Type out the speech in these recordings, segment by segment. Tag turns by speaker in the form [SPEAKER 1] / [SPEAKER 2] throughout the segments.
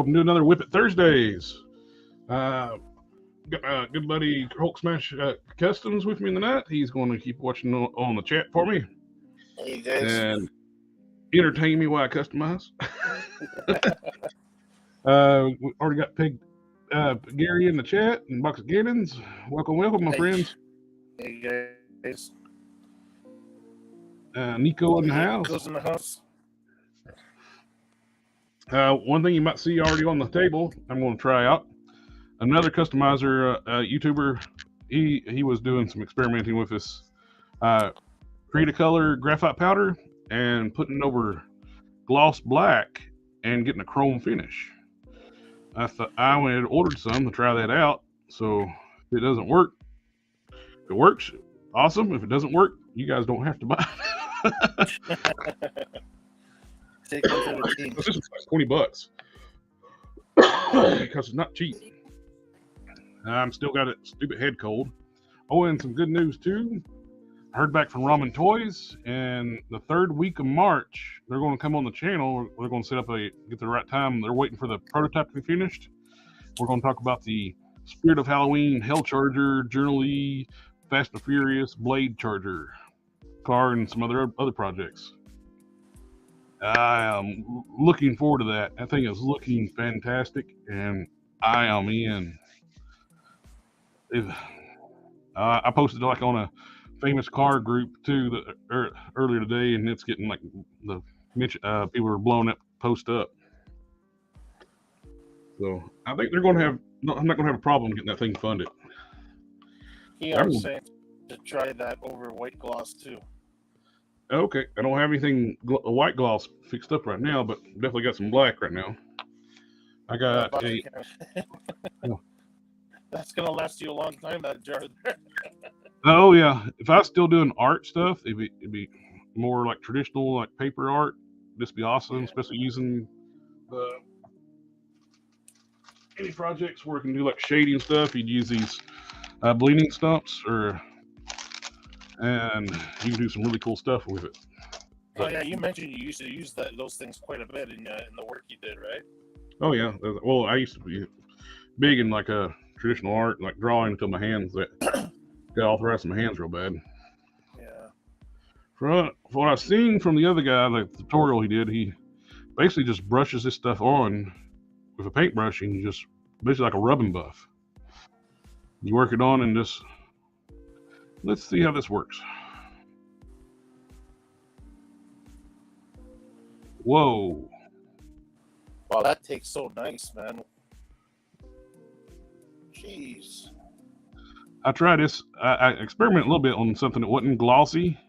[SPEAKER 1] welcome to another Whip It Thursdays. Got my good buddy Hulk Smash Customs with me tonight. He's going to keep watching on the chat for me
[SPEAKER 2] Hey guys.
[SPEAKER 1] and entertain me while I customize. We already got Gary in the chat and Box of Cannons. Welcome, my friends.
[SPEAKER 2] Hey guys.
[SPEAKER 1] Nico in the house.
[SPEAKER 2] Nico's in the house.
[SPEAKER 1] One thing you might see already on the table, I'm going to try out. Another customizer, YouTuber, he was doing some experimenting with this Create-A-Color graphite powder and putting it over gloss black and getting a chrome finish. I thought I went and ordered some to try that out. So if it doesn't work, if it works, awesome. If it doesn't work, you guys don't have to buy it.
[SPEAKER 2] Take one for the team.
[SPEAKER 1] This is like $20 because it's not cheap. I'm still got a stupid head cold. Oh, and some good news too. I heard back from Ramen Toys, and the third week of March, they're going to come on the channel. They're going to set up get the right time. They're waiting for the prototype to be finished. We're going to talk about the Spirit of Halloween Hell Charger, Journal-E, Fast and Furious Blade Charger car, and some other projects. I am looking forward to that. That thing is looking fantastic, and I am in. I posted like on a famous car group too earlier today, and it's getting like the people are blowing that post up. So I think they're going to have. No, I'm not going to have a problem getting that thing funded.
[SPEAKER 2] Yeah, I'm saying to try that over white gloss too.
[SPEAKER 1] Okay, I don't have anything white gloss fixed up right now, but definitely got some black right now. I got
[SPEAKER 2] That's gonna last you a long time. That jar there.
[SPEAKER 1] Oh yeah, if I was still doing art stuff, it'd be more like traditional, like paper art. This would be awesome, especially using any projects where you can do like shading stuff. You'd use these bleeding stumps, and you can do some really cool stuff with it.
[SPEAKER 2] Oh yeah, you mentioned you used to use those things quite a bit in the work you did, right?
[SPEAKER 1] Oh yeah, well I used to be big in like a traditional art, like drawing until my hands got arthritis in my hands real bad.
[SPEAKER 2] Yeah.
[SPEAKER 1] From what I've seen from the other guy, the tutorial he did, he basically just brushes this stuff on with a paintbrush, and you just basically like a rubbing buff. You work it on and just let's see how this works. Whoa.
[SPEAKER 2] Wow, that takes so nice, man. Jeez.
[SPEAKER 1] I tried this. I experimented a little bit on something that wasn't glossy.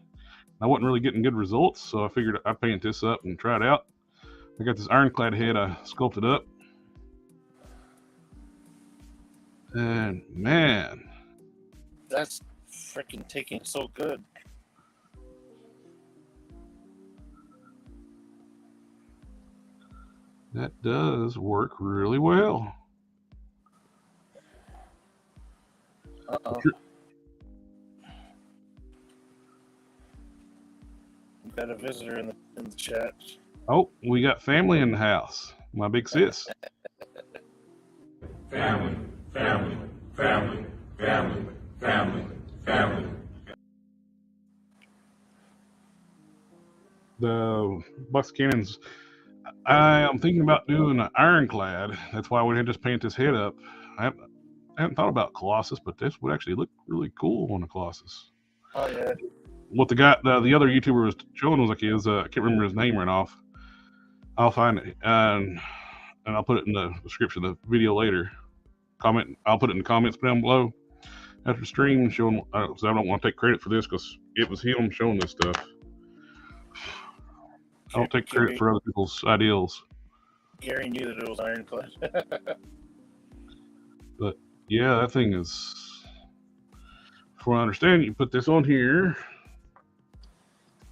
[SPEAKER 1] I wasn't really getting good results, so I figured I'd paint this up and try it out. I got this ironclad head I sculpted up. And man,
[SPEAKER 2] that's freaking taking so good.
[SPEAKER 1] That does work really well.
[SPEAKER 2] Uh-oh. We've got a visitor in the chat.
[SPEAKER 1] Oh, we got family in the house. My big sis.
[SPEAKER 3] Family, family, family, family, family, family.
[SPEAKER 1] The Bucks Cannons. I am thinking about doing an ironclad. That's why we had to just paint this head up. I haven't thought about Colossus, but this would actually look really cool on a Colossus.
[SPEAKER 2] Oh yeah.
[SPEAKER 1] What the other YouTuber was showing was like I can't remember his name right off. I'll find it and I'll put it in the description of the video later. I'll put it in the comments down below after the stream, showing because I don't want to take credit for this because it was him showing this stuff. I don't take credit for other people's ideals.
[SPEAKER 2] Gary knew that it was ironclad.
[SPEAKER 1] But yeah, that thing is, from what I understand, you put this on here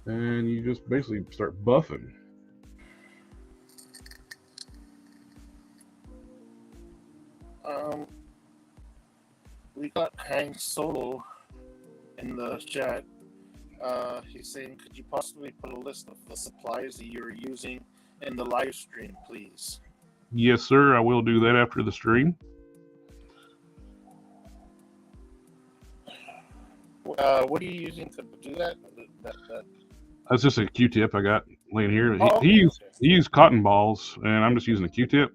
[SPEAKER 1] and you just basically start buffing.
[SPEAKER 2] We got Hang Solo in the chat. He's saying, could you possibly put a list of the supplies that you're using in the live stream, please?
[SPEAKER 1] Yes, sir. I will do that after the stream.
[SPEAKER 2] What are you using to do that?
[SPEAKER 1] That's just a Q-tip I got laying here.
[SPEAKER 2] Oh, okay,
[SPEAKER 1] He used cotton balls, and I'm just using a Q-tip.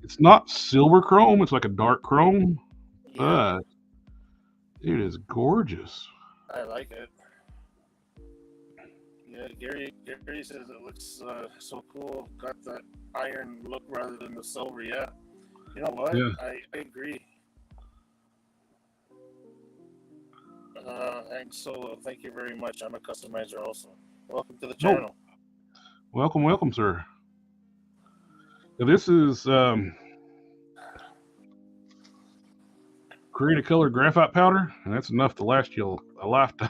[SPEAKER 1] It's not silver chrome. It's like a dark chrome,
[SPEAKER 2] Yeah,
[SPEAKER 1] but it is gorgeous.
[SPEAKER 2] I like it. Yeah, Gary says it looks so cool. Got that iron look rather than the silver. Yeah, you know what?
[SPEAKER 1] Yeah.
[SPEAKER 2] I agree. Hank Solo, thank you very much. I'm a customizer also. Welcome to the channel.
[SPEAKER 1] Welcome, sir. Now, this is Create a Color graphite powder, and that's enough to last you a lifetime.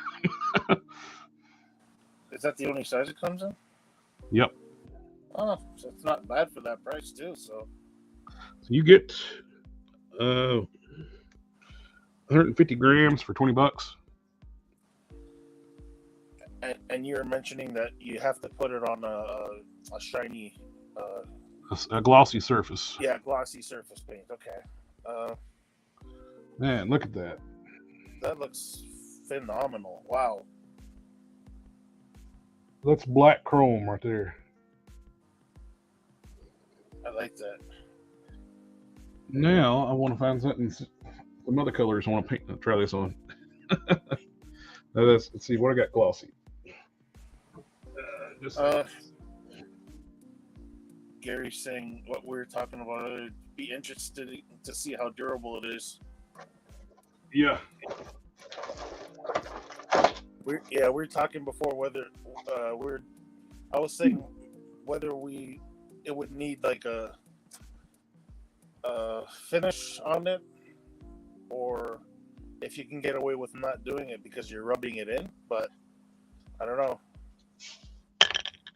[SPEAKER 2] Is that the only size it comes in?
[SPEAKER 1] Yep.
[SPEAKER 2] Oh, so it's not bad for that price too. So
[SPEAKER 1] you get 150 grams for $20.
[SPEAKER 2] And you're mentioning that you have to put it on a shiny,
[SPEAKER 1] A glossy surface.
[SPEAKER 2] yeah, glossy surface paint. Okay.
[SPEAKER 1] Man, look at that.
[SPEAKER 2] That looks phenomenal. Wow.
[SPEAKER 1] That's black chrome right there.
[SPEAKER 2] I like that.
[SPEAKER 1] Now I want to find some other colors I want to paint. Try this on. Let's see what I got glossy.
[SPEAKER 2] Gary's saying what we're talking about. I'd be interested to see how durable it is.
[SPEAKER 1] Yeah.
[SPEAKER 2] We're talking before whether I was saying whether it would need like a finish on it, or if you can get away with not doing it because you're rubbing it in, but I don't know.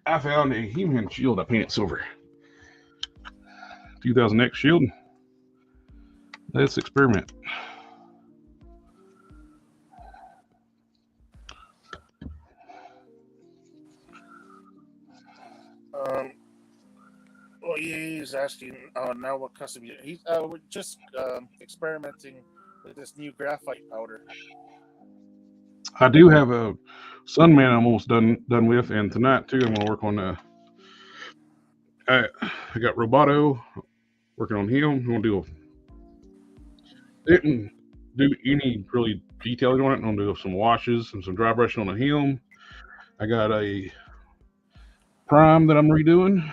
[SPEAKER 1] I found a He-Man shield I painted silver. 2000X shield. Let's experiment.
[SPEAKER 2] Well, he's asking now what custom he's we're just experimenting with this new graphite powder.
[SPEAKER 1] I do have a Sunman I'm almost done with, and tonight too I'm going to work on I got Roboto working on him. I'm going to didn't do any really detailing on it. I'm going to do some washes and some dry brushing on him. I got a prime that I'm redoing,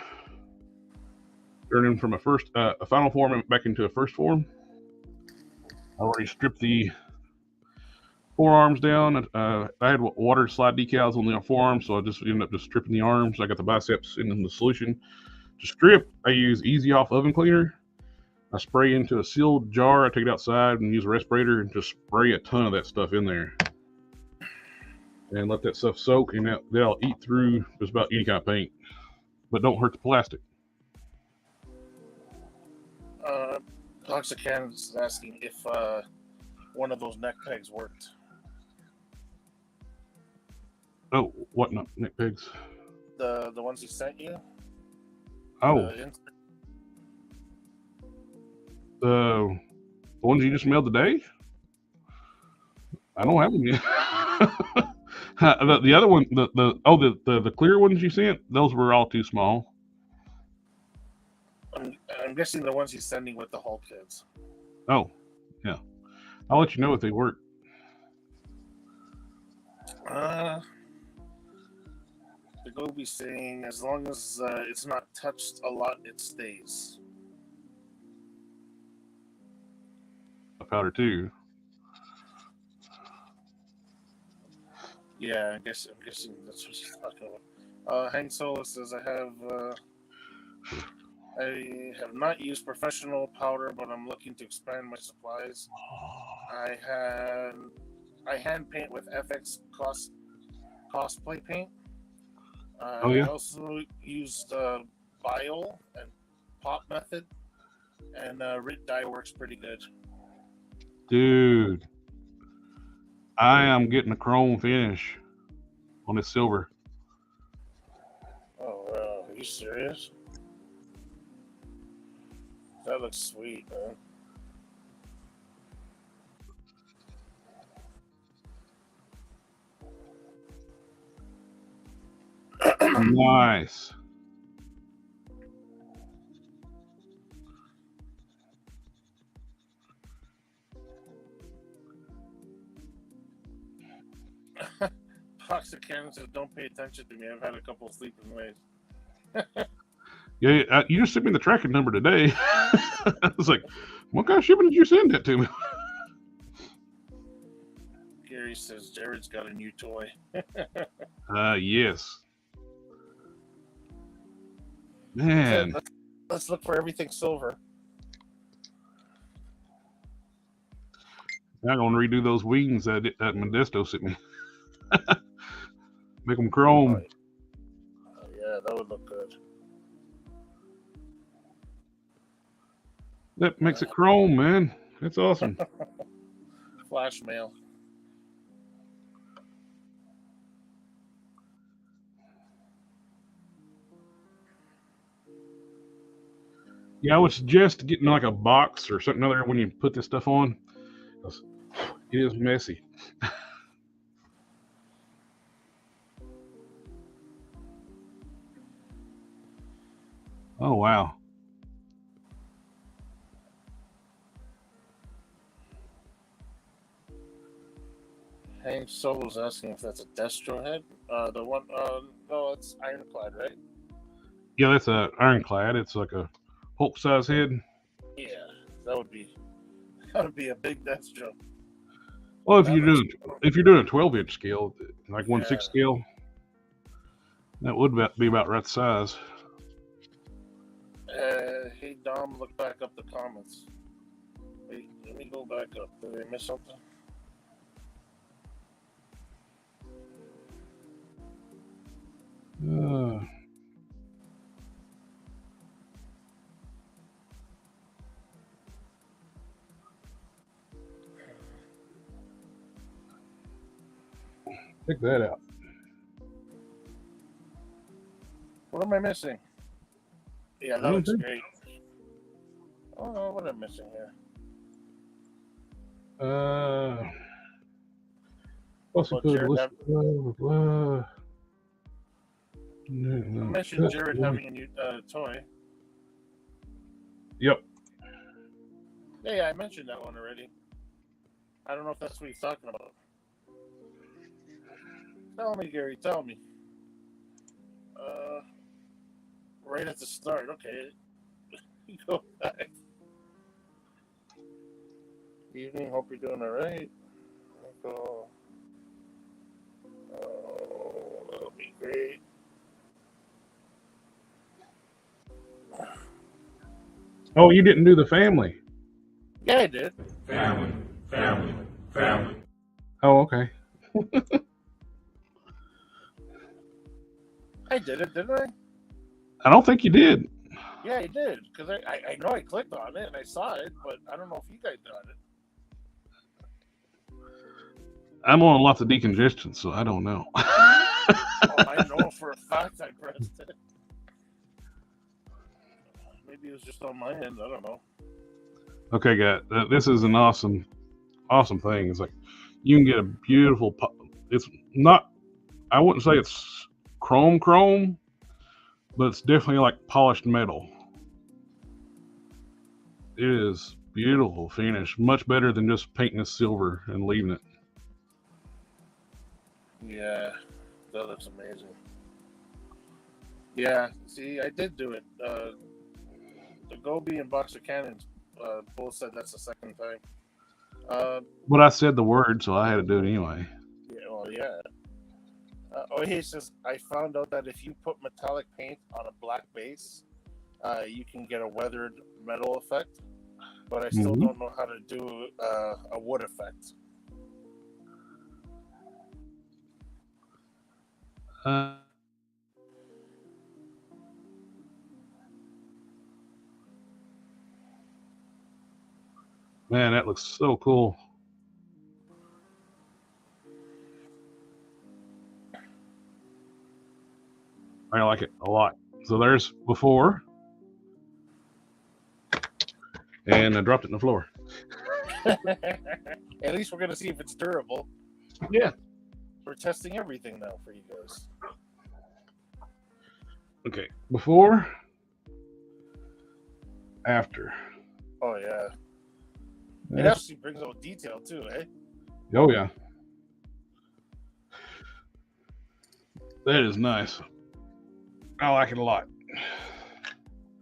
[SPEAKER 1] turning from a final form back into a first form. I already stripped the forearms down. I had water slide decals on the forearms, so I just ended up just stripping the arms. I got the biceps in the solution. To strip, I use Easy Off oven cleaner. I spray into a sealed jar. I take it outside and use a respirator and just spray a ton of that stuff in there. And let that stuff soak, and that'll eat through just about any kind of paint. But don't hurt the plastic.
[SPEAKER 2] Toxican is asking if one of those neck pegs worked.
[SPEAKER 1] Oh, what neck pegs?
[SPEAKER 2] The ones he sent you?
[SPEAKER 1] Oh. The ones you just mailed today? I don't have them yet. The other one, the clear ones you sent, those were all too small.
[SPEAKER 2] I'm guessing the ones he's sending with the Hulk kids.
[SPEAKER 1] Oh, yeah. I'll let you know if they work.
[SPEAKER 2] The Gobi saying as long as it's not touched a lot, it stays.
[SPEAKER 1] A powder too.
[SPEAKER 2] Yeah, I'm guessing that's what she's talking about. Hank Solo says I have not used professional powder, but I'm looking to expand my supplies. I hand paint with FX cosplay paint. I also used Bio and Pop method, and Rit dye works pretty good.
[SPEAKER 1] Dude, I am getting a chrome finish on this silver.
[SPEAKER 2] Oh, are you serious? That looks sweet, man.
[SPEAKER 1] Nice.
[SPEAKER 2] Toxic Cannon says, "Don't pay attention to me. I've had a couple of sleeping ways."
[SPEAKER 1] Yeah, you just sent me the tracking number today. I was like, what kind of shipping did you send that to me?
[SPEAKER 2] Gary says Jared's got a new toy.
[SPEAKER 1] Yes. Man.
[SPEAKER 2] Let's look for everything silver.
[SPEAKER 1] I'm going to redo those wings that Modesto sent me. Make them chrome.
[SPEAKER 2] Oh, yeah, that would look good.
[SPEAKER 1] That makes it chrome, man. That's awesome.
[SPEAKER 2] Flash mail.
[SPEAKER 1] Yeah, I would suggest getting like a box or something other when you put this stuff on. It is messy. Oh, wow.
[SPEAKER 2] Hank Solo's asking if that's a Destro head. The one, no, it's Ironclad, right?
[SPEAKER 1] Yeah, that's a Ironclad. It's like a Hulk size head.
[SPEAKER 2] Yeah, that would be a big Destro.
[SPEAKER 1] Well, if you're doing a 12-inch scale, like 1/6 scale, that would be about right size.
[SPEAKER 2] Hey Dom, look back up the comments. Wait, let me go back up. Did I miss something?
[SPEAKER 1] Check that out.
[SPEAKER 2] What am I missing? Yeah, that looks great. Oh no, what am I missing here?
[SPEAKER 1] What's it called?
[SPEAKER 2] I mentioned Jared having a new toy.
[SPEAKER 1] Yep.
[SPEAKER 2] Yeah, I mentioned that one already. I don't know if that's what he's talking about. Tell me, Gary, tell me. Right at the start, okay. Go back. Evening, hope you're doing all right. Go. Oh, that'll be great.
[SPEAKER 1] Oh, you didn't do the family.
[SPEAKER 2] Yeah, I did.
[SPEAKER 3] Family, family, family.
[SPEAKER 1] Oh, okay.
[SPEAKER 2] I did it, didn't I?
[SPEAKER 1] I don't think you did.
[SPEAKER 2] Yeah, I did. Because I know I clicked on it and I saw it, but I don't know if you guys got it.
[SPEAKER 1] I'm on lots of decongestion, so I don't know.
[SPEAKER 2] I know for a fact I pressed it. Maybe it was just on my end. I don't know.
[SPEAKER 1] Okay, guys, this is an awesome thing. It's like you can get a beautiful. It's not. I wouldn't say it's chrome, but it's definitely like polished metal. It is beautiful finish, much better than just painting it silver and leaving it.
[SPEAKER 2] Yeah, that looks amazing. Yeah, see, I did do it. The Gobi and Boxer Cannons both said that's the second time.
[SPEAKER 1] But I said the word, so I had to do it anyway.
[SPEAKER 2] Yeah, well, yeah. He says, I found out that if you put metallic paint on a black base, you can get a weathered metal effect, but I still don't know how to do a wood effect.
[SPEAKER 1] Man, that looks so cool. I like it a lot. So there's before. and I dropped it on the floor.
[SPEAKER 2] At least we're gonna see if it's durable.
[SPEAKER 1] Yeah.
[SPEAKER 2] We're testing everything now for you guys.
[SPEAKER 1] Okay. Before, after.
[SPEAKER 2] Oh yeah. It actually brings out detail too, eh?
[SPEAKER 1] Oh yeah. That is nice. I like it a lot.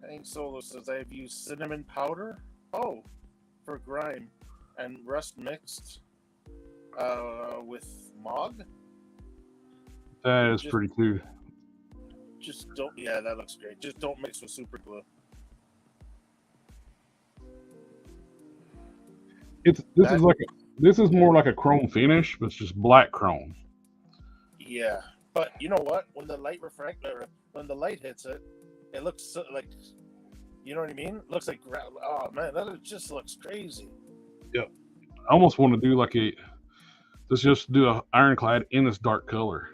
[SPEAKER 2] Hank Solo says I've used cinnamon powder. Oh, for grime and rust mixed with Mog.
[SPEAKER 1] That is pretty cool.
[SPEAKER 2] Just don't. Yeah, that looks great. Just don't mix with super glue.
[SPEAKER 1] This is more like a chrome finish, but it's just black chrome.
[SPEAKER 2] Yeah, but you know what? When the light when the light hits it, it looks like, you know what I mean? It looks like, oh man, that just looks crazy.
[SPEAKER 1] Yeah, I almost want to do like let's just do a ironclad in this dark color.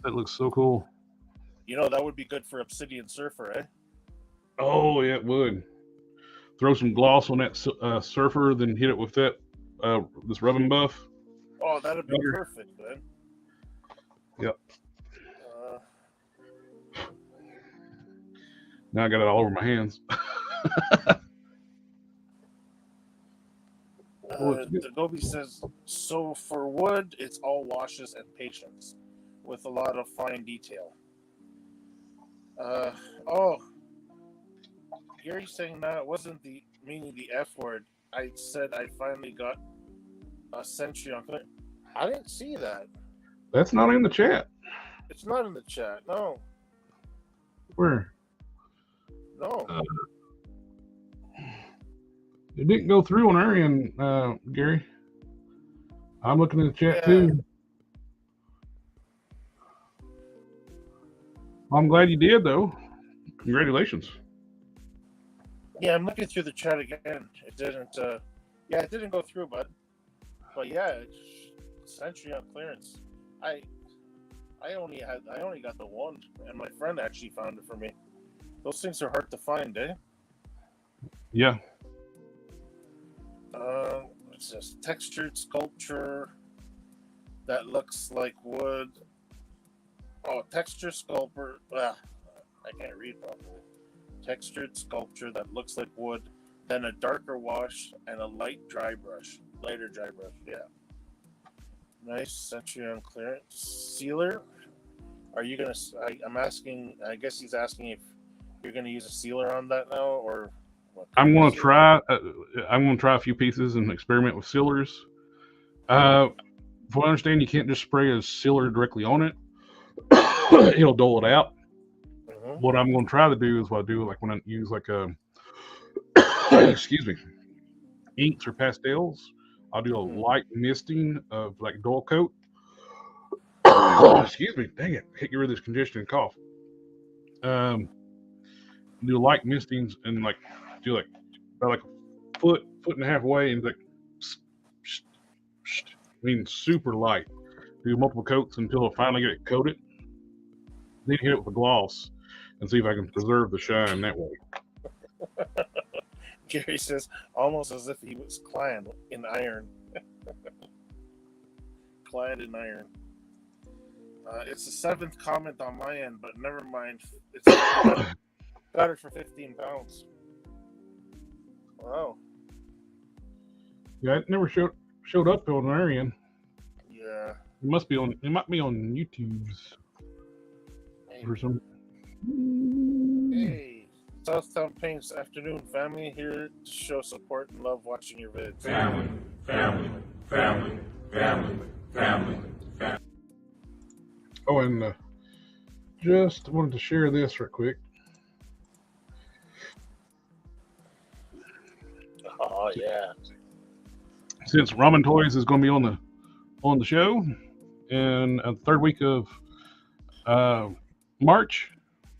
[SPEAKER 1] That looks so cool.
[SPEAKER 2] You know, that would be good for Obsidian Surfer, eh?
[SPEAKER 1] Oh yeah, it would. Throw some gloss on that surfer, then hit it with that this rubbing buff.
[SPEAKER 2] Oh, that'd be perfect, man.
[SPEAKER 1] Yep. Now I got it all over my hands.
[SPEAKER 2] Adobe says, so for wood, it's all washes and patience with a lot of fine detail. Gary's saying that wasn't meaning the F word. I said I finally got a century on clear. I didn't see that.
[SPEAKER 1] That's not in the chat.
[SPEAKER 2] It's not in the chat. No.
[SPEAKER 1] Where?
[SPEAKER 2] No.
[SPEAKER 1] It didn't go through on our end, Gary. I'm looking at the chat too. I'm glad you did, though. Congratulations.
[SPEAKER 2] Yeah, I'm looking through the chat again. It didn't. It didn't go through, bud. But yeah, century on clearance. I only got the one, and my friend actually found it for me. Those things are hard to find, eh?
[SPEAKER 1] Yeah.
[SPEAKER 2] It's just textured sculpture that looks like wood. Oh, texture sculpture. I can't read properly. Textured sculpture that looks like wood, then a darker wash and a lighter dry brush. Yeah. Nice century on clearance. Sealer. Are you gonna? I'm asking. I guess he's asking if you're gonna use a sealer on that now, or what?
[SPEAKER 1] I'm gonna try. I'm gonna try a few pieces and experiment with sealers. From what I understand, you can't just spray a sealer directly on it. It'll dull it out. Mm-hmm. What I'm gonna try to do is what I do like when I use like excuse me, inks or pastels. I'll do a light misting of like dull coat. Excuse me, dang it! Get rid of this congestion and cough. Do light mistings and like do like about like a foot and a half away and like, super light. Do multiple coats until I finally get it coated. Then hit it with a gloss and see if I can preserve the shine that way.
[SPEAKER 2] Gary says, almost as if he was clad in iron. Clad in iron. It's the 7th comment on my end, but never mind. It's got it for 15 pounds. Wow.
[SPEAKER 1] Yeah, it never showed up on our end.
[SPEAKER 2] Yeah.
[SPEAKER 1] It might be on YouTube's. For some.
[SPEAKER 2] Hey, Southtown Paints afternoon family here to show support and love watching your vids.
[SPEAKER 3] Family, family, family, family, family, family.
[SPEAKER 1] Oh, and just wanted to share this real quick.
[SPEAKER 2] Oh yeah.
[SPEAKER 1] Since Ramen Toys is going to be on the show, and the third week of March,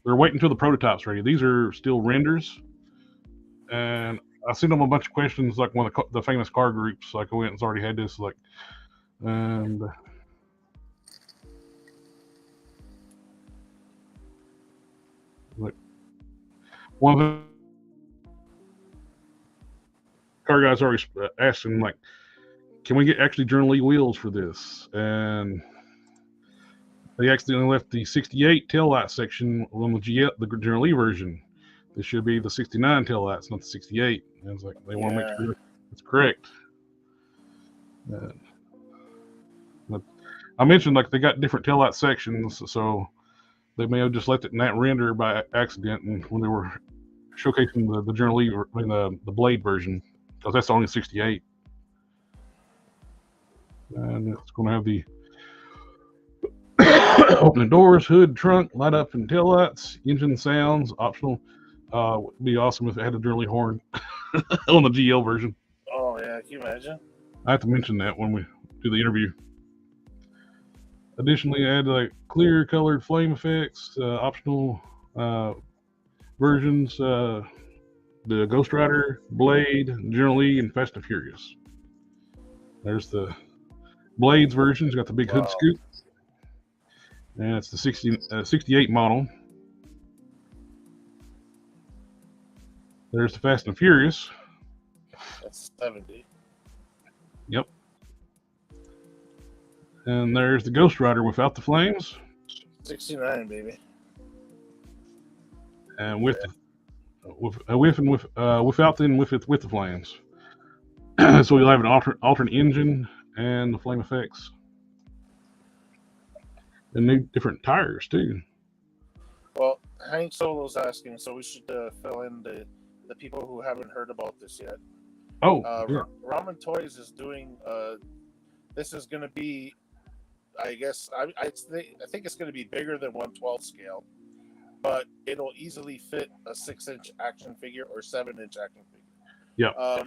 [SPEAKER 1] they're waiting until the prototype's ready. These are still renders, and I sent them a bunch of questions like one of the famous car groups. Like, it's already had this and Like one of the car guys already asking, like, can we get actually Journal Lee wheels for this? And they accidentally left the 68 taillight section on the Journal Lee version. This should be the 69 taillights, not the 68. And it's like they want to make sure it's correct. But I mentioned like they got different taillight sections, so they may have just left it in that render by accident, and when they were showcasing the Journal Lee, I mean the Blade version, because that's only 68. And it's going to have the opening doors, hood, trunk, light up and tail lights, engine sounds, optional. Would be awesome if it had a Journal Lee horn on the GL version.
[SPEAKER 2] Oh yeah, can you imagine?
[SPEAKER 1] I have to mention that when we do the interview. Additionally, add like clear colored flame effects, optional versions, the Ghost Rider, Blade, Journal Lee, and Fast and Furious. There's the Blades version. It's got the big hood scoop. And it's the 68 model. There's the Fast and Furious.
[SPEAKER 2] That's 70.
[SPEAKER 1] Yep. And there's the Ghost Rider without the flames.
[SPEAKER 2] 69, baby.
[SPEAKER 1] And with without the flames. So you'll have an alternate engine and the flame effects. And new different tires too.
[SPEAKER 2] Well, Hank Solo's asking, so we should fill in the people who haven't heard about this yet.
[SPEAKER 1] Oh, yeah.
[SPEAKER 2] Ramen Toys is doing. This is going to be, I guess, I think it's going to be bigger than 1/12 scale, but it'll easily fit a 6-inch action figure or 7-inch action figure.
[SPEAKER 1] Yeah.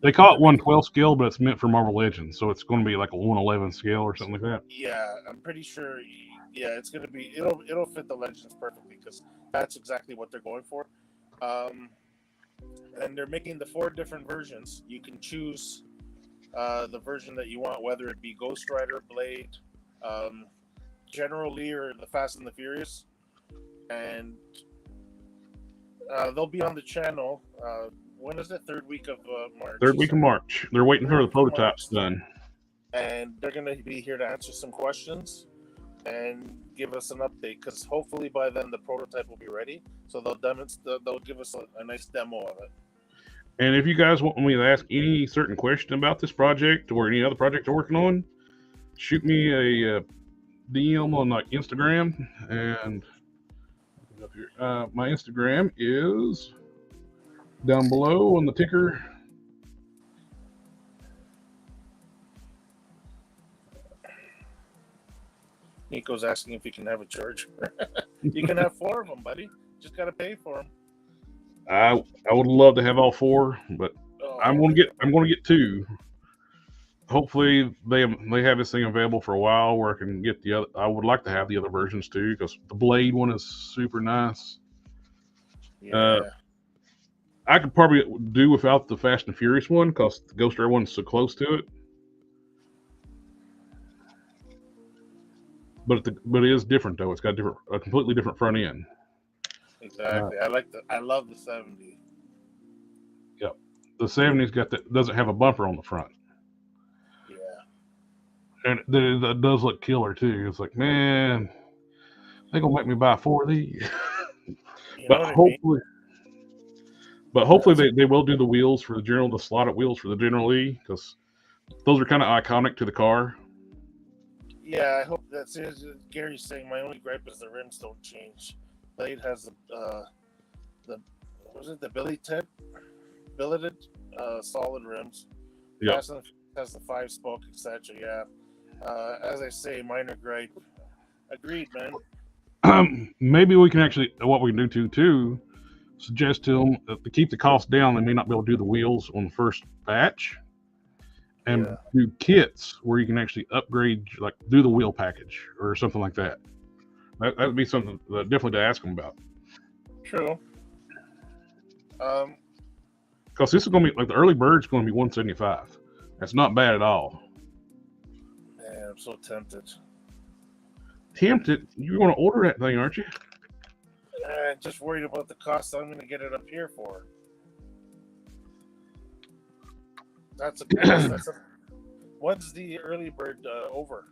[SPEAKER 1] They call it 1/12 scale, but it's meant for Marvel Legends, so it's going to be like a 1/11 scale or something like that.
[SPEAKER 2] Yeah, I'm pretty sure. Yeah, it's going to be. It'll fit the Legends perfectly because that's exactly what they're going for. And they're making the 4 different versions. You can choose the version that you want, whether it be Ghost Rider, Blade, General Lee, or the Fast and the Furious. And they'll be on the channel. When is it? Third week of March.
[SPEAKER 1] Third week of March. They're waiting for the prototypes done.
[SPEAKER 2] And they're going to be here to answer some questions and give us an update, because hopefully by then the prototype will be ready. So they'll give us a nice demo of it.
[SPEAKER 1] And if you guys want me to ask any certain question about this project or any other project you're working on, shoot me a DM on like Instagram. And my Instagram is down below on the ticker.
[SPEAKER 2] Nico's asking if you can have a charger. You can have 4 of them, buddy. Just got to pay for them.
[SPEAKER 1] I would love to have all 4, but I'm gonna get 2. Hopefully they have this thing available for a while where I can get the other. I would like to have the other versions too, because the Blade one is super nice.
[SPEAKER 2] Yeah.
[SPEAKER 1] I could probably do without the Fast and Furious one because the Ghost Rider one's so close to it. But it is different though. It's got a completely different front end.
[SPEAKER 2] Exactly. I love the 70.
[SPEAKER 1] Yep. The 70's doesn't have a bumper on the front.
[SPEAKER 2] Yeah.
[SPEAKER 1] And that does look killer too. It's like, man, they're gonna make me buy 4 of these. But hopefully they will do the wheels for the slotted wheels for the General Lee, because those are kind of iconic to the car.
[SPEAKER 2] Yeah, I hope that's it. Gary's saying my only gripe is the rims don't change. Blade has the billeted solid rims.
[SPEAKER 1] Yeah.
[SPEAKER 2] Has the 5-spoke, etc. Yeah. As I say, minor gripe. Agreed, man.
[SPEAKER 1] Maybe we can actually, what we can do too, suggest to them that to keep the cost down, they may not be able to do the wheels on the first batch, and do kits where you can actually upgrade, like do the wheel package or something like that. That would be something definitely to ask them about.
[SPEAKER 2] True.
[SPEAKER 1] Because this is going to be like the early bird's going to be $175. That's not bad at all.
[SPEAKER 2] Man, I'm so tempted.
[SPEAKER 1] Tempted? You want to order that thing, aren't you?
[SPEAKER 2] Just worried about the cost I'm going to get it up here for. That's a When's the early bird over?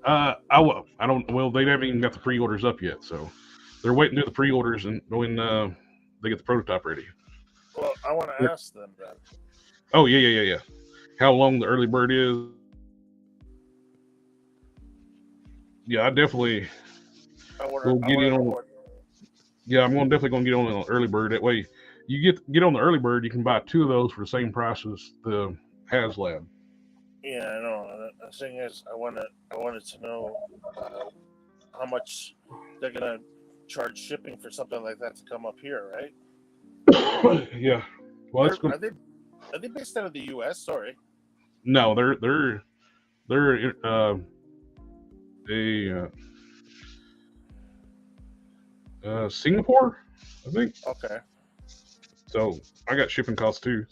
[SPEAKER 1] I don't. Well, they haven't even got the pre-orders up yet, so they're waiting to do the pre-orders and when they get the prototype ready.
[SPEAKER 2] Well, I want to ask them then.
[SPEAKER 1] Oh yeah. How long the early bird is? Yeah, I definitely will get in on. Yeah, I'm definitely going to get on the early bird. That way, you get on the early bird, you can buy 2 of those for the same price as the HasLab.
[SPEAKER 2] Yeah, I know. The thing is, I wanted to know how much they're gonna charge shipping for something like that to come up here, right?
[SPEAKER 1] Yeah. Well, that's good.
[SPEAKER 2] Are they based out of the U.S.? Sorry.
[SPEAKER 1] No, they're Singapore, I think.
[SPEAKER 2] Okay.
[SPEAKER 1] So I got shipping costs too.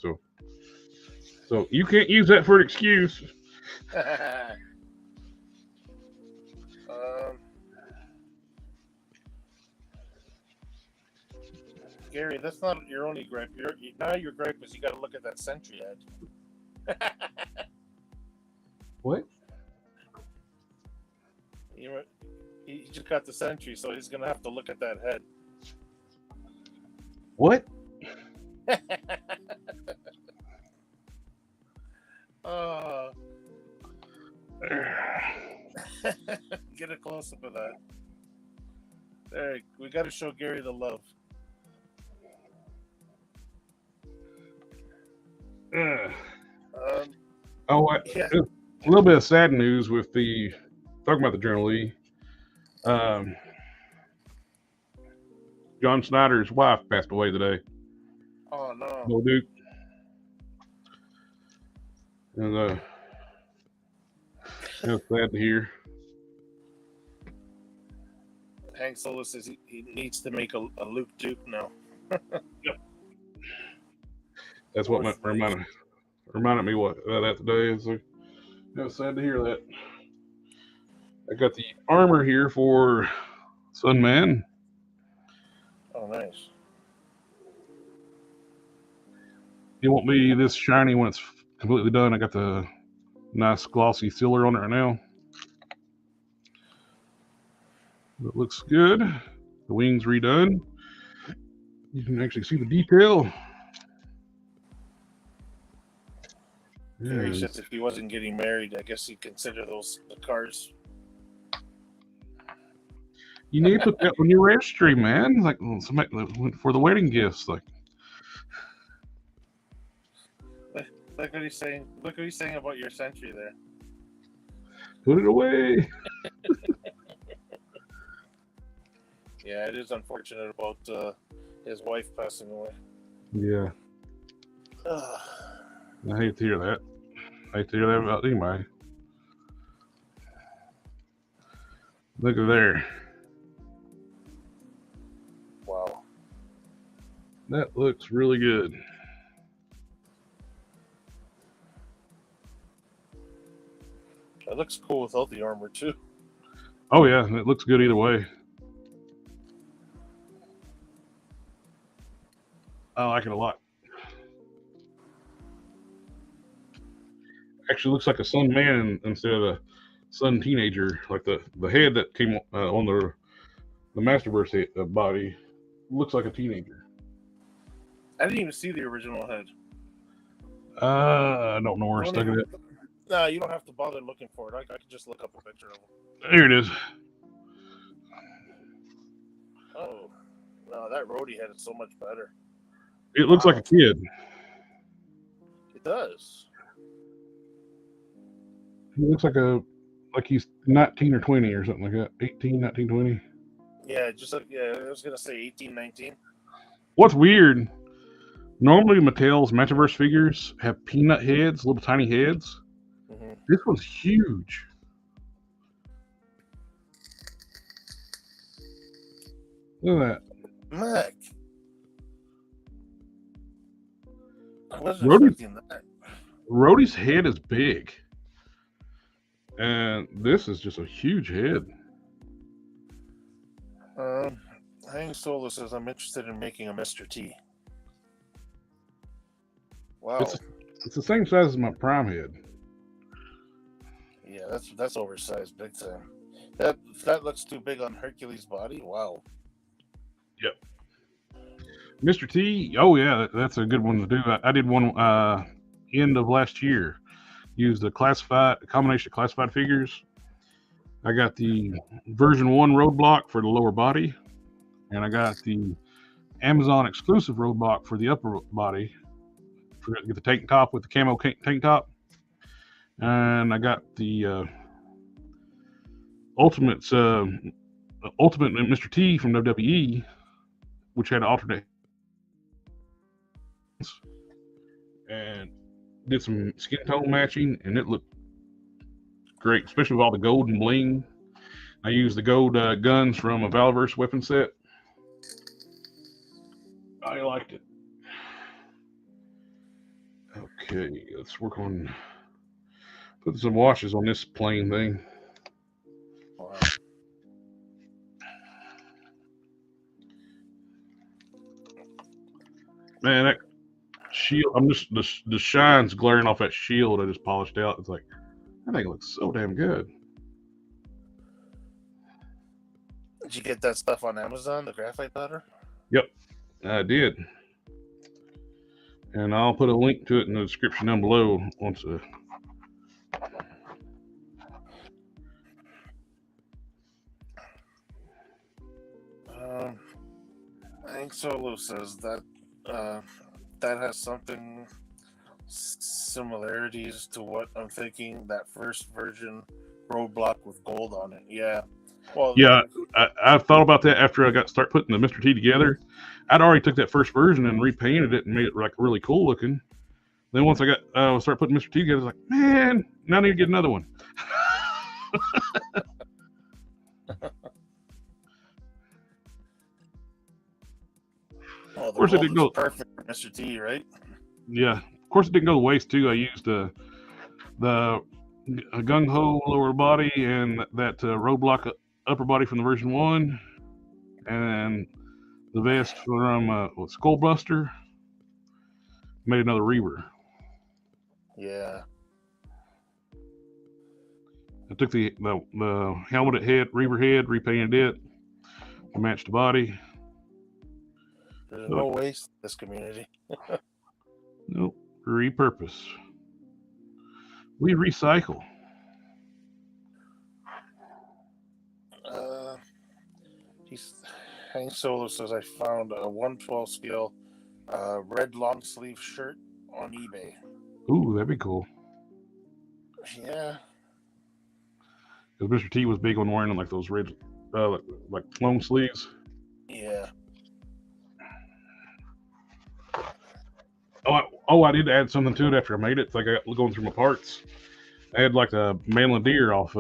[SPEAKER 1] So you can't use that for an excuse.
[SPEAKER 2] Gary, that's not your only gripe. Your gripe is you got to look at that Sentry head.
[SPEAKER 1] What?
[SPEAKER 2] He just got the Sentry, so he's gonna have to look at that head.
[SPEAKER 1] What?
[SPEAKER 2] Get a close up of that. There, we got to show Gary the love.
[SPEAKER 1] Yeah.
[SPEAKER 2] Yeah.
[SPEAKER 1] A little bit of sad news with talking about the Journal E. John Snyder's wife passed away today.
[SPEAKER 2] Oh no.
[SPEAKER 1] Bo Duke. And it's sad to hear.
[SPEAKER 2] Hank Solo says he needs to make a Luke Duke now.
[SPEAKER 1] Yep. That's what reminded me of that today. It's was sad to hear that. I got the armor here for Sunman.
[SPEAKER 2] Oh, nice.
[SPEAKER 1] It won't be this shiny when it's completely done. I got the nice glossy sealer on it right now. It looks good. The wings redone. You can actually see the detail.
[SPEAKER 2] Gary says if he wasn't getting married, I guess he'd consider those the cars.
[SPEAKER 1] You need to put that on your registry, man. Like for the wedding gifts, like.
[SPEAKER 2] Look what he's saying. Look what he's saying about your Sentry there.
[SPEAKER 1] Put it away.
[SPEAKER 2] Yeah, it is unfortunate about his wife passing away.
[SPEAKER 1] Yeah. I hate to hear that. I hate to hear that about anybody. Look at there.
[SPEAKER 2] Wow.
[SPEAKER 1] That looks really good.
[SPEAKER 2] It looks cool without the armor too.
[SPEAKER 1] Oh yeah, it looks good either way. I like it a lot. Actually looks like a Sun Man instead of a Sun Teenager. Like the head that came on the Masterverse body looks like a teenager.
[SPEAKER 2] I didn't even see the original head.
[SPEAKER 1] I don't know where I stuck it.
[SPEAKER 2] No, you don't have to bother looking for it. I can just look up a picture of him.
[SPEAKER 1] Here it is.
[SPEAKER 2] Oh, no, that roadie head is so much better.
[SPEAKER 1] It looks like a kid.
[SPEAKER 2] It does.
[SPEAKER 1] He looks like he's 19 or 20 or something like that. 18, 19, 20.
[SPEAKER 2] Yeah, I was gonna say 18, 19.
[SPEAKER 1] What's weird? Normally, Mattel's Masterverse figures have peanut heads, little tiny heads. Mm-hmm. This one's huge. Look at that.
[SPEAKER 2] Mac. I wasn't expecting that.
[SPEAKER 1] Rhodey's head is big. And this is just a huge head.
[SPEAKER 2] Hang Solo says I'm interested in making a Mr. T. Wow.
[SPEAKER 1] It's the same size as my prime head.
[SPEAKER 2] Yeah, that's oversized big time. That looks too big on Hercules' body. Wow.
[SPEAKER 1] Yep. Mr. T. Oh yeah, that's a good one to do. I did one end of last year. Used a combination of classified figures. I got the version 1 roadblock for the lower body, and I got the Amazon exclusive roadblock for the upper body. Get the tank top with the camo tank top, and I got the Ultimate Mr. T from WWE, which had alternate and did some skin tone matching, and it looked great, especially with all the gold and bling. I used the gold guns from a Valverse weapon set. I liked it. Okay, let's work on putting some washes on this plain thing.
[SPEAKER 2] Wow.
[SPEAKER 1] Man, that shield, I'm just the shine's glaring off that shield I just polished out. It's like, that thing looks so damn good.
[SPEAKER 2] Did you get that stuff on Amazon, the graphite powder?
[SPEAKER 1] Yep, I did. And I'll put a link to it in the description down below once
[SPEAKER 2] Hank Solo says that that has something similarities to what I'm thinking. That first version roadblock with gold on it. Yeah. Well,
[SPEAKER 1] yeah, I thought about that after I start putting the Mr. T together. I'd already took that first version and repainted it and made it like really cool looking. Then once I start putting Mr. T together, I was like, man, now I need to get another one.
[SPEAKER 2] of
[SPEAKER 1] course, it didn't go
[SPEAKER 2] perfect for Mr. T, right?
[SPEAKER 1] Yeah, of course it didn't go to waste too. I used the gung ho lower body and that roadblock upper body from the version 1, and the vest from Skullbuster. Made another Reaver.
[SPEAKER 2] Yeah.
[SPEAKER 1] I took the helmet head, Reaver head, repainted it to match the body.
[SPEAKER 2] There's no waste in this community.
[SPEAKER 1] Nope. Repurpose. We recycle.
[SPEAKER 2] Hank Solo says I found a 112 scale red long sleeve shirt on eBay.
[SPEAKER 1] Ooh, that'd be cool.
[SPEAKER 2] Yeah.
[SPEAKER 1] Because Mr. T was big on wearing like those red, like long sleeves.
[SPEAKER 2] Yeah.
[SPEAKER 1] I did add something to it after I made it. It's like I got going through my parts. I had like a Manlin Deer off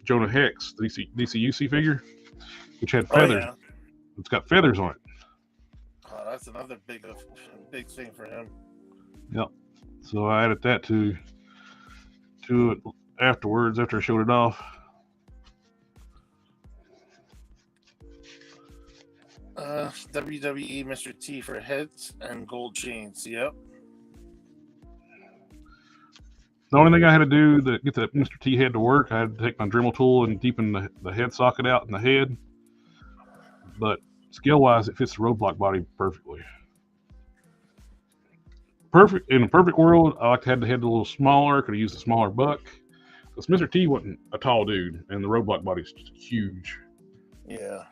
[SPEAKER 1] Jonah Hex DCUC figure, which had feathers.
[SPEAKER 2] Oh, yeah.
[SPEAKER 1] It's got feathers on it.
[SPEAKER 2] Oh, that's another big thing for him.
[SPEAKER 1] Yep. So I added that to it afterwards after I showed it off.
[SPEAKER 2] WWE Mr. T for heads and gold chains. Yep.
[SPEAKER 1] The only thing I had to do to get the Mr. T head to work, I had to take my Dremel tool and deepen the head socket out in the head. But scale-wise, it fits the roadblock body perfectly. In a perfect world, I like to have the head a little smaller. Could have used a smaller buck. Because Mr. T wasn't a tall dude, and the roadblock body's just huge.
[SPEAKER 2] Yeah.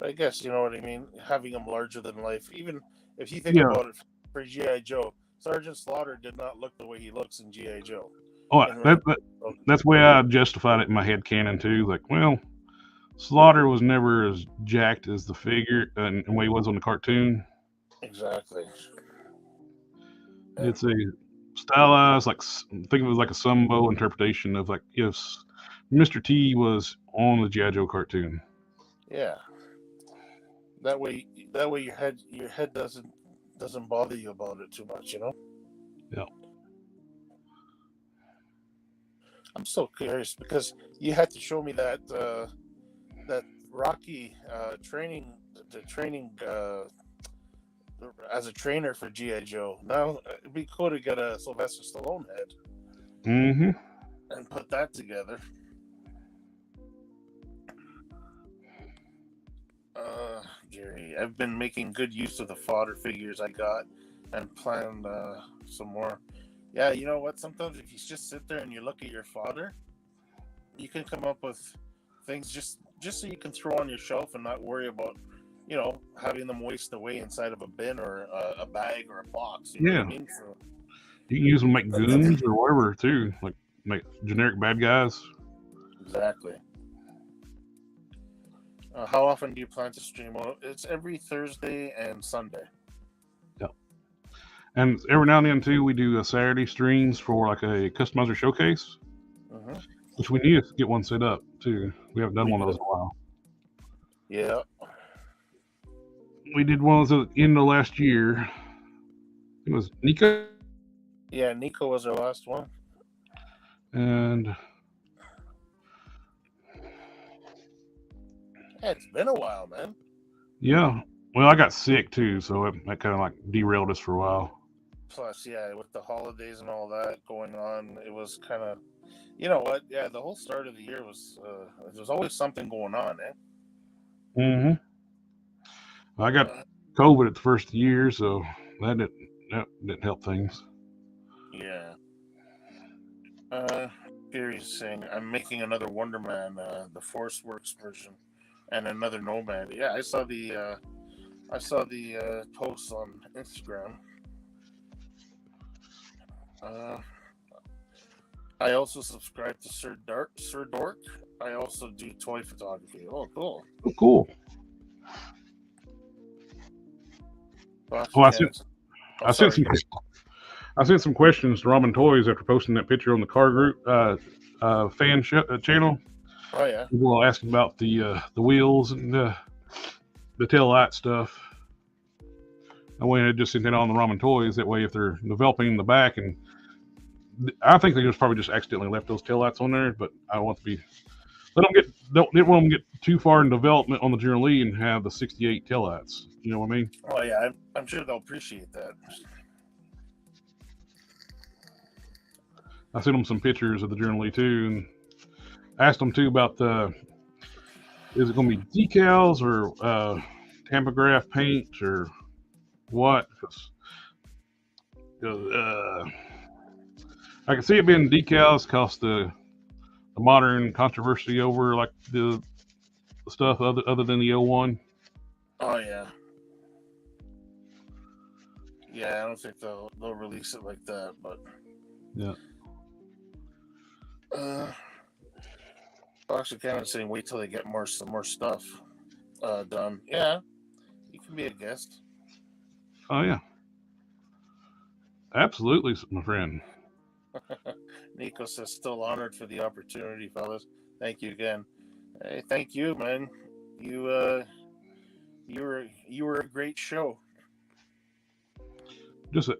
[SPEAKER 2] I guess you know what I mean. Having him larger than life, even if you think about it, for GI Joe, Sergeant Slaughter did not look the way he looks in GI Joe.
[SPEAKER 1] Oh, that's the way I justified it in my head canon too. Like, well, Slaughter was never as jacked as the figure and the way he was on the cartoon.
[SPEAKER 2] Exactly.
[SPEAKER 1] It's a stylized, think of it as like a Sumbo interpretation of like if Mr. T was on the GI Joe cartoon.
[SPEAKER 2] Yeah. That way your head doesn't bother you about it too much, you know?
[SPEAKER 1] Yeah.
[SPEAKER 2] I'm so curious because you had to show me that that Rocky training, the training as a trainer for GI Joe. Now it'd be cool to get a Sylvester Stallone head
[SPEAKER 1] Mm-hmm.
[SPEAKER 2] and put that together. Gary, I've been making good use of the fodder figures I got and planned some more. Yeah, you know what? Sometimes if you just sit there and you look at your fodder, you can come up with things just so you can throw on your shelf and not worry about, having them waste away inside of a bin or a bag or a box. You know
[SPEAKER 1] Yeah.
[SPEAKER 2] what I mean? So,
[SPEAKER 1] You can use them to make goons or whatever too, like make generic bad guys.
[SPEAKER 2] exactly. How often do you plan to stream? Well, it's every Thursday and Sunday.
[SPEAKER 1] Yep. And every now and then too, we do Saturday streams for like a customizer showcase, which we need to get one set up too. We haven't done one of those in a while.
[SPEAKER 2] Yeah.
[SPEAKER 1] We did one of those at the end of last year. It was Nico.
[SPEAKER 2] Yeah, Nico was our last one.
[SPEAKER 1] And
[SPEAKER 2] yeah, it's been a while, man.
[SPEAKER 1] Yeah. Well, I got sick too, so that kind of like derailed us for a while.
[SPEAKER 2] Plus, yeah, with the holidays and all that going on, it was kind of, you know what? Yeah, the whole start of the year was, there's always something going on, eh?
[SPEAKER 1] Mm-hmm. I got COVID at the first year, so that didn't help things.
[SPEAKER 2] Yeah. Gary's saying I'm making another Wonder Man, the Force Works version, and another Nomad. Yeah, I saw the posts on Instagram. I also subscribe to Sir Dork. I also do toy photography. Oh, cool.
[SPEAKER 1] Oh, cool. I sent some questions to Ramen Toys after posting that picture on the car group channel.
[SPEAKER 2] Oh yeah.
[SPEAKER 1] People asking about the wheels and the tail light stuff. I went ahead and just sent that on the Ramen Toys. That way, if they're developing the back, and I think they just probably just accidentally left those tail lights on there. But I want to be didn't want them to get too far in development on the General Lee and have the 68 tail lights. You know what I mean?
[SPEAKER 2] Oh yeah, I'm sure they'll appreciate that.
[SPEAKER 1] I sent them some pictures of the General Lee too, and asked them too about is it going to be decals or tampograph paint or what? I can see it being decals because the modern controversy over like the stuff other than the 01.
[SPEAKER 2] Oh yeah. Yeah, I don't think they'll release it like that, but
[SPEAKER 1] yeah.
[SPEAKER 2] Actually, kind of saying wait till they get some more stuff done. Yeah, you can be a guest.
[SPEAKER 1] Oh yeah, absolutely, my friend.
[SPEAKER 2] Nico says, still honored for the opportunity, fellas. Thank you again. Hey, thank you, man. You were a great show.
[SPEAKER 1] Just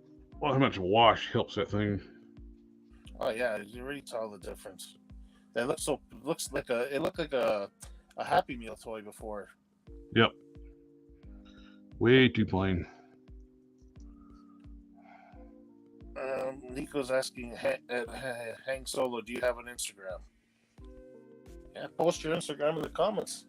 [SPEAKER 1] how much wash helps that thing.
[SPEAKER 2] Oh yeah, you already saw the difference. That looks like a Happy Meal toy before.
[SPEAKER 1] Yep. Way too plain.
[SPEAKER 2] Nico's asking, Hang Solo, do you have an Instagram? Yeah, post your Instagram in the comments.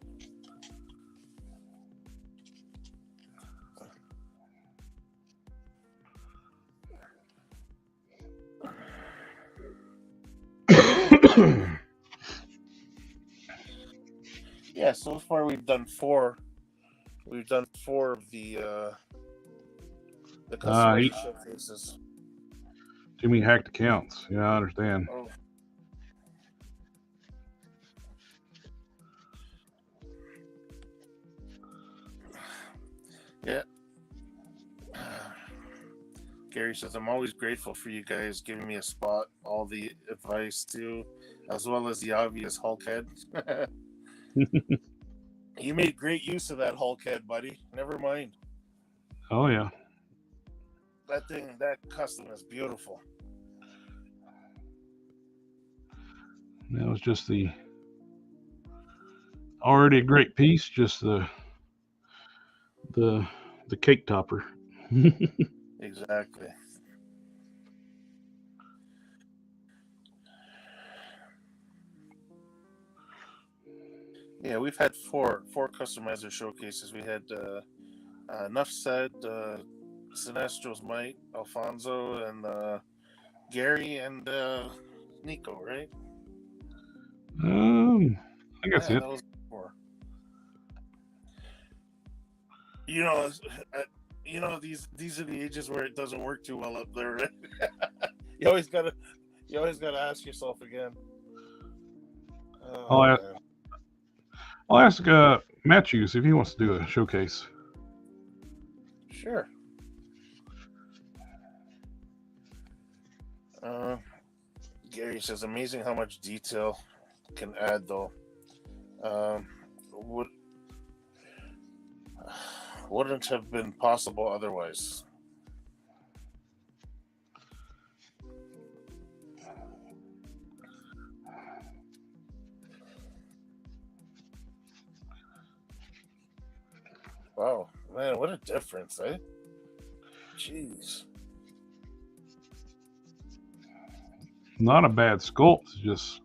[SPEAKER 2] Yeah, so far we've done four. We've done 4 of the customization showcases.
[SPEAKER 1] Too many hacked accounts. Yeah, I understand.
[SPEAKER 2] Oh. Yeah. Gary says, I'm always grateful for you guys giving me a spot, all the advice too, as well as the obvious Hulk head. You made great use of that Hulk head, buddy. Never mind.
[SPEAKER 1] Oh yeah.
[SPEAKER 2] That custom is beautiful.
[SPEAKER 1] That was just the already a great piece, just the cake topper.
[SPEAKER 2] Exactly. Yeah, we've had four customizer showcases. We had Enough Said, Sinestro's Mike, Alfonso, and Gary and Nico, right?
[SPEAKER 1] I think that's
[SPEAKER 2] Yeah,
[SPEAKER 1] it.
[SPEAKER 2] that was 4. You know, these are the ages where it doesn't work too well up there. Right? you always gotta ask yourself again.
[SPEAKER 1] I'll
[SPEAKER 2] Oh,
[SPEAKER 1] ask,
[SPEAKER 2] man.
[SPEAKER 1] I'll ask Matthews if he wants to do a showcase.
[SPEAKER 2] Sure. Gary says, amazing how much detail can add, though. Would wouldn't have been possible otherwise. Wow, man, what a difference, eh? Jeez.
[SPEAKER 1] Not a bad sculpt, just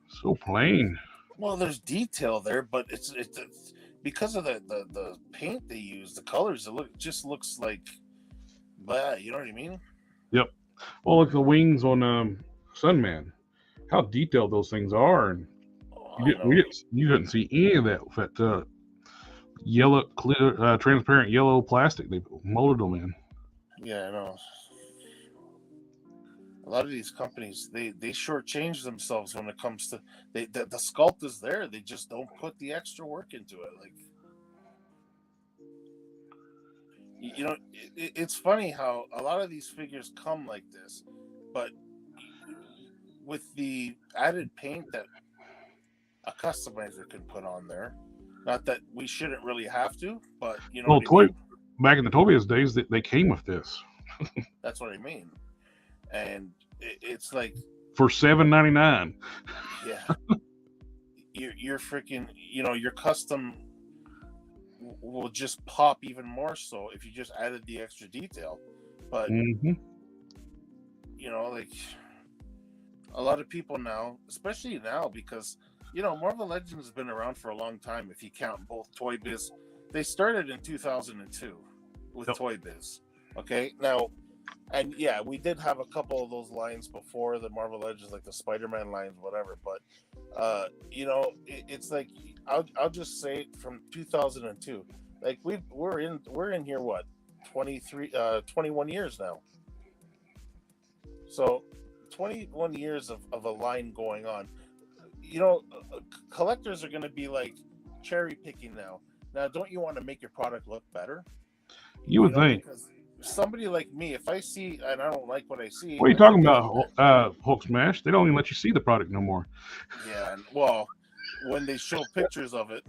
[SPEAKER 1] so plain.
[SPEAKER 2] Well, there's detail there, but it's because of the paint they use, the colors. Just looks like, blah. You know what I mean?
[SPEAKER 1] Yep. Well, look at the wings on Sunman. How detailed those things are, and you didn't see any of that yellow, clear, transparent yellow plastic they molded them in.
[SPEAKER 2] Yeah, I know. A lot of these companies they shortchange themselves when it comes to the sculpt is there. They just don't put the extra work into it. Like, you know, it's funny how a lot of these figures come like this, but with the added paint that a customizer can put on there. Not that we shouldn't really have to, but you know
[SPEAKER 1] Well,
[SPEAKER 2] what I mean?
[SPEAKER 1] back in the Tobias days, they came with this
[SPEAKER 2] That's what I mean. And it's like,
[SPEAKER 1] for $7.99.
[SPEAKER 2] yeah, you're freaking, your custom will just pop even more so if you just added the extra detail. But, like a lot of people now, especially now, because Marvel Legends has been around for a long time. If you count both Toy Biz, they started in 2002 with Toy Biz. Okay, now, and yeah, we did have a couple of those lines before the Marvel Legends, like the Spider-Man lines, whatever. But it's like I'll just say from 2002, like we're in here what 21 years now. So 21 years of a line going on. Collectors are going to be like cherry picking now. Now, don't you want to make your product look better?
[SPEAKER 1] You would think.
[SPEAKER 2] Because somebody like me, if I see and I don't like what I see,
[SPEAKER 1] What are you talking about, Hulk Smash? They don't even let you see the product no more.
[SPEAKER 2] Yeah, well, when they show pictures of it,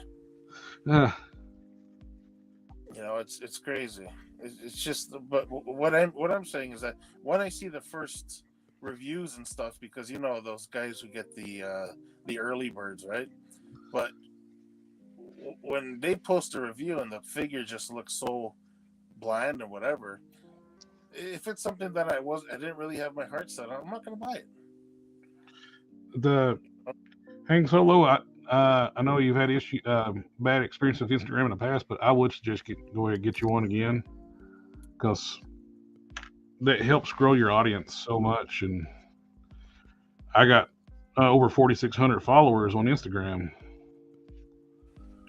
[SPEAKER 2] it's crazy. It's just, but what I'm saying is that when I see the first reviews and stuff, because those guys who get the early birds, right? But when they post a review and the figure just looks so bland or whatever, if it's something that I didn't really have my heart set on, I'm not going to buy it.
[SPEAKER 1] The Hang Solo, I know you've had bad experience with Instagram in the past, but I would suggest go ahead and get you one again, because that helps grow your audience so much. And I got over 4,600 followers on Instagram.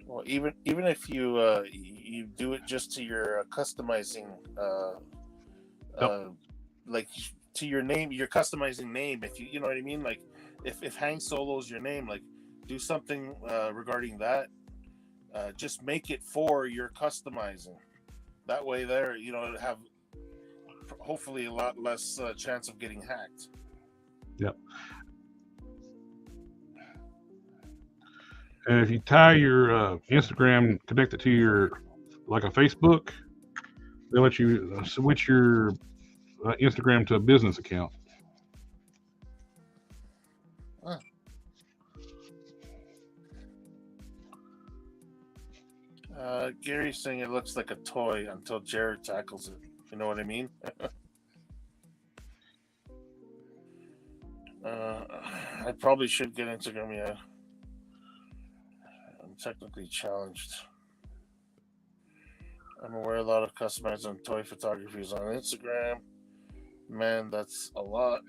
[SPEAKER 2] Well, even if you do it just to your customizing, like to your name, your customizing name. If you know what I mean, like if Hang Solo's your name, like do something regarding that. Just make it for your customizing. That way, there have hopefully a lot less chance of getting hacked.
[SPEAKER 1] Yep. And if you tie your Instagram, connect it to your, like a Facebook, they'll let you switch your Instagram to a business account.
[SPEAKER 2] Huh. Gary's saying it looks like a toy until Jared tackles it. You know what I mean? I probably should get Instagram. Yeah, I'm technically challenged. I'm aware a lot of customized and toy photography is on Instagram. Man, that's a lot.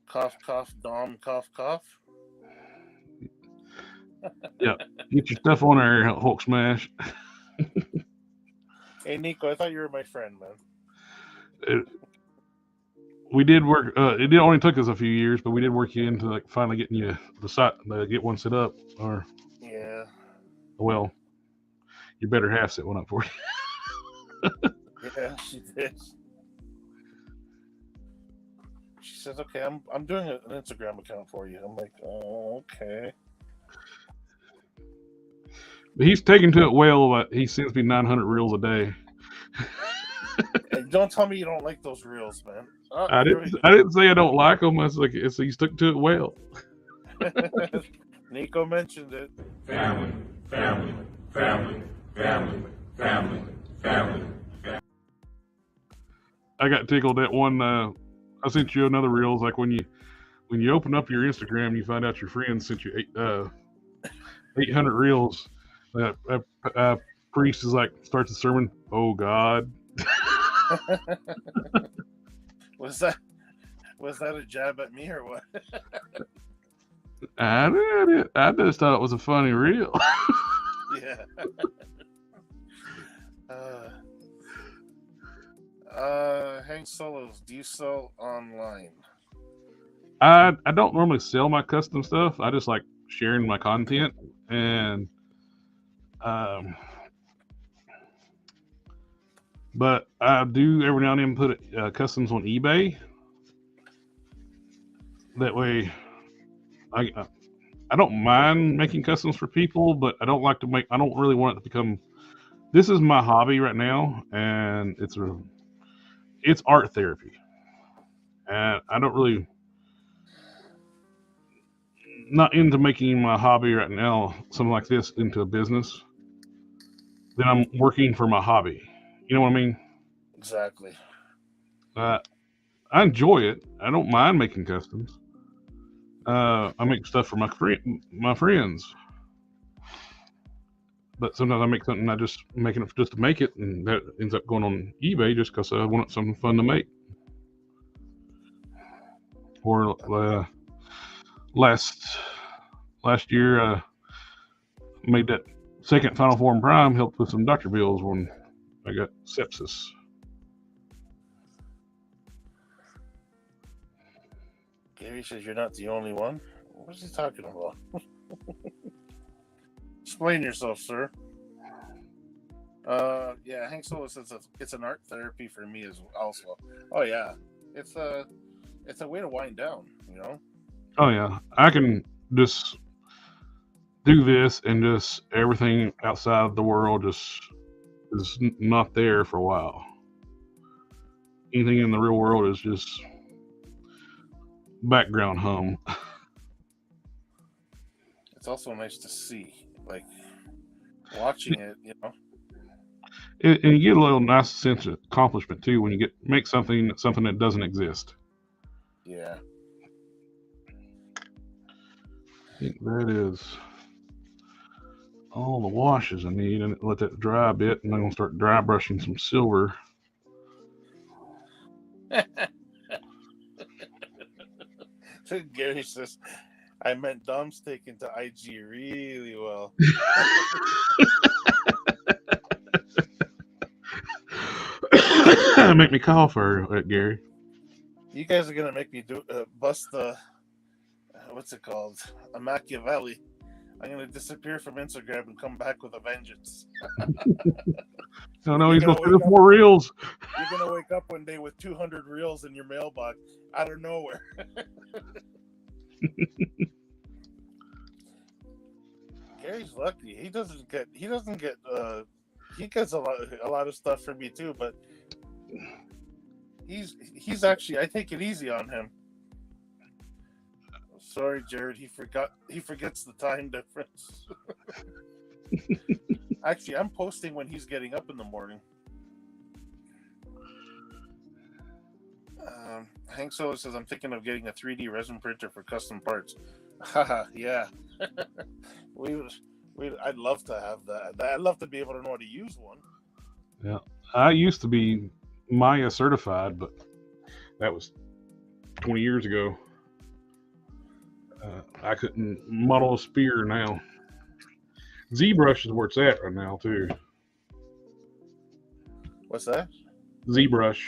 [SPEAKER 2] Cough, cough, Dom, cough, cough.
[SPEAKER 1] Yeah, get your stuff on there, Hulk Smash.
[SPEAKER 2] Hey, Nico, I thought you were my friend, man.
[SPEAKER 1] We did work. It only took us a few years, but we did work you into like finally getting you the site, get one set up. Or
[SPEAKER 2] yeah,
[SPEAKER 1] well, your better half set one up for you.
[SPEAKER 2] yeah, she did. She says, "Okay, I'm doing an Instagram account for you." I'm like, "Oh, okay."
[SPEAKER 1] But he's taken to it well. But he sends me 900 reels a day.
[SPEAKER 2] Hey, don't tell me you don't like those reels, man. Oh,
[SPEAKER 1] I didn't say I don't like them. I was like, he stuck to it well.
[SPEAKER 2] Nico mentioned it.
[SPEAKER 3] Family, family, family, family, family, family.
[SPEAKER 1] I got tickled at one. I sent you another reels. Like when you open up your Instagram, you find out your friend sent you 800 reels. Priest is like starts the sermon. Oh God.
[SPEAKER 2] Was that a jab at me or what?
[SPEAKER 1] I just thought it was a funny reel.
[SPEAKER 2] Yeah. Hang Solos, do you sell online?
[SPEAKER 1] I don't normally sell my custom stuff. I just like sharing my content, and but I do every now and then put customs on eBay. That way, I don't mind making customs for people, but I don't like to make. I don't really want it to become. This is my hobby right now, and it's art therapy, and I don't really not into making my hobby right now something like this into a business. Then I'm working for my hobby. You know what I mean?
[SPEAKER 2] Exactly.
[SPEAKER 1] I enjoy it. I don't mind making customs. I make stuff for my friends, but sometimes I make something I just making it just to make it, and that ends up going on eBay just because I want something fun to make. Or last year, made that second Final Form Prime, helped with some doctor bills when I got sepsis.
[SPEAKER 2] Gary says you're not the only one. What's he talking about? Explain yourself, sir. Yeah, Hank Solo says it's an art therapy for me as also. Oh yeah, it's a way to wind down, you know.
[SPEAKER 1] Oh yeah, I can just do this and just everything outside the world just is not there for a while. Anything in the real world is just background hum.
[SPEAKER 2] It's also nice to see, like watching it, you know.
[SPEAKER 1] And you get a little nice sense of accomplishment too when you make something that doesn't exist.
[SPEAKER 2] Yeah.
[SPEAKER 1] I think that is all the washes I need, and let that dry a bit, and I'm gonna start dry brushing some silver.
[SPEAKER 2] Gary says, I meant Dom's taken to IG really well.
[SPEAKER 1] Make me call for it, Gary.
[SPEAKER 2] You guys are gonna make me bust the what's it called? A Machiavelli. I'm gonna disappear from Instagram and come back with a vengeance.
[SPEAKER 1] Oh no, he's gonna send us more reels.
[SPEAKER 2] You're gonna wake up one day with 200 reels in your mailbox out of nowhere. Gary's lucky. He gets a lot of stuff from me too, but he's actually, I take it easy on him. Sorry, Jared. He forgets the time difference. Actually, I'm posting when he's getting up in the morning. Hank Solo says, I'm thinking of getting a 3D resin printer for custom parts. Haha, yeah. I'd love to have that. I'd love to be able to know how to use one.
[SPEAKER 1] Yeah. I used to be Maya certified, but that was 20 years ago. I couldn't model a spear now. ZBrush is where it's at right now, too.
[SPEAKER 2] What's that?
[SPEAKER 1] ZBrush.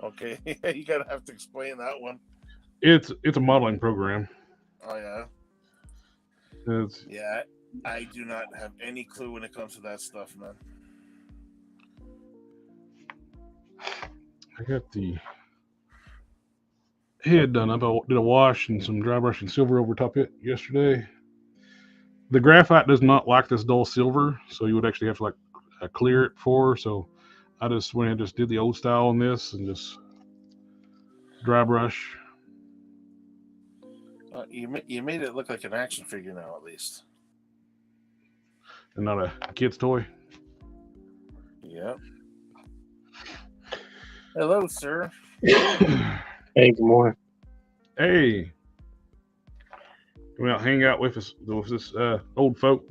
[SPEAKER 2] Okay, you gotta have to explain that one.
[SPEAKER 1] It's a modeling program.
[SPEAKER 2] Oh yeah. Yeah, I do not have any clue when it comes to that stuff, man.
[SPEAKER 1] I got the head done up. I did a wash and some dry brush and silver over top it yesterday. The graphite does not like this dull silver, so you would actually have to like clear it for. So I just went and just did the old style on this and just dry brush.
[SPEAKER 2] You made it look like an action figure now, at least.
[SPEAKER 1] And not a kid's toy.
[SPEAKER 2] Yep. Hello, sir.
[SPEAKER 4] Hey, good morning.
[SPEAKER 1] Hey. Come out, hang out with us, with this old folk.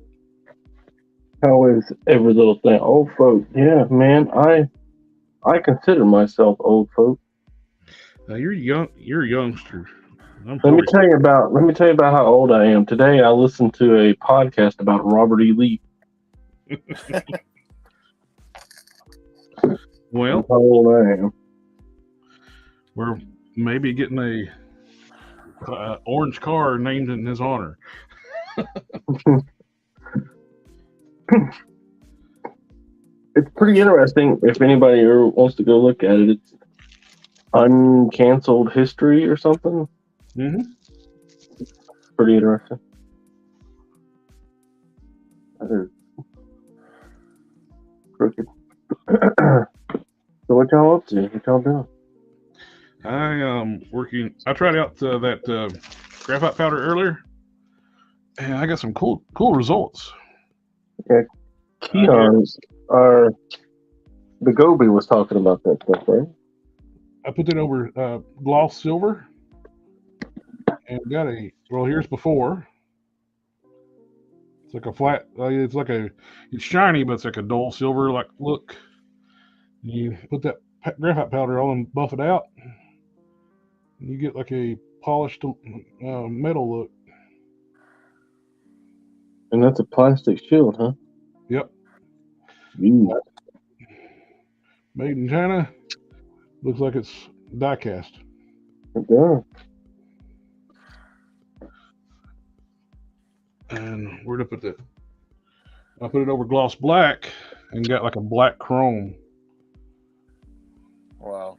[SPEAKER 4] How is every little thing? Old folk. Yeah, man. I consider myself old folk.
[SPEAKER 1] You're young. You're a youngster.
[SPEAKER 4] Let me tell you about how old I am. Today, I listened to a podcast about Robert E. Lee.
[SPEAKER 1] Well,
[SPEAKER 4] that's how old I am.
[SPEAKER 1] We're maybe getting a orange car named in his honor.
[SPEAKER 4] It's pretty interesting. If anybody ever wants to go look at it, it's Uncanceled History or something.
[SPEAKER 1] Mm-hmm.
[SPEAKER 4] Pretty interesting. That is crooked. So what y'all up to? What y'all doing?
[SPEAKER 1] I am working. I tried out that graphite powder earlier, and I got some cool results.
[SPEAKER 4] Yeah, Keon's the Gobi was talking about that stuff, right?
[SPEAKER 1] I put it over gloss silver, and got here's before. It's like a flat. It's shiny, but it's like a dull silver like look. You put that graphite powder on and buff it out, and you get like a polished metal look.
[SPEAKER 4] And that's a plastic shield, huh?
[SPEAKER 1] Yep.
[SPEAKER 4] Ooh.
[SPEAKER 1] Made in China. Looks like it's die cast.
[SPEAKER 4] It does.
[SPEAKER 1] And where to put that? I put it over gloss black and got like a black chrome.
[SPEAKER 2] Wow.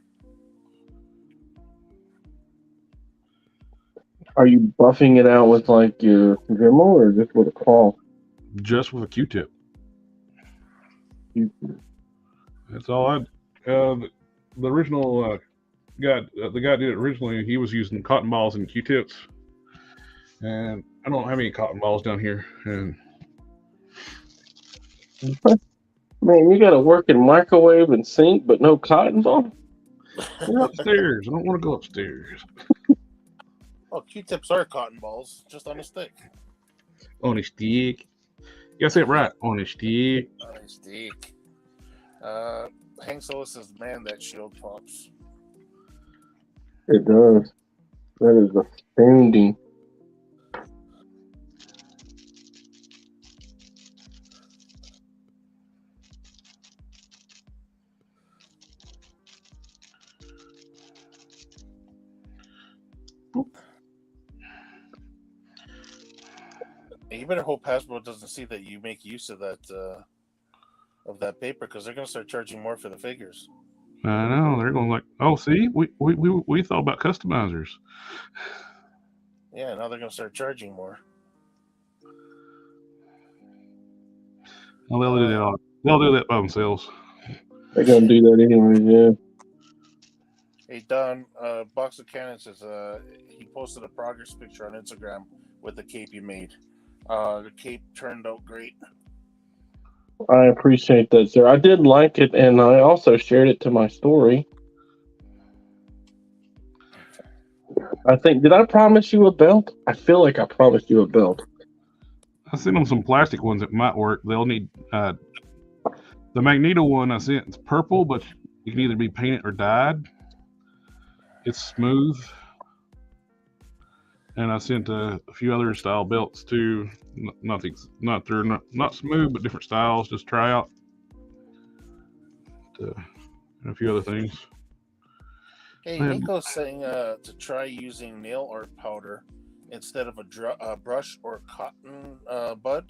[SPEAKER 4] Are you buffing it out with like your Dremel or just with a claw?
[SPEAKER 1] Just with a Q-tip. That's all I. The original guy, the guy did it originally. He was using cotton balls and Q-tips, and I don't have any cotton balls down here. And
[SPEAKER 4] man, you got a working microwave and sink, but no cotton ball.
[SPEAKER 1] We're upstairs. I don't want to go upstairs.
[SPEAKER 2] Oh, Q-tips are cotton balls, just on a stick.
[SPEAKER 1] On a stick. You gotta say it right. On a stick.
[SPEAKER 2] On a stick. Hank Solo says, "Man, that shield pops."
[SPEAKER 4] It does. That is astounding.
[SPEAKER 2] You better hope Hasbro doesn't see that you make use of that paper, because they're going to start charging more for the figures.
[SPEAKER 1] I know they're going like, oh, see, we thought about customizers.
[SPEAKER 2] Yeah, now they're going to start charging more.
[SPEAKER 1] Well, they'll do that. They'll do that by themselves.
[SPEAKER 4] They're gonna do that anyway. Yeah.
[SPEAKER 2] Hey Don, Box of Cannon says he posted a progress picture on Instagram with the cape you made. The cape turned out great.
[SPEAKER 4] I appreciate that, sir. I did like it, and I also shared it to my story. I think, did I promise you a belt? I feel like I promised you a belt.
[SPEAKER 1] I sent them some plastic ones that might work. They'll need the Magneto one I sent. It's purple, but it can either be painted or dyed. It's smooth. And I sent a few other style belts too. Not smooth, but different styles. Just try out. And a few other things.
[SPEAKER 2] Hey, Nico's saying to try using nail art powder instead of a brush or cotton bud.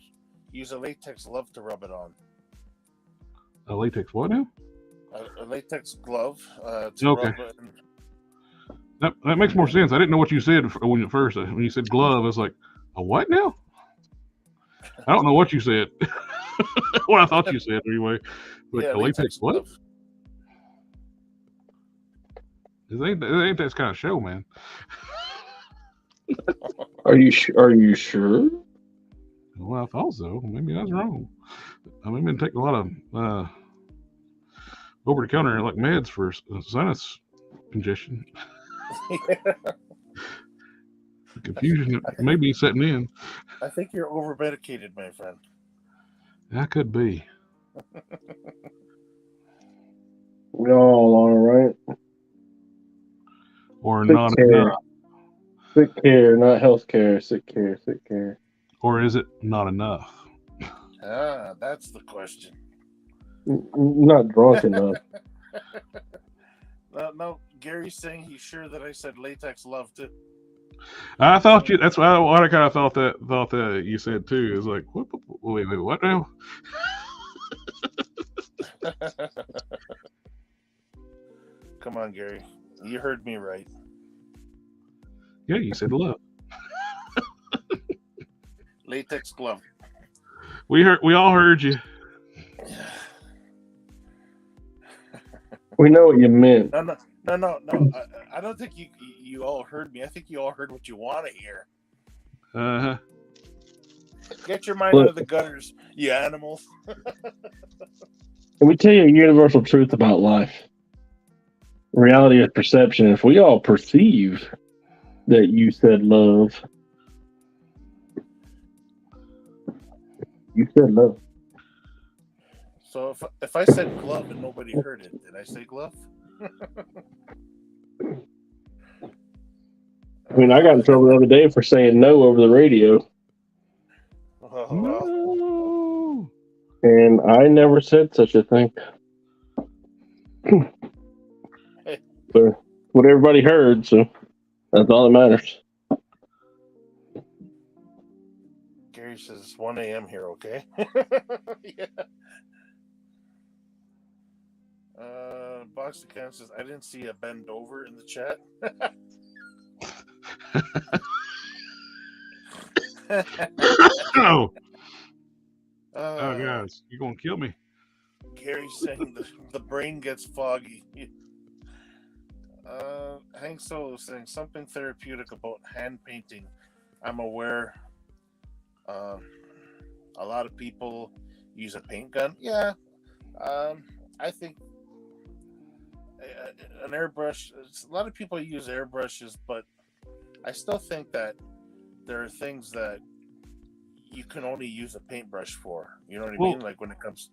[SPEAKER 2] Use a latex glove to rub it on.
[SPEAKER 1] A latex what now?
[SPEAKER 2] A latex glove to rub it.
[SPEAKER 1] That makes more sense. I didn't know what you said when you said glove. I was like, a what now? I don't know what you said. What I thought you said anyway. Like a latex what? It ain't that kind of show, man.
[SPEAKER 4] Are you sure?
[SPEAKER 1] Well, I thought so. Maybe I was wrong. I mean, I've been taking a lot of over the counter like meds for sinus congestion. The confusion may be setting in.
[SPEAKER 2] I think you're over medicated, my friend.
[SPEAKER 1] That could be.
[SPEAKER 4] We all are, right?
[SPEAKER 1] Or
[SPEAKER 4] sick
[SPEAKER 1] not
[SPEAKER 4] care.
[SPEAKER 1] enough.
[SPEAKER 4] Sick care, not health care. Sick care, sick care.
[SPEAKER 1] Or is it not enough?
[SPEAKER 2] That's the question.
[SPEAKER 4] Not drunk enough.
[SPEAKER 2] No, Gary's saying he's sure that I said latex love too.
[SPEAKER 1] I thought you. That's what I kind of thought that you said too. Is like, wait, what now?
[SPEAKER 2] Come on, Gary. You heard me right.
[SPEAKER 1] Yeah, you said love.
[SPEAKER 2] Latex glove.
[SPEAKER 1] We all heard you.
[SPEAKER 4] We know what you meant.
[SPEAKER 2] No. I don't think you all heard me. I think you all heard what you want to hear.
[SPEAKER 1] Uh-huh.
[SPEAKER 2] Get your mind out of the gutters, you animals.
[SPEAKER 4] Let me tell you a universal truth about life. Reality is perception. If we all perceive that you said love, you said love.
[SPEAKER 2] So if I said glove and nobody heard it, did I say glove?
[SPEAKER 4] I mean, I got in trouble the other day for saying no over the radio.
[SPEAKER 2] Oh, well.
[SPEAKER 1] No.
[SPEAKER 4] And I never said such a thing. So, what everybody heard, so that's all that matters.
[SPEAKER 2] Gary says it's 1 a.m. here, okay? Yeah. Box of Can says, I didn't see a bend over in the chat.
[SPEAKER 1] Oh, guys, you're going to kill me.
[SPEAKER 2] Gary's saying the brain gets foggy. Hank Solo saying something therapeutic about hand painting. I'm aware a lot of people use a paint gun. Yeah. I think an airbrush, a lot of people use airbrushes, but I still think that there are things that you can only use a paintbrush for. You know what I mean? Like when it comes.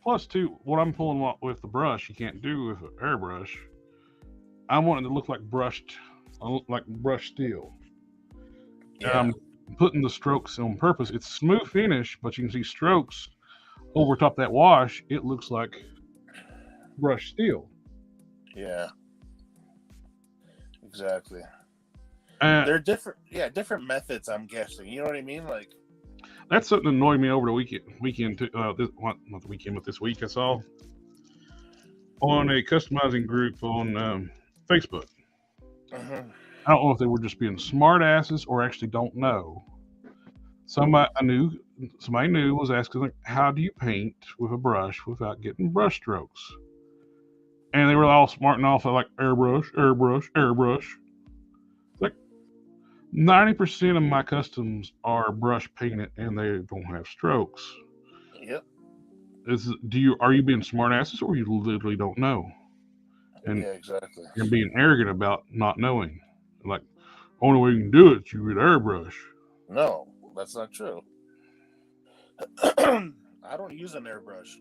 [SPEAKER 1] Plus, too, what I'm pulling with the brush, you can't do with an airbrush. I want it to look like brushed steel.
[SPEAKER 2] Yeah.
[SPEAKER 1] I'm putting the strokes on purpose. It's smooth finish, but you can see strokes over top that wash. It looks like brushed steel.
[SPEAKER 2] Yeah. Exactly. They're different methods, I'm guessing. You know what I mean? Like,
[SPEAKER 1] that's something that annoyed me over the weekend. Not the weekend, but this week I saw on a customizing group on Facebook.
[SPEAKER 2] uh-huh.
[SPEAKER 1] I don't know if they were just being smart asses or actually don't know. Somebody knew was asking, like, how do you paint with a brush without getting brush strokes? and they were all smarting off like airbrush, airbrush, airbrush. It's like 90% of my customs are brush painted, and they don't have strokes.
[SPEAKER 2] Yep.
[SPEAKER 1] Are you being smartasses, or you literally don't know, and
[SPEAKER 2] Yeah, exactly.
[SPEAKER 1] you're being arrogant about not knowing? Like, only way you can do it, you get airbrush.
[SPEAKER 2] No, that's not true. I don't use an airbrush.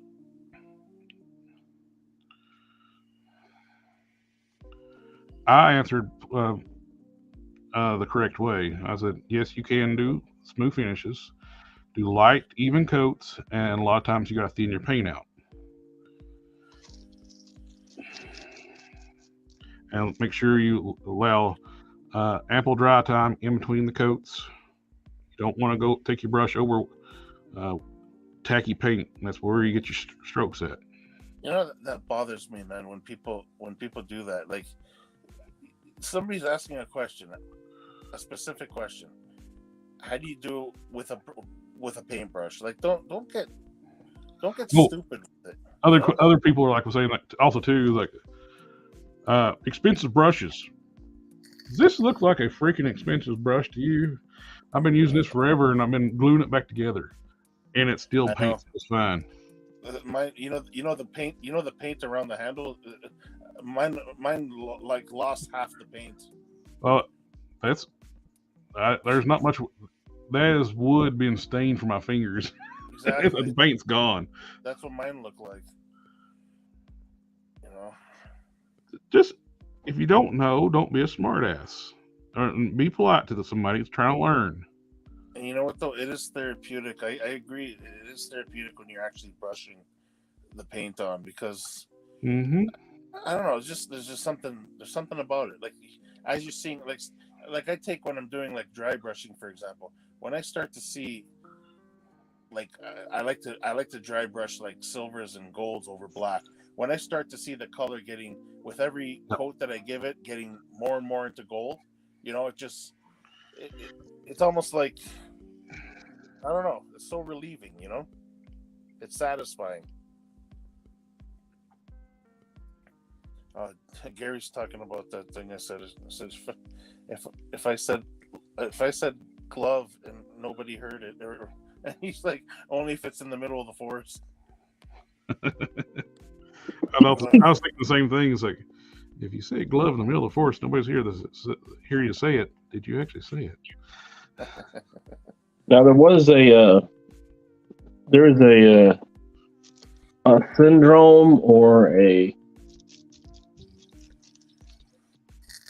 [SPEAKER 1] I answered the correct way. I said, yes, you can do smooth finishes, do light, even coats, and a lot of times you got to thin your paint out. And make sure you allow ample dry time in between the coats. You don't want to go take your brush over uh, tacky paint. That's where you get your strokes at.
[SPEAKER 2] You know that bothers me, man. When people do that, like somebody's asking a question, a specific question. How do you do with a paintbrush? Like, don't get stupid with it.
[SPEAKER 1] Other people are like saying like also too like expensive brushes. Does this look like a freaking expensive brush to you? I've been using this forever, and I've been gluing it back together, and it still paints just fine.
[SPEAKER 2] You know the paint around the handle. Mine like lost half the paint.
[SPEAKER 1] Well, there's not much. That is wood being stained from my fingers.
[SPEAKER 2] Exactly.
[SPEAKER 1] The paint's gone.
[SPEAKER 2] That's what mine look like. You know.
[SPEAKER 1] Just if you don't know, don't be a smartass. Or be polite to somebody that's trying to learn.
[SPEAKER 2] And you know what though, it is therapeutic. I agree. It is therapeutic when you're actually brushing the paint on because
[SPEAKER 1] Mm-hmm.
[SPEAKER 2] I don't know. There's just something about it. Like as you're seeing, like I take when I'm doing like dry brushing, for example. When I start to see, like I like to dry brush like silvers and golds over black. When I start to see the color getting with every coat that I give it, getting more and more into gold, you know, it's almost like I don't know. It's so relieving, you know. It's satisfying. Gary's talking about that thing I said. If I said glove and nobody heard it, and he's like, only if it's in the middle of the forest.
[SPEAKER 1] I was thinking the same thing. It's like, if you say glove in the middle of the forest, nobody's hear you say it. Did you actually say it?
[SPEAKER 4] Now there is a syndrome or a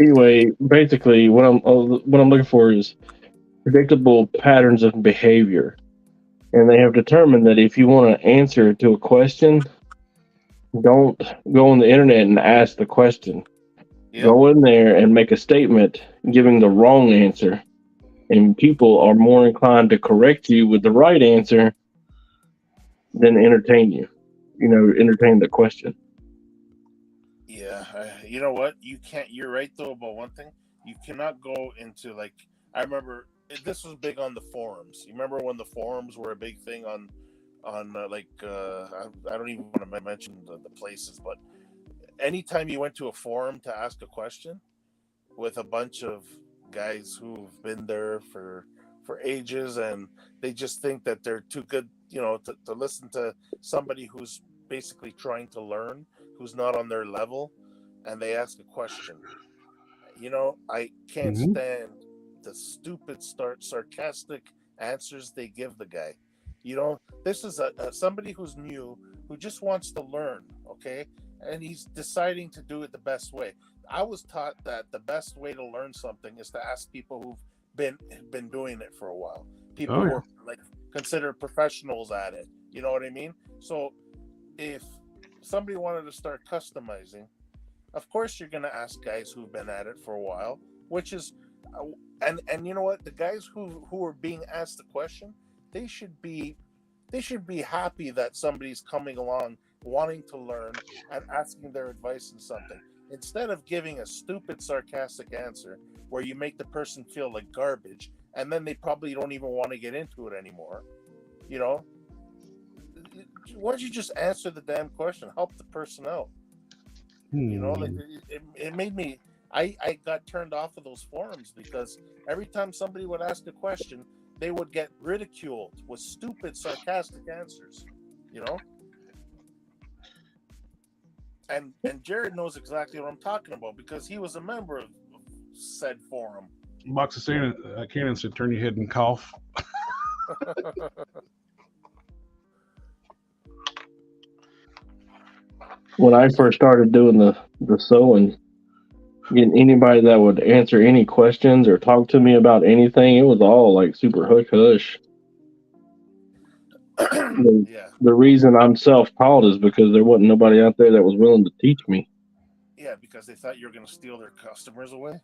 [SPEAKER 4] anyway. Basically, what I'm looking for is predictable patterns of behavior, and they have determined that if you want to answer to a question, don't go on the internet and ask the question. Yep. Go in there and make a statement giving the wrong answer, and people are more inclined to correct you with the right answer than entertain you. You know, entertain the question.
[SPEAKER 2] Yeah, you know what? You can't. You're right though about one thing. You cannot go into like I remember this was big on the forums. You remember when the forums were a big thing on I don't even want to mention the places, but anytime you went to a forum to ask a question with a bunch of guys who've been there for ages and they just think that they're too good, you know, to listen to somebody who's basically trying to learn, who's not on their level, and they ask a question. You know, I can't stand the stupid, sarcastic answers they give the guy. You know, this is somebody who's new, who just wants to learn, okay? And he's deciding to do it the best way. I was taught that the best way to learn something is to ask people who've been doing it for a while. People who are like considered professionals at it. You know what I mean? So if somebody wanted to start customizing, of course you're going to ask guys who've been at it for a while, which is and you know what? The guys who are being asked the question, they should be happy that somebody's coming along wanting to learn and asking their advice in something, instead of giving a stupid, sarcastic answer where you make the person feel like garbage, and then they probably don't even want to get into it anymore. You know, why don't you just answer the damn question? Help the person out. You know, like it made me. I got turned off of those forums because every time somebody would ask a question, they would get ridiculed with stupid, sarcastic answers. You know. And Jared knows exactly what I'm talking about because he was a member of said forum.
[SPEAKER 1] Box of Santa Cannon said, "Turn your head and cough."
[SPEAKER 4] When I first started doing the sewing, getting anybody that would answer any questions or talk to me about anything, it was all like super hush hush.
[SPEAKER 2] Yeah.
[SPEAKER 4] The reason I'm self-taught is because there wasn't nobody out there that was willing to teach me.
[SPEAKER 2] Yeah, because they thought you were going to steal their customers away.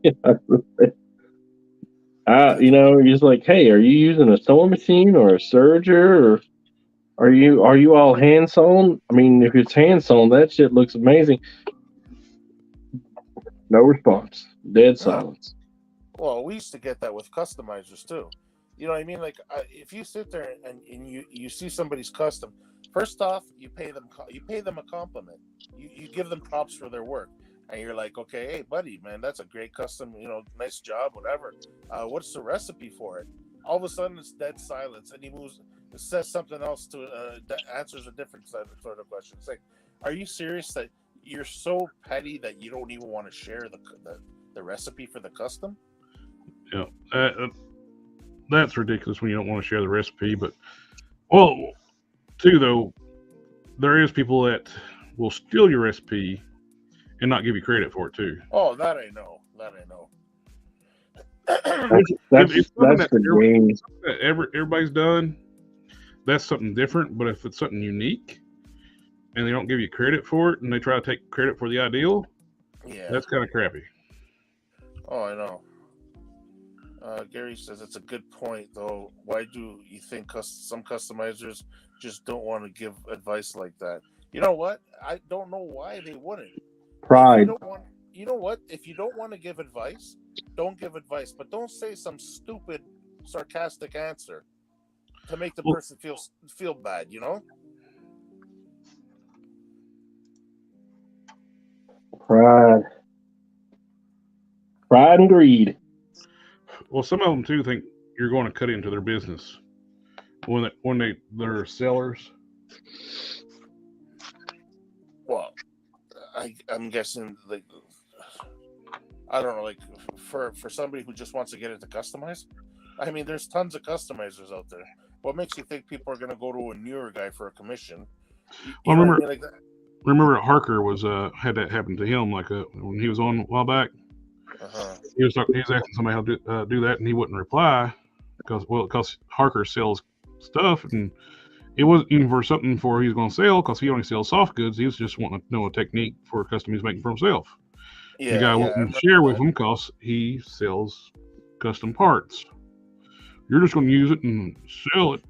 [SPEAKER 4] You're just like, hey, are you using a sewing machine or a serger, or are you all hand sewn? I mean, if it's hand sewn, that shit looks amazing. No response. Dead silence.
[SPEAKER 2] Well, we used to get that with customizers too. You know what I mean? Like if you sit there and you see somebody's custom, first off, you pay them a compliment. You give them props for their work, and you're like, okay, hey buddy, man, that's a great custom. You know, nice job, whatever. What's the recipe for it? All of a sudden, it's dead silence, and he moves, says something else that answers a different sort of question. It's like, are you serious that you're so petty that you don't even want to share the recipe for the custom?
[SPEAKER 1] Yeah, that's ridiculous when you don't want to share the recipe. But, well, too, though, there is people that will steal your recipe and not give you credit for it, too.
[SPEAKER 2] Oh, that I know.
[SPEAKER 4] That's the game.
[SPEAKER 1] Everybody's done. That's something different. But if it's something unique and they don't give you credit for it and they try to take credit for the ideal, that's kind of crappy.
[SPEAKER 2] Oh, I know. Gary says it's a good point, though. Why do you think some customizers just don't want to give advice like that? You know what? I don't know why they wouldn't.
[SPEAKER 4] Pride.
[SPEAKER 2] You know what? If you don't want to give advice, don't give advice. But don't say some stupid, sarcastic answer to make the person feel bad. You know?
[SPEAKER 4] Pride and greed.
[SPEAKER 1] Well, some of them too think you're going to cut into their business when they're sellers.
[SPEAKER 2] Well, I'm guessing, like, I don't know, like for somebody who just wants to get into customize. I mean, there's tons of customizers out there. What makes you think people are going to go to a newer guy for a commission?
[SPEAKER 1] Well, remember Harker was had that happen to him, like when he was on a while back. He was asking somebody how to do that, and he wouldn't reply because Harker sells stuff, and it wasn't even for something for he's going to sell because he only sells soft goods. He was just wanting to know a technique for a custom he's making for himself. The guy wouldn't share with him because he sells custom parts. You're just going to use it and sell it.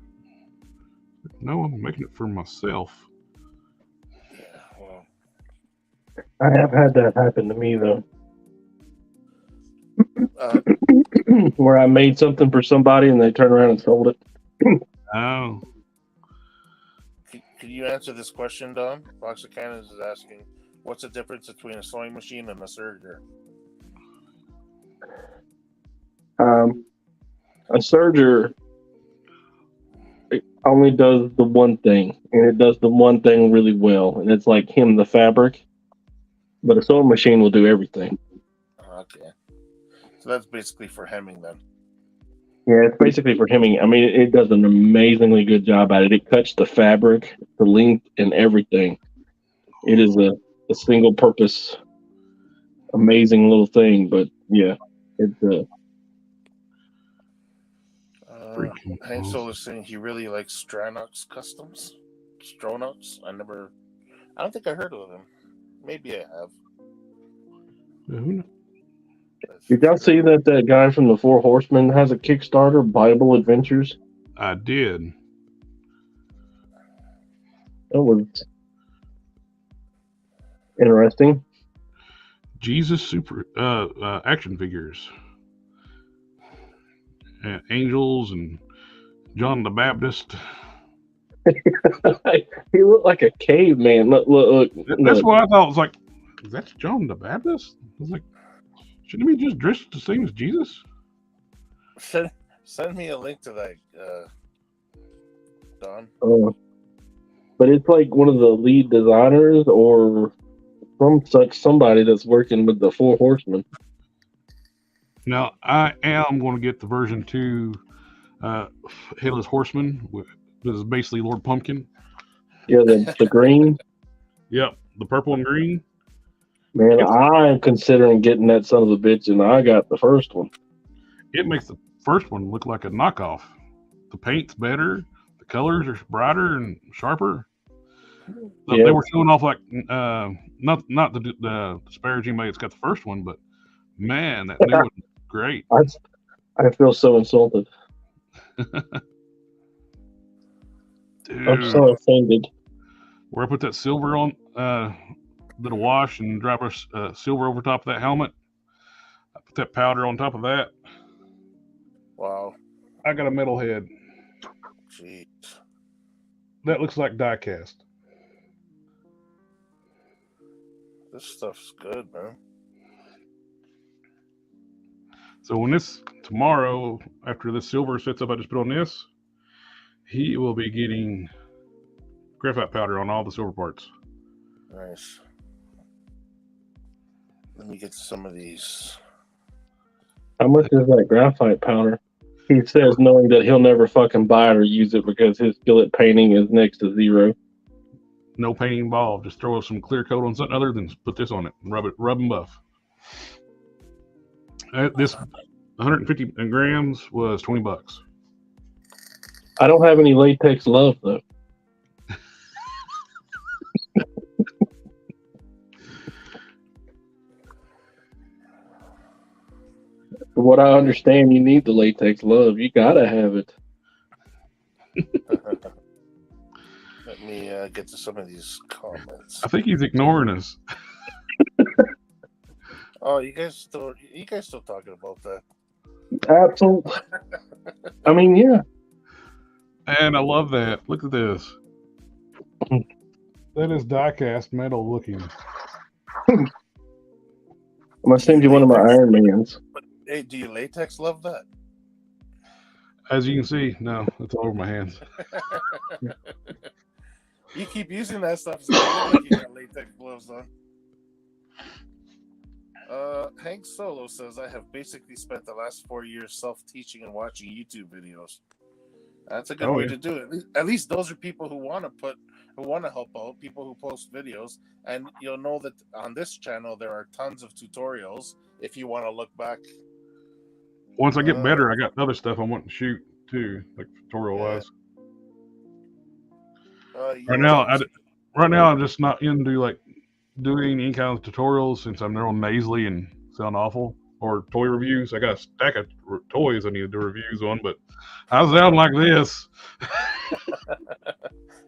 [SPEAKER 1] No, I'm making it for myself.
[SPEAKER 2] Yeah, well,
[SPEAKER 4] I have had that happen to me though. Where I made something for somebody and they turned around and sold it.
[SPEAKER 1] Oh.
[SPEAKER 2] Can you answer this question, Don? Box of Cannons is asking, what's the difference between a sewing machine and a serger?
[SPEAKER 4] A serger only does the one thing, and it does the one thing really well, and it's like hem the fabric. But a sewing machine will do everything.
[SPEAKER 2] Okay. So that's basically for hemming then.
[SPEAKER 4] Yeah, it's basically for hemming. I mean, it does an amazingly good job at it. It cuts the fabric, the length, and everything. It is a single purpose, amazing little thing. But yeah, it's
[SPEAKER 2] Hank Soul is saying he really likes Stranox Customs. Stranox? I don't think I heard of them. Maybe I have.
[SPEAKER 4] Did y'all see that guy from the Four Horsemen has a Kickstarter, Bible Adventures?
[SPEAKER 1] I did.
[SPEAKER 4] That was interesting.
[SPEAKER 1] Jesus super action figures. Angels and John the Baptist.
[SPEAKER 4] He looked like a caveman. Look.
[SPEAKER 1] That's what I thought. Was like, is that John the Baptist? I was like, shouldn't he be just dressed the same as Jesus?
[SPEAKER 2] Send me a link to that, Don.
[SPEAKER 4] But it's like one of the lead designers or somebody that's working with the Four Horsemen.
[SPEAKER 1] Now, I am going to get the version 2 Headless Horseman, which is basically Lord Pumpkin.
[SPEAKER 4] Yeah, the green.
[SPEAKER 1] Yep, the purple and green.
[SPEAKER 4] Man, I'm considering getting that son of a bitch, and I got the first one.
[SPEAKER 1] It makes the first one look like a knockoff. The paint's better, the colors are brighter and sharper.
[SPEAKER 4] Yeah.
[SPEAKER 1] They were showing off like not the disparaging way it's got the first one, but man, that new one, great.
[SPEAKER 4] I feel so insulted.
[SPEAKER 1] Dude,
[SPEAKER 4] I'm so offended.
[SPEAKER 1] Where I put that silver on, did a wash and drop silver over top of that helmet. I put that powder on top of that.
[SPEAKER 2] Wow.
[SPEAKER 1] I got a metal head.
[SPEAKER 2] Jeez.
[SPEAKER 1] That looks like die cast.
[SPEAKER 2] This stuff's good, man.
[SPEAKER 1] So when tomorrow, after this silver sets up, I just put on this, he will be getting graphite powder on all the silver parts.
[SPEAKER 2] Nice. Let me get some of these.
[SPEAKER 4] How much is that graphite powder? He says, knowing that he'll never fucking buy it or use it because his skill at painting is next to zero.
[SPEAKER 1] No painting involved. Just throw some clear coat on something other than put this on it and rub and buff. This 150 grams was $20.
[SPEAKER 4] I don't have any latex love though. From what I understand, you need the latex love. You gotta have it.
[SPEAKER 2] Let me get to some of these comments.
[SPEAKER 1] I think he's ignoring us.
[SPEAKER 2] Oh, you guys still talking about that?
[SPEAKER 4] Absolutely. I mean, yeah.
[SPEAKER 1] And I love that. Look at this. That is die-cast metal looking.
[SPEAKER 4] I'm gonna send you one of my Iron Mans.
[SPEAKER 2] Hey, do you latex love that?
[SPEAKER 1] As you can see, no, it's all over my hands.
[SPEAKER 2] You keep using that stuff, so you look like you got latex gloves on. Hank Solo says, I have basically spent the last 4 years self-teaching and watching YouTube videos. That's a good way to do it. At least those are people who want to help out, people who post videos. And you'll know that on this channel, there are tons of tutorials if you want to look back.
[SPEAKER 1] Once I get better, I got other stuff I want to shoot too, like tutorial-wise. Right now, I'm just not into like doing any kind of tutorials since I'm on nasally and sound awful, or toy reviews. I got a stack of toys I need to do reviews on, but I sound like this.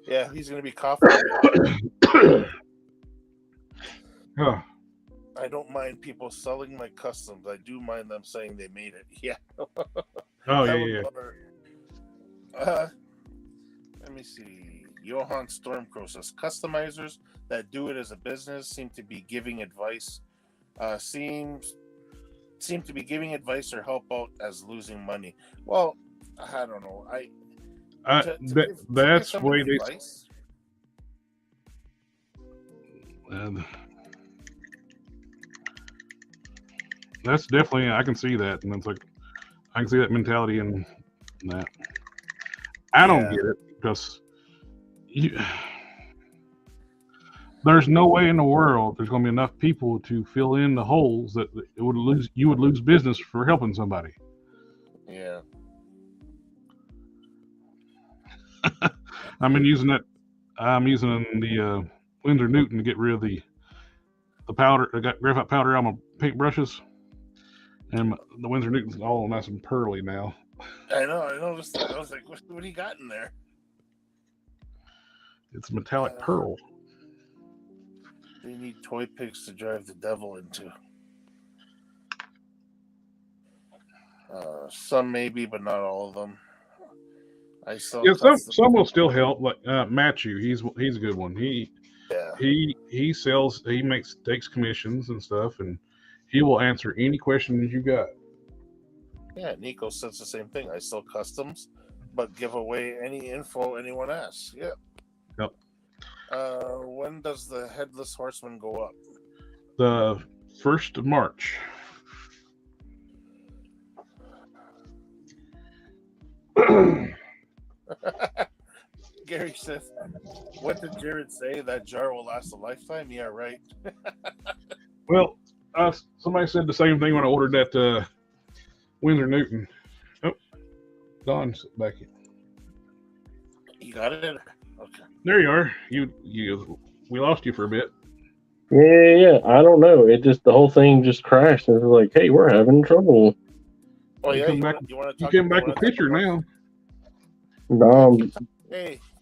[SPEAKER 2] Yeah, he's gonna be coughing. I don't mind people selling my customs. I do mind them saying they made it. Yeah.
[SPEAKER 1] Oh yeah.
[SPEAKER 2] Let me see. Johan Stormcrow says customizers that do it as a business seem to be giving advice. Seem to be giving advice or help out as losing money. Well, I don't know.
[SPEAKER 1] That's the way they. That's definitely, I can see that, and it's like I can see that mentality in that. I don't get it because there's no way in the world there's going to be enough people to fill in the holes that you would lose business for helping somebody.
[SPEAKER 2] Yeah.
[SPEAKER 1] I'm using the Winsor Newton to get rid of the powder. I got graphite powder on my paint brushes, and the Winsor Newton's all nice and pearly now.
[SPEAKER 2] I know. I noticed that. I was like, what do you got in there?
[SPEAKER 1] It's metallic pearl.
[SPEAKER 2] They need toy pigs to drive the devil into. Some maybe, but not all of them. I sell
[SPEAKER 1] Yeah,
[SPEAKER 2] custom.
[SPEAKER 1] some will still help. Like Matthew, he's a good one.
[SPEAKER 2] Yeah.
[SPEAKER 1] He sells. He takes commissions and stuff, and he will answer any questions you got.
[SPEAKER 2] Yeah, Nico says the same thing. I sell customs, but give away any info anyone asks. Yeah.
[SPEAKER 1] Yep.
[SPEAKER 2] When does the Headless Horseman go up?
[SPEAKER 1] The 1st of March.
[SPEAKER 2] Gary says, "What did Jared say? That jar will last a lifetime." Yeah, right.
[SPEAKER 1] Well, somebody said the same thing when I ordered that Windsor Newton. Oh, Don's back in.
[SPEAKER 2] You got it. Okay.
[SPEAKER 1] There you are. We lost you for a bit.
[SPEAKER 4] Yeah. I don't know. It just the whole thing just crashed. And it was like, hey, we're having trouble.
[SPEAKER 2] Oh yeah,
[SPEAKER 1] You
[SPEAKER 2] want to talk?
[SPEAKER 1] came back with picture now.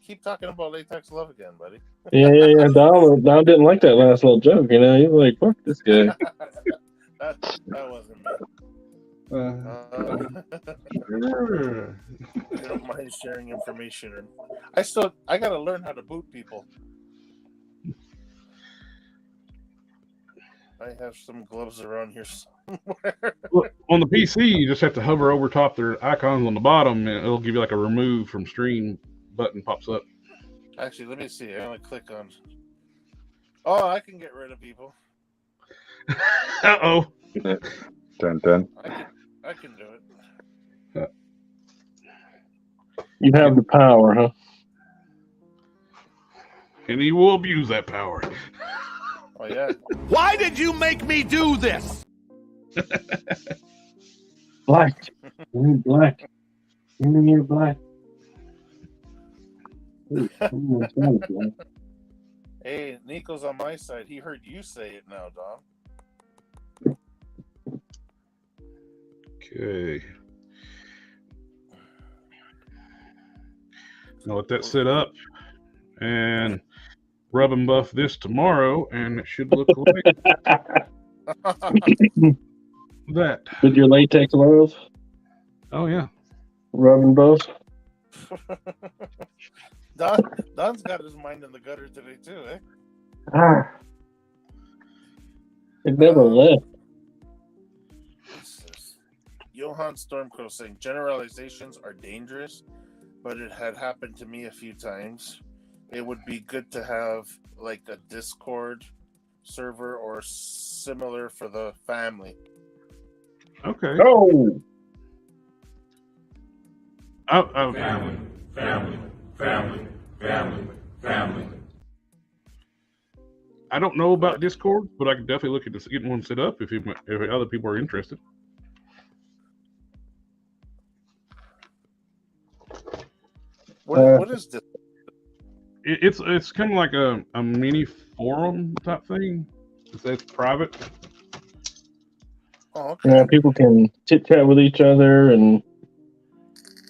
[SPEAKER 2] Keep talking about latex love again, buddy.
[SPEAKER 4] Yeah. Dom didn't like that last little joke. You know, he was like, fuck this guy.
[SPEAKER 2] that wasn't me. I don't mind sharing information. I gotta learn how to boot people. I have some gloves around here somewhere.
[SPEAKER 1] Look, on the PC, you just have to hover over top their icons on the bottom, and it'll give you like a remove from stream button pops up.
[SPEAKER 2] Actually, let me see. I'm gonna click on. Oh, I can get rid of people.
[SPEAKER 1] Uh-oh.
[SPEAKER 5] Dun.
[SPEAKER 2] I can do it.
[SPEAKER 4] You have the power, huh?
[SPEAKER 1] And he will abuse that power.
[SPEAKER 2] Oh yeah.
[SPEAKER 6] Why did you make me do this?
[SPEAKER 4] Black. You need black. You need black.
[SPEAKER 2] Hey, Nico's on my side. He heard you say it now, Dom.
[SPEAKER 1] Okay. I'll let that sit up and rub and buff this tomorrow, and it should look like that.
[SPEAKER 4] With your latex oils?
[SPEAKER 1] Oh, yeah.
[SPEAKER 4] Rubbing both?
[SPEAKER 2] Don's got his mind in the gutter today, too, eh?
[SPEAKER 4] It never left.
[SPEAKER 2] Johann Stormcrow saying generalizations are dangerous, but it had happened to me a few times. It would be good to have like a Discord server or similar for the family.
[SPEAKER 1] Okay.
[SPEAKER 4] Oh!
[SPEAKER 3] Family.
[SPEAKER 1] I don't know about Discord, but I could definitely look at getting one set up if other people are interested.
[SPEAKER 2] What is this?
[SPEAKER 1] It's kind of like a mini forum type thing. It's private.
[SPEAKER 2] Oh, okay.
[SPEAKER 4] Yeah, people can chit chat with each other, and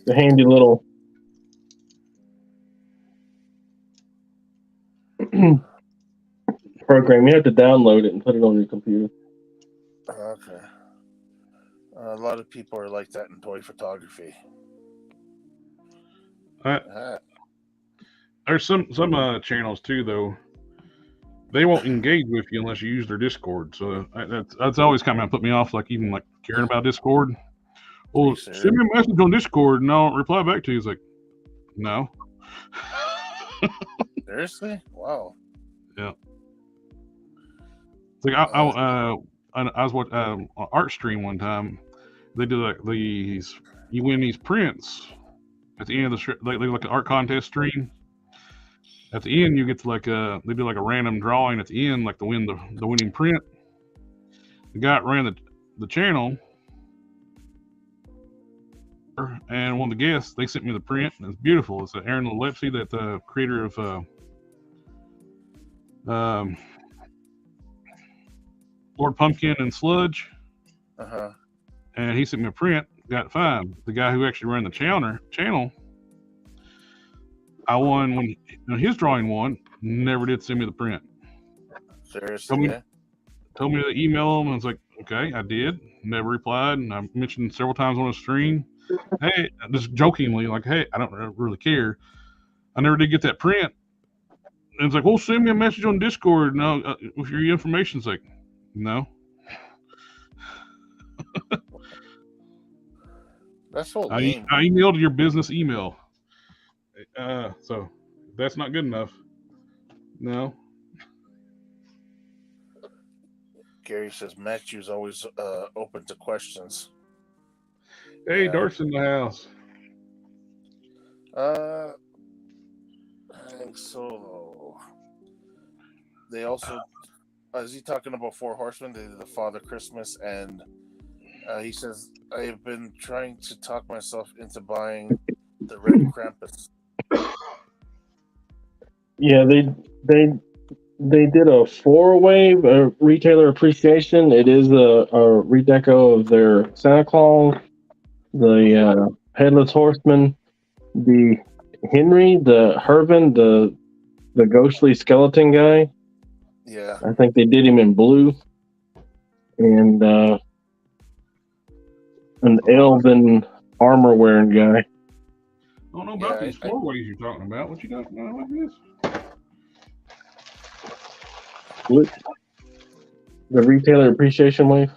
[SPEAKER 4] the handy little program. You have to download it and put it on your computer.
[SPEAKER 2] Okay. A lot of people are like that in toy photography.
[SPEAKER 1] There's some channels too, though. They won't engage with you unless you use their Discord. So that's always kind of put me off, like even like caring about Discord. Well, send me a message on Discord and I'll reply back to you. It's like, no.
[SPEAKER 2] Seriously? Wow.
[SPEAKER 1] Yeah. It's like I was watching art stream one time. They do like you win these prints at the end of the they like an art contest stream. At the end, you get to they do like a random drawing at the end, like to win the winning print. The guy that ran the channel and one of the guests, they sent me the print, and it's beautiful. It's Aaron Lepsy, that the creator of Lord Pumpkin and Sludge.
[SPEAKER 2] Uh-huh.
[SPEAKER 1] And he sent me a print, got it fine. The guy who actually ran the channel, I won when his drawing won, never did send me the print.
[SPEAKER 2] Seriously?
[SPEAKER 1] Told me to email him. I was like, okay, I did. Never replied. And I mentioned several times on the stream. hey, just jokingly, like, hey, I don't really care. I never did get that print. And it's like, well, send me a message on Discord now with your information. It's like, no.
[SPEAKER 2] That's so
[SPEAKER 1] I
[SPEAKER 2] lame.
[SPEAKER 1] emailed your business email. So that's not good enough. No.
[SPEAKER 2] Gary says Matthew's always open to questions.
[SPEAKER 1] Hey,
[SPEAKER 2] Yeah.
[SPEAKER 1] Dark's in the house.
[SPEAKER 2] I think so. They also, is he talking about Four Horsemen? They did the Father Christmas, and he says, I have been trying to talk myself into buying the Red Krampus.
[SPEAKER 4] Yeah, they did a 4-way retailer appreciation. It is a redeco of their Santa Claus, the Headless Horseman, the Henry, the Hervin, the ghostly skeleton guy.
[SPEAKER 2] Yeah.
[SPEAKER 4] I think they did him in blue, and an elven armor wearing guy.
[SPEAKER 1] I don't know about these 4-ways you're talking about. What you got like this?
[SPEAKER 4] The retailer appreciation wave.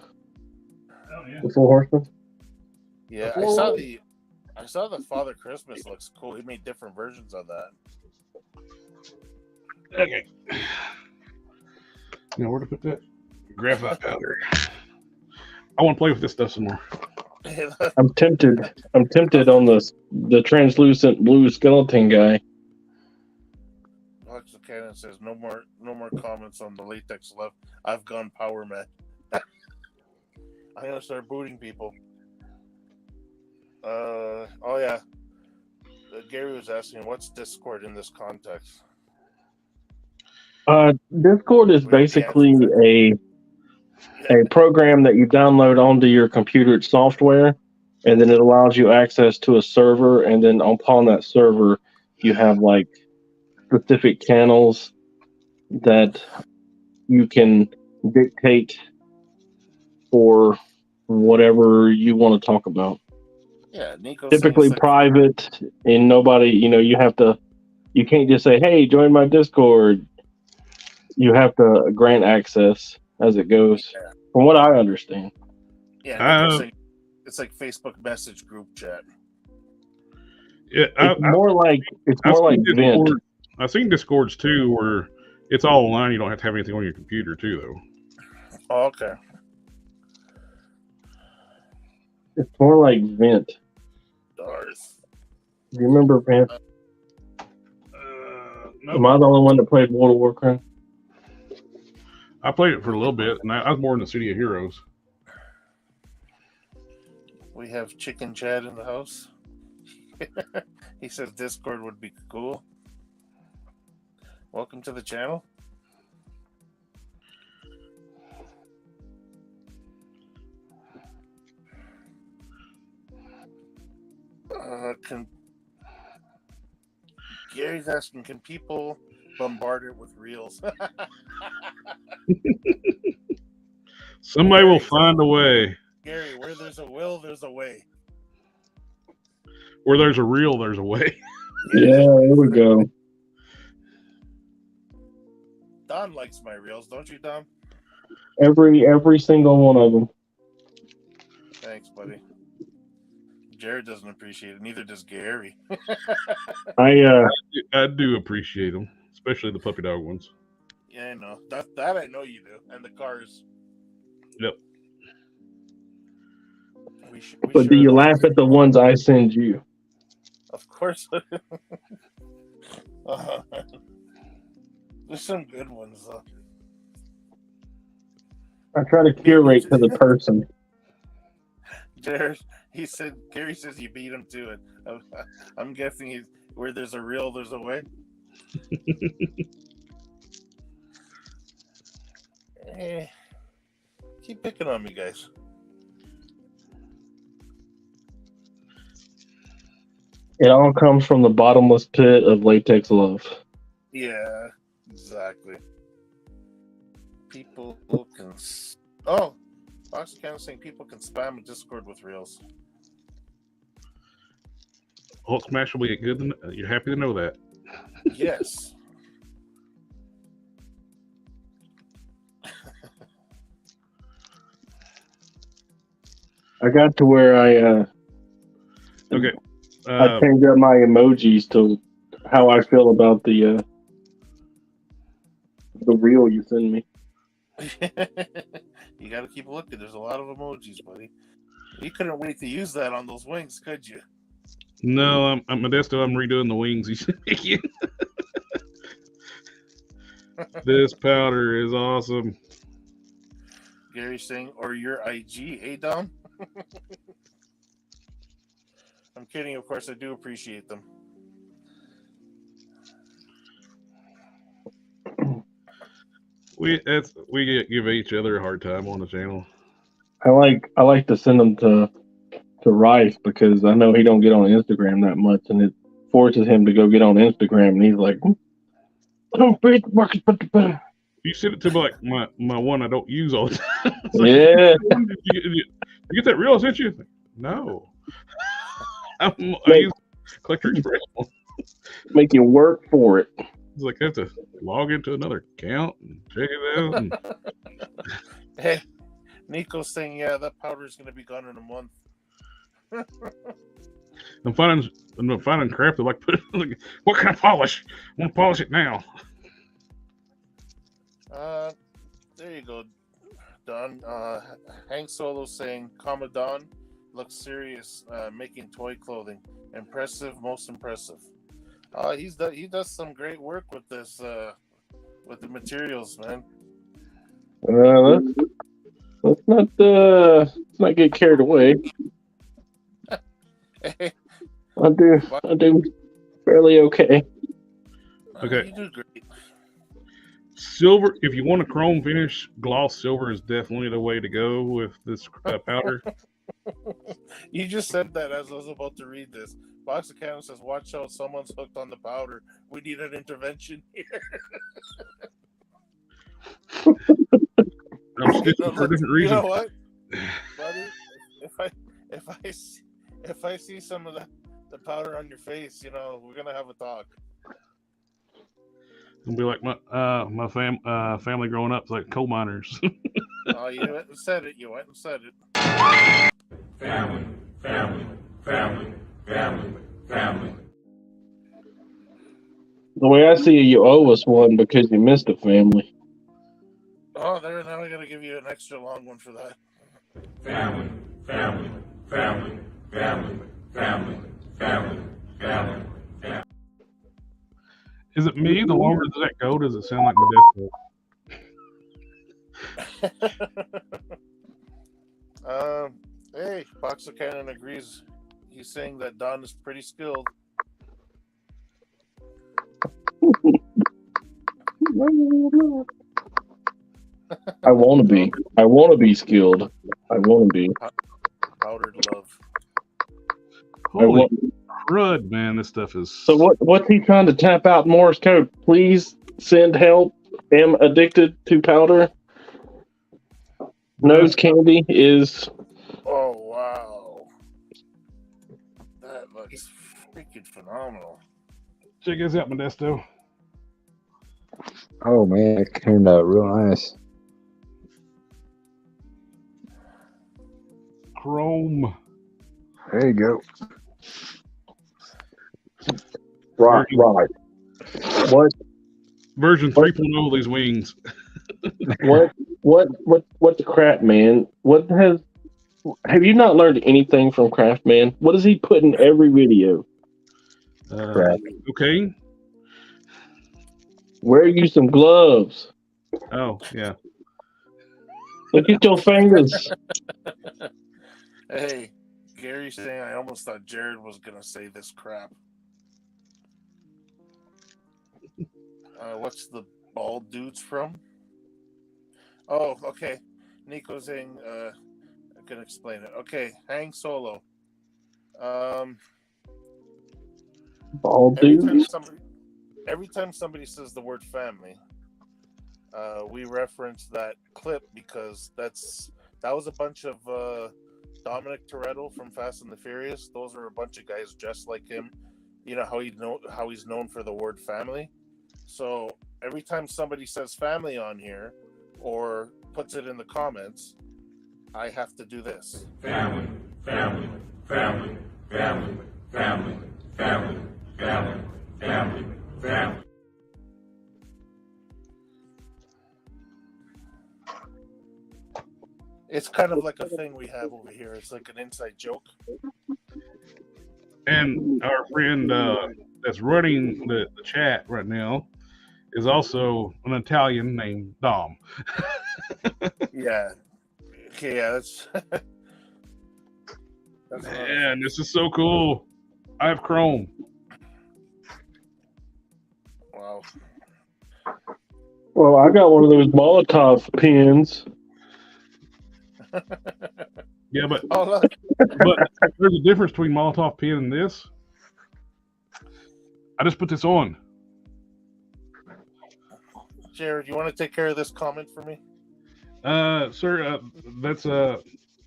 [SPEAKER 1] Oh yeah.
[SPEAKER 4] The Four Horsemen.
[SPEAKER 2] Yeah, I saw the Father Christmas looks cool. He made different versions of that.
[SPEAKER 1] Okay. Now where to put that? Graphite powder. I want to play with this stuff some more.
[SPEAKER 4] I'm tempted on the translucent blue skeleton guy.
[SPEAKER 2] Alexa Cannon says no more comments on the latex left. I've gone power mad. I'm gonna start booting people. Oh yeah. Gary was asking what's Discord in this context.
[SPEAKER 4] Discord is basically a program that you download onto your computer software, and then it allows you access to a server, and then upon that server you have like specific channels that you can dictate for whatever you want to talk about.
[SPEAKER 2] Yeah, Nico.
[SPEAKER 4] Typically private, and nobody, you can't just say, hey, join my Discord. You have to grant access as it goes, from what I understand.
[SPEAKER 2] Yeah, it's like Facebook message group chat.
[SPEAKER 1] Yeah,
[SPEAKER 4] it's more like Vent.
[SPEAKER 1] I've seen Discords too, where it's all online. You don't have to have anything on your computer too, though.
[SPEAKER 2] Oh, okay.
[SPEAKER 4] It's more like Vent.
[SPEAKER 2] Darth.
[SPEAKER 4] Do you remember Vent?
[SPEAKER 1] No.
[SPEAKER 4] Am I the only one that played World of Warcraft?
[SPEAKER 1] I played it for a little bit, and I was more in the City of Heroes.
[SPEAKER 2] We have Chicken Chad in the house. He says Discord would be cool. Welcome to the channel. Gary's asking, can people bombard it with reels?
[SPEAKER 1] Somebody will find a way.
[SPEAKER 2] Gary, where there's a will, there's a way.
[SPEAKER 1] Where there's a reel, there's a way.
[SPEAKER 4] Yeah, there we go.
[SPEAKER 2] Don likes my reels, don't you, Don?
[SPEAKER 4] Every single one of them.
[SPEAKER 2] Thanks, buddy. Jared doesn't appreciate it. Neither does Gary.
[SPEAKER 1] I do appreciate them, especially the puppy dog ones.
[SPEAKER 2] Yeah, I know. That I know you do. And the cars.
[SPEAKER 1] Yep.
[SPEAKER 4] But do you laugh at the ones I send you?
[SPEAKER 2] Of course. There's some good ones, though.
[SPEAKER 4] I try to curate to the person.
[SPEAKER 2] Jared, Gary says you beat him to it. I'm guessing where there's a reel, there's a way. Keep picking on me, guys.
[SPEAKER 4] It all comes from the bottomless pit of latex love.
[SPEAKER 2] Yeah, exactly. People can... Oh! Fox Cannon saying people can spam a Discord with reels.
[SPEAKER 1] Hulk Smash will be good. You're happy to know that.
[SPEAKER 2] Yes.
[SPEAKER 4] I got to where I
[SPEAKER 1] Okay.
[SPEAKER 4] I changed up my emojis to how I feel about the reel you send me.
[SPEAKER 2] You got to keep looking. There's a lot of emojis, buddy. You couldn't wait to use that on those wings, could you?
[SPEAKER 1] No, I'm Modesto. I'm redoing the wings. He's making. This powder is awesome.
[SPEAKER 2] Gary saying, or your IG, hey Dom? I'm kidding, of course. I do appreciate them.
[SPEAKER 1] We give each other a hard time on the channel.
[SPEAKER 4] I like to send them to Rice because I know he don't get on Instagram that much, and it forces him to go get on Instagram, and he's like,
[SPEAKER 1] You send it to like my one I don't use all the time.
[SPEAKER 4] yeah.
[SPEAKER 1] You get that reel I sent you? No. I use Collector Express.
[SPEAKER 4] Make you work for it.
[SPEAKER 1] It's like I have to log into another account and check it out. And...
[SPEAKER 2] Hey, Nico's saying, yeah, that powder is going to be gone in a month.
[SPEAKER 1] I'm finding crap that like put it like, what kind of polish? I want to polish it now.
[SPEAKER 2] There you go, Don. Hank Solo saying, Don looks serious, making toy clothing. Impressive, most impressive. He does some great work with this, with the materials, man.
[SPEAKER 4] Let's not get carried away. I do fairly okay.
[SPEAKER 1] Okay.
[SPEAKER 2] You do great.
[SPEAKER 1] Silver, if you want a chrome finish, gloss silver is definitely the way to go with this powder.
[SPEAKER 2] You just said that as I was about to read this. Box of Cannon says, watch out, someone's hooked on the powder. We need an intervention here.
[SPEAKER 1] I'm sticking for a different reason.
[SPEAKER 2] You know what, buddy? If I see some of the powder on your face, you know, we're gonna have a talk.
[SPEAKER 1] It'll be like my family growing up, it's like coal miners.
[SPEAKER 2] Oh, you went and said it.
[SPEAKER 3] Family, family, family, family, family.
[SPEAKER 4] The way I see it, you owe us one because you missed a family.
[SPEAKER 2] Oh, now I gotta give you an extra long one for that.
[SPEAKER 3] Family, family, family, family, family, family, family, family.
[SPEAKER 1] Is it me? The longer does that go, does it sound like Modesto?
[SPEAKER 2] Hey, Box of Cannon agrees. He's saying that Don is pretty skilled.
[SPEAKER 4] I want to be. I want to be skilled. I want to be.
[SPEAKER 2] Powdered love.
[SPEAKER 1] Holy crud, man! This stuff is.
[SPEAKER 4] So what's he trying to tap out Morse code? Please send help. Am addicted to powder. Nose candy is.
[SPEAKER 2] Oh wow, that looks freaking phenomenal.
[SPEAKER 1] Check this out, Modesto.
[SPEAKER 5] Oh man, it turned out real nice.
[SPEAKER 1] Chrome.
[SPEAKER 5] There you go.
[SPEAKER 4] Right. What
[SPEAKER 1] Version 3.0 of these wings.
[SPEAKER 4] what the crap, man? Have you not learned anything from Craft Man? What does he put in every video?
[SPEAKER 1] Okay.
[SPEAKER 4] Wear you some gloves.
[SPEAKER 1] Oh, yeah.
[SPEAKER 4] Look at your fingers.
[SPEAKER 2] Hey, Gary's saying I almost thought Jared was gonna say this crap. What's the bald dudes from? Oh, okay. Nico's saying I can explain it. Okay, Hang Solo.
[SPEAKER 4] Bald dudes.
[SPEAKER 2] Every time somebody says the word family, we reference that clip because that was a bunch of Dominic Toretto from Fast and the Furious. Those are a bunch of guys dressed like him. You know how he's known for the word family. So every time somebody says family on here or puts it in the comments, I have to do this.
[SPEAKER 3] Family, family, family, family, family, family, family, family, family.
[SPEAKER 2] It's kind of like a thing we have over here. It's like an inside joke.
[SPEAKER 1] And our friend that's running the chat right now is also an Italian named Dom.
[SPEAKER 2] Yeah. Okay, yeah, that's
[SPEAKER 1] Man, this is so cool. I have Chrome.
[SPEAKER 2] wow.
[SPEAKER 4] Well, I got one of those Molotov pins.
[SPEAKER 1] Yeah, but
[SPEAKER 2] Oh, look.
[SPEAKER 1] but there's a difference between Molotov pen and this. I just put this on.
[SPEAKER 2] Jared, you want to take care of this comment for me?
[SPEAKER 1] Sir, that's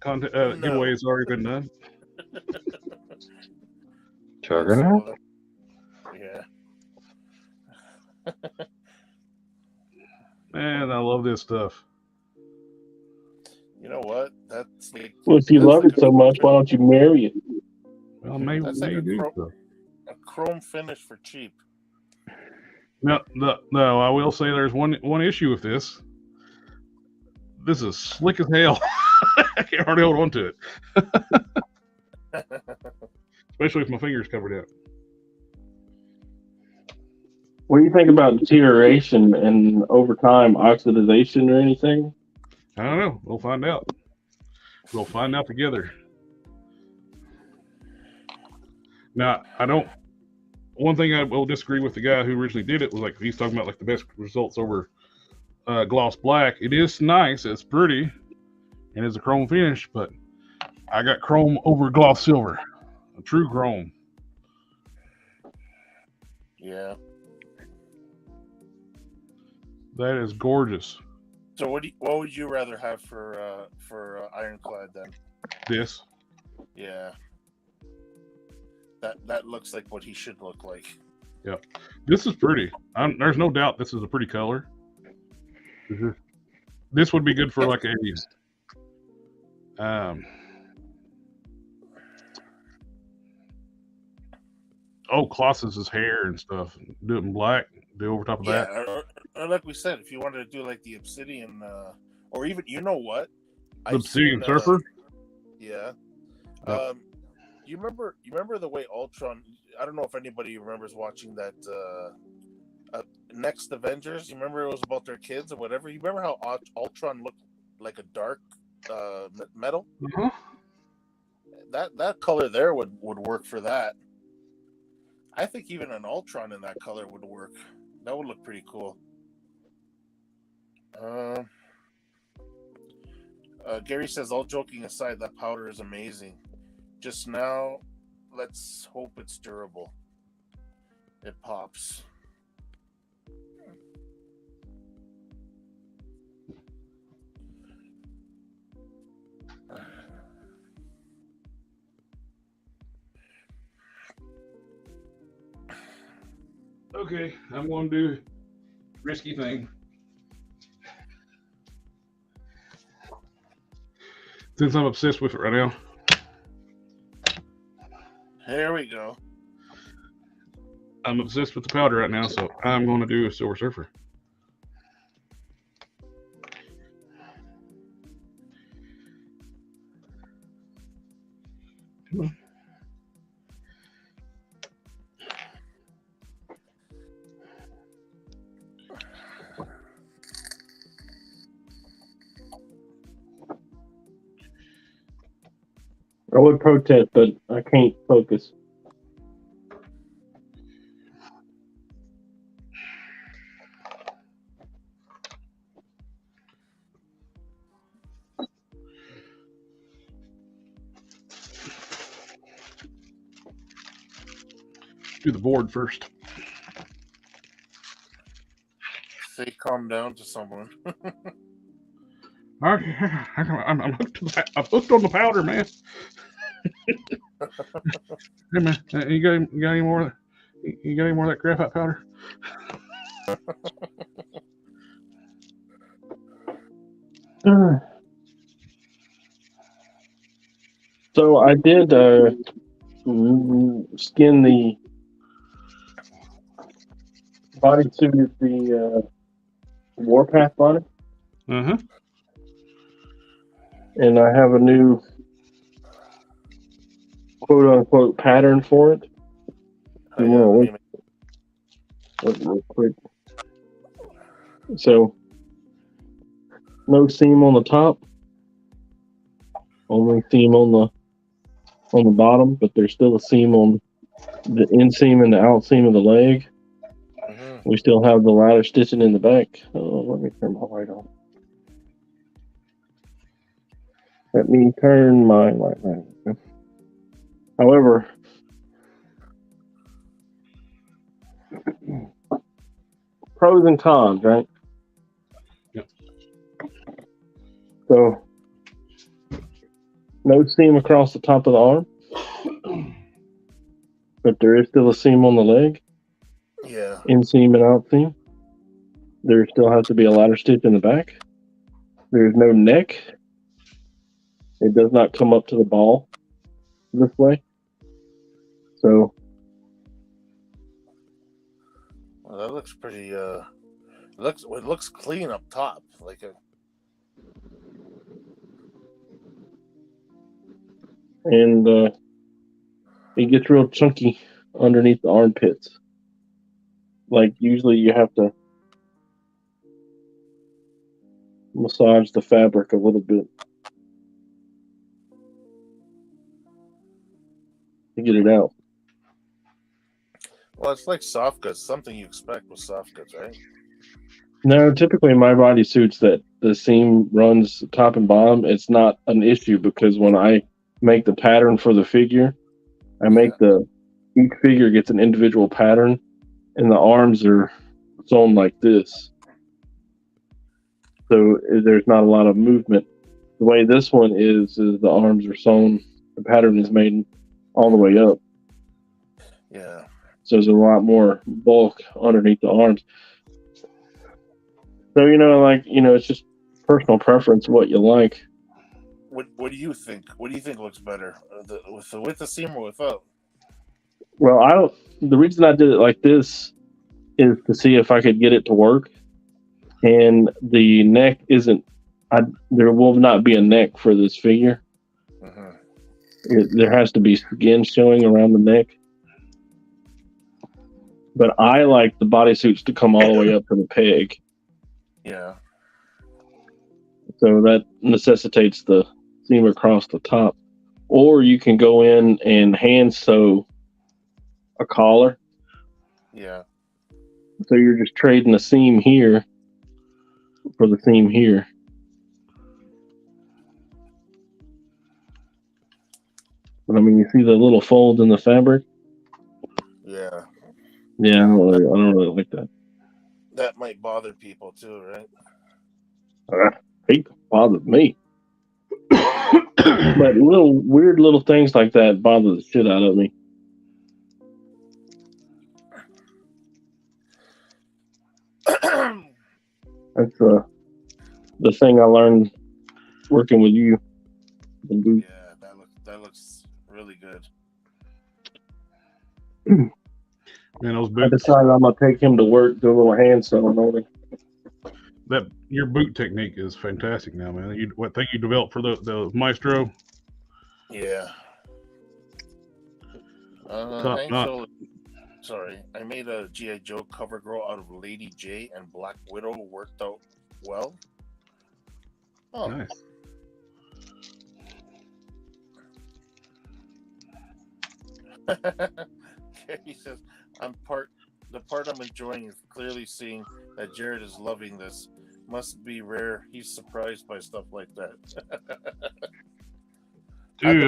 [SPEAKER 1] content
[SPEAKER 2] No.
[SPEAKER 1] giveaway has already been done.
[SPEAKER 5] Juggernaut?
[SPEAKER 2] Yeah.
[SPEAKER 1] Man, I love this stuff.
[SPEAKER 2] You know what? That's like,
[SPEAKER 4] Well, if you love it so much, why don't you marry it?
[SPEAKER 1] Well, maybe
[SPEAKER 2] That's like
[SPEAKER 1] we
[SPEAKER 2] a
[SPEAKER 1] do.
[SPEAKER 2] a chrome finish for cheap.
[SPEAKER 1] No, I will say there's one issue with this. This is slick as hell. I can't hardly hold on to it. Especially if my fingers covered it.
[SPEAKER 4] What do you think about deterioration and over time oxidization or anything?
[SPEAKER 1] I don't know. We'll find out. We'll find out together. Now, one thing I will disagree with the guy who originally did it was like he's talking about like the best results over gloss black. It is nice, it's pretty, and it's a chrome finish, but I got chrome over gloss silver, a true chrome.
[SPEAKER 2] Yeah.
[SPEAKER 1] That is gorgeous.
[SPEAKER 2] So what would you rather have for ironclad then?
[SPEAKER 1] This.
[SPEAKER 2] Yeah. That looks like what he should look like.
[SPEAKER 1] Yeah, this is pretty. There's no doubt this is a pretty color. This would be good for like a Colossus's hair and stuff. Do it in black. Do over top of that.
[SPEAKER 2] Or like we said, if you wanted to do like the obsidian, or even, you know what?
[SPEAKER 1] The obsidian surfer.
[SPEAKER 2] Yeah.
[SPEAKER 1] Yep.
[SPEAKER 2] You remember the way Ultron? I don't know if anybody remembers watching that Next Avengers. You remember it was about their kids or whatever. You remember how Ultron looked like a dark metal?
[SPEAKER 1] Uh-huh.
[SPEAKER 2] That color there would work for that. I think even an Ultron in that color would work. That would look pretty cool. Gary says, all joking aside, that powder is amazing. Just now, let's hope it's durable. It pops.
[SPEAKER 1] Okay, I'm going to do risky thing. Since I'm obsessed with it right now.
[SPEAKER 2] Here we go.
[SPEAKER 1] I'm obsessed with the powder right now, so I'm going to do a Silver Surfer. Come on.
[SPEAKER 4] I would protest, but I can't focus.
[SPEAKER 1] Do the board first.
[SPEAKER 2] Say calm down to someone.
[SPEAKER 1] I'm hooked. I'm hooked on the powder, man. Hey man, you got any more? You got any more of that graphite powder?
[SPEAKER 4] So I did skin the bodysuit with the Warpath on it,
[SPEAKER 1] Uh-huh.
[SPEAKER 4] and I have a new quote unquote pattern for it.
[SPEAKER 2] Oh,
[SPEAKER 4] You
[SPEAKER 2] yeah,
[SPEAKER 4] want
[SPEAKER 2] let
[SPEAKER 4] to look real quick. So no seam on the top, only seam on the bottom, but there's still a seam on the inseam and the outseam of the leg.
[SPEAKER 2] mm-hmm.
[SPEAKER 4] We still have the ladder stitching in the back. Let me turn my light on. Let me turn my light on. However, pros and cons, right?
[SPEAKER 1] Yep.
[SPEAKER 4] So, no seam across the top of the arm, but there is still a seam on the leg,
[SPEAKER 2] Yeah.
[SPEAKER 4] inseam and outseam. There still has to be a ladder stitch in the back. There's no neck. It does not come up to the ball this way. So,
[SPEAKER 2] Well, that looks pretty. It looks clean up top, like a.
[SPEAKER 4] and it gets real chunky underneath the armpits. Like usually you have to massage the fabric a little bit to get it out.
[SPEAKER 2] Well, it's like soft goods. Something you expect with soft goods, right?
[SPEAKER 4] No, typically in my bodysuits that the seam runs top and bottom, it's not an issue because when I make the pattern for the figure, I make each figure gets an individual pattern, and the arms are sewn like this. So there's not a lot of movement. The way this one is the arms are sewn, the pattern is made all the way up.
[SPEAKER 2] Yeah.
[SPEAKER 4] So there's a lot more bulk underneath the arms. So, it's just personal preference, what you like.
[SPEAKER 2] What do you think? What do you think looks better, with the seam or without?
[SPEAKER 4] Well, the reason I did it like this is to see if I could get it to work. And the neck there will not be a neck for this figure.
[SPEAKER 2] Mm-hmm.
[SPEAKER 4] There has to be skin showing around the neck. But I like the bodysuits to come all the way up to the peg.
[SPEAKER 2] Yeah.
[SPEAKER 4] So that necessitates the seam across the top. Or you can go in and hand sew a collar.
[SPEAKER 2] Yeah.
[SPEAKER 4] So you're just trading a seam here for the seam here. But I mean, you see the little folds in the fabric?
[SPEAKER 2] Yeah.
[SPEAKER 4] Yeah, I don't really like that.
[SPEAKER 2] That might bother people too, right?
[SPEAKER 4] It bothers me. But weird little things like that bother the shit out of me. That's the thing I learned working with you.
[SPEAKER 2] Yeah, that looks really good.
[SPEAKER 1] Man, those
[SPEAKER 4] I
[SPEAKER 1] boots.
[SPEAKER 4] decided I'm gonna take him to work, do a little hand sewing on him.
[SPEAKER 1] Your boot technique is fantastic now, man. What thing you developed for the Maestro?
[SPEAKER 2] Yeah.
[SPEAKER 1] Top notch.
[SPEAKER 2] Sorry, I made a G.I. Joe cover girl out of Lady J and Black Widow. Worked out well. Oh.
[SPEAKER 1] Nice.
[SPEAKER 2] He says, the part I'm enjoying is clearly seeing that Jared is loving this. Must be rare. He's surprised by stuff like that.
[SPEAKER 1] Dude,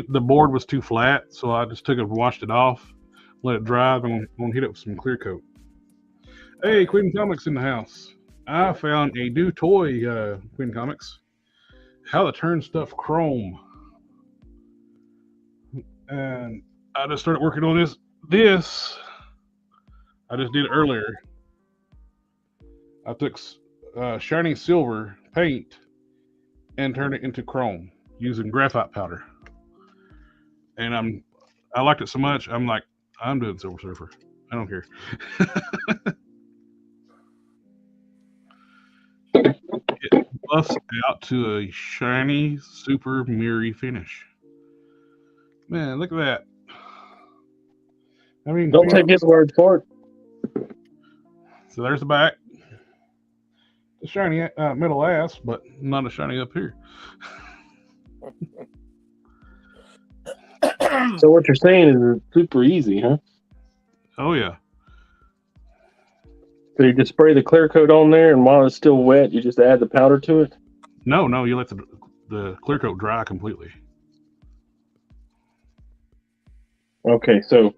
[SPEAKER 1] the board was too flat, so I just took it and washed it off, let it dry, and I'm gonna hit it with some clear coat. Hey, Queen Comics in the house. I found a new toy, Queen Comics. How to turn stuff chrome. And I just started working on this. I just did it earlier. I took shiny silver paint and turned it into chrome using graphite powder. And I liked it so much. I'm like, I'm doing Silver Surfer. I don't care. It buffs out to a shiny, super mirrory finish. Man, look at that. I mean,
[SPEAKER 4] Don't take his word for it.
[SPEAKER 1] So there's the back. The shiny middle ass, but not a shiny up here.
[SPEAKER 4] So what you're saying is it's super easy, huh?
[SPEAKER 1] Oh yeah.
[SPEAKER 4] So you just spray the clear coat on there, and while it's still wet, you just add the powder to it?
[SPEAKER 1] No, you let the clear coat dry completely.
[SPEAKER 4] Okay, so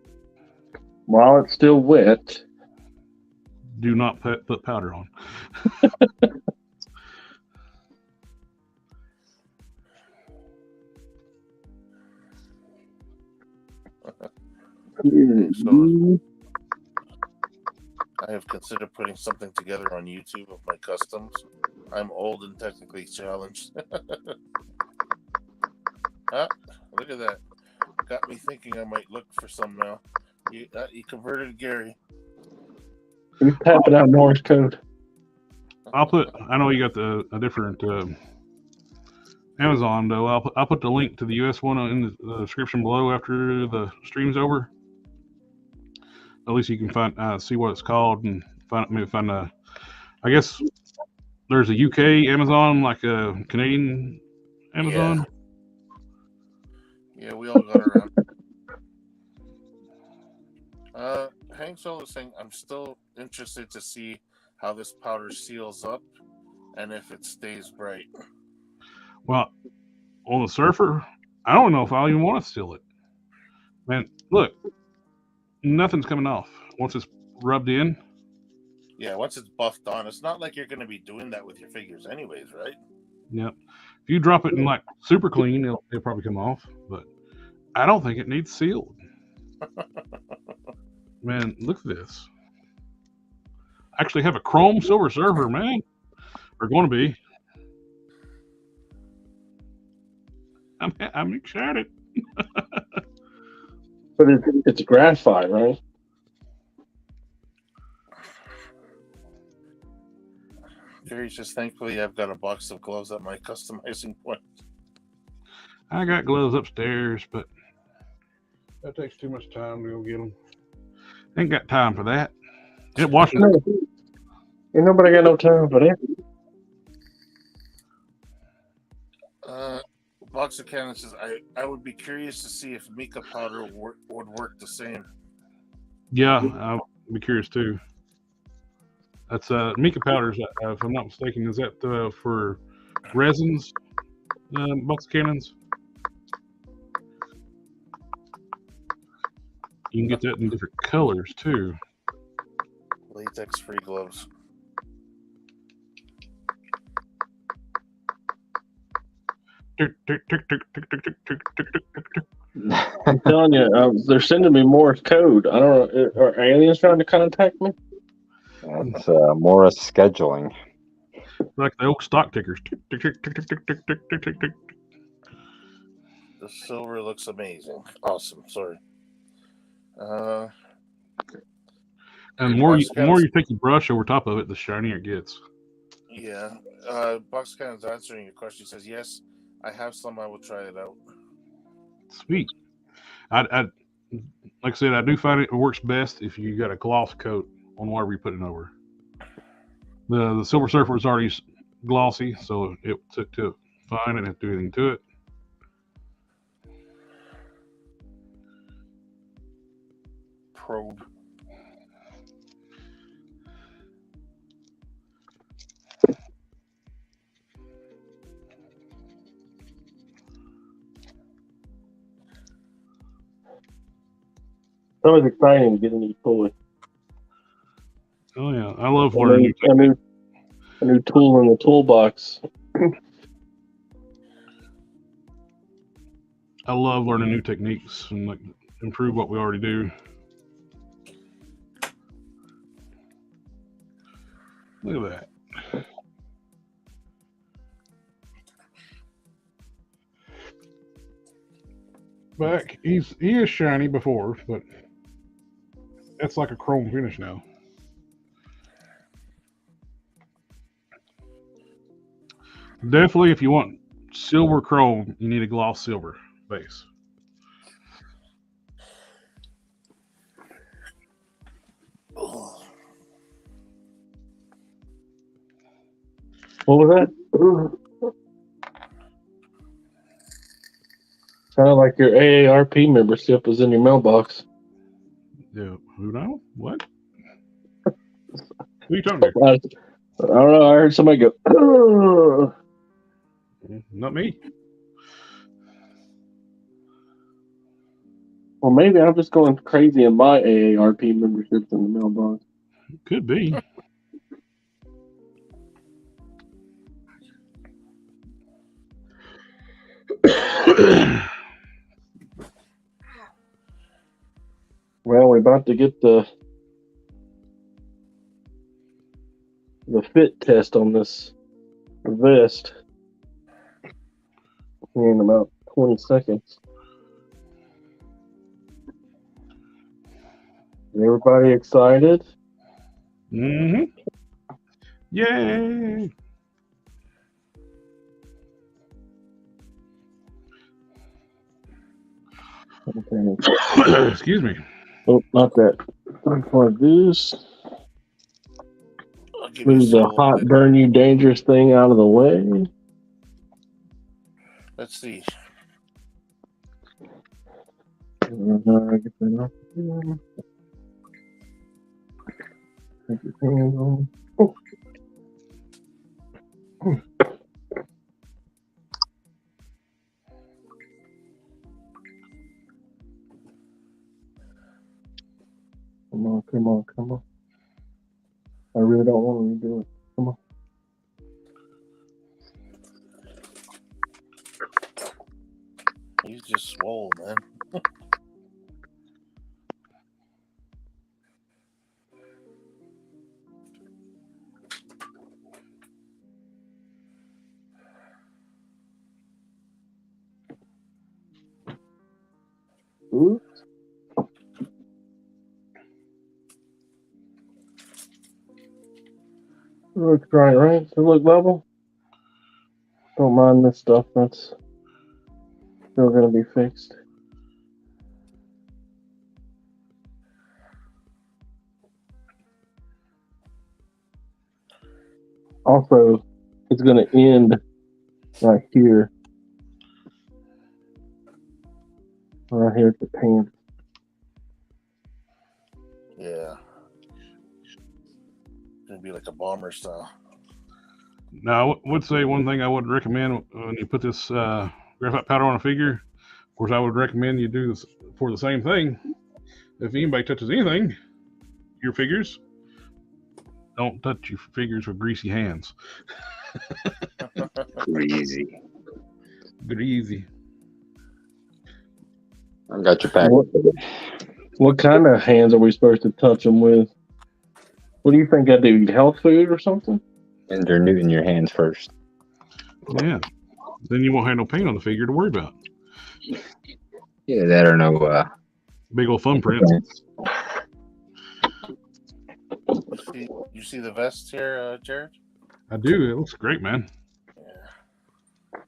[SPEAKER 4] while it's still wet,
[SPEAKER 1] do not put powder on.
[SPEAKER 2] So I have considered putting something together on YouTube of my customs. I'm old and technically challenged. Look at that. Got me thinking I might look for some now. You converted Gary.
[SPEAKER 4] He's tapping out Morse code.
[SPEAKER 1] I know you got a different Amazon though. I'll put the link to the US one in the description below after the stream's over. At least you can see what it's called and find I guess there's a UK Amazon, like a Canadian Amazon.
[SPEAKER 2] Yeah, we all got around. Hank Solo is saying, I'm still interested to see how this powder seals up and if it stays bright.
[SPEAKER 1] Well, on the Surfer, I don't know if I even want to seal it. Man, look, nothing's coming off once it's rubbed in.
[SPEAKER 2] Yeah, once it's buffed on, it's not like you're going to be doing that with your figures anyways, right?
[SPEAKER 1] Yep. If you drop it in like super clean, it'll probably come off, but I don't think it needs sealed. Man, look at this. I actually have a chrome Silver Surfer, man. Or going to be. I'm excited.
[SPEAKER 4] But it's graphite, right?
[SPEAKER 2] Gary's just thankfully I've got a box of gloves at my customizing point.
[SPEAKER 1] I got gloves upstairs, but that takes too much time to go get them. Ain't got time for that. It washes.
[SPEAKER 4] No. Ain't nobody got no time for that.
[SPEAKER 2] Box of Cannon says, I would be curious to see if mica powder would work the same.
[SPEAKER 1] Yeah, I'll be curious too. That's mica powders, if I'm not mistaken. Is that for resins, box of cannons? You can get that in different colors too.
[SPEAKER 2] Latex-free gloves.
[SPEAKER 4] I'm telling you, they're sending me Morse code. I don't know. Are aliens trying to contact me?
[SPEAKER 5] That's Morris scheduling.
[SPEAKER 1] Like the old stock tickers.
[SPEAKER 2] The silver looks amazing. Awesome. Sorry.
[SPEAKER 1] And the more you take your brush over top of it, the shinier it gets.
[SPEAKER 2] Yeah. Box Cannon's answering your question. He says, yes, I have some. I will try it out.
[SPEAKER 1] Sweet. I like I said, I do find it works best if you got a gloss coat on whatever you're putting over. The Silver Surfer was already glossy, so it took to it fine. I didn't have to do anything to it.
[SPEAKER 2] Probe.
[SPEAKER 4] It's always exciting to get a new toy.
[SPEAKER 1] Oh yeah, I love learning.
[SPEAKER 4] a new tool in the toolbox.
[SPEAKER 1] I love learning new techniques and like improve what we already do. Look at that. Back, he is shiny before, but that's like a chrome finish now. Definitely, if you want silver chrome, you need a gloss silver base.
[SPEAKER 4] What was that? Sounded like your AARP membership was in your mailbox.
[SPEAKER 1] Yeah, who knows? What? Who are you talking to?
[SPEAKER 4] I don't know. I heard somebody go, "Ugh."
[SPEAKER 1] Not me.
[SPEAKER 4] Well, maybe I'm just going crazy in my AARP memberships in the mailbox.
[SPEAKER 1] Could be.
[SPEAKER 4] Well, we're about to get the fit test on this vest in about 20 seconds. Everybody excited?
[SPEAKER 1] Mm-hmm. Yay!
[SPEAKER 4] Okay.
[SPEAKER 1] Excuse me.
[SPEAKER 4] Oh, not that. For this, move the hot, burn you, dangerous thing out of the way.
[SPEAKER 2] Let's see.
[SPEAKER 4] Get that off here. Take your hands on. Oh. Come on, come on, come on. I really don't want to redo it. Come on.
[SPEAKER 2] He's just swole, man.
[SPEAKER 4] Oops. Looks right? Does it look level? Don't mind this stuff. That's still going to be fixed. Also, it's going to end right here. Right here at the pants.
[SPEAKER 2] Yeah. Gonna be like a bomber style.
[SPEAKER 1] Now, I would say one thing I would recommend when you put this graphite powder on a figure. Of course, I would recommend you do this for the same thing. If anybody touches anything, your figures, don't touch your figures with greasy hands.
[SPEAKER 5] Greasy.
[SPEAKER 1] Greasy.
[SPEAKER 5] I got your pack.
[SPEAKER 4] What kind of hands are we supposed to touch them with? What do you think I do? Eat health food or something?
[SPEAKER 5] And they're new in your hands first.
[SPEAKER 1] Yeah. Then you won't have no paint on the figure to worry about.
[SPEAKER 5] Yeah, that or no
[SPEAKER 1] big old thumbprints.
[SPEAKER 2] You see the vest here, Jared?
[SPEAKER 1] I do. It looks great, man.
[SPEAKER 2] Yeah.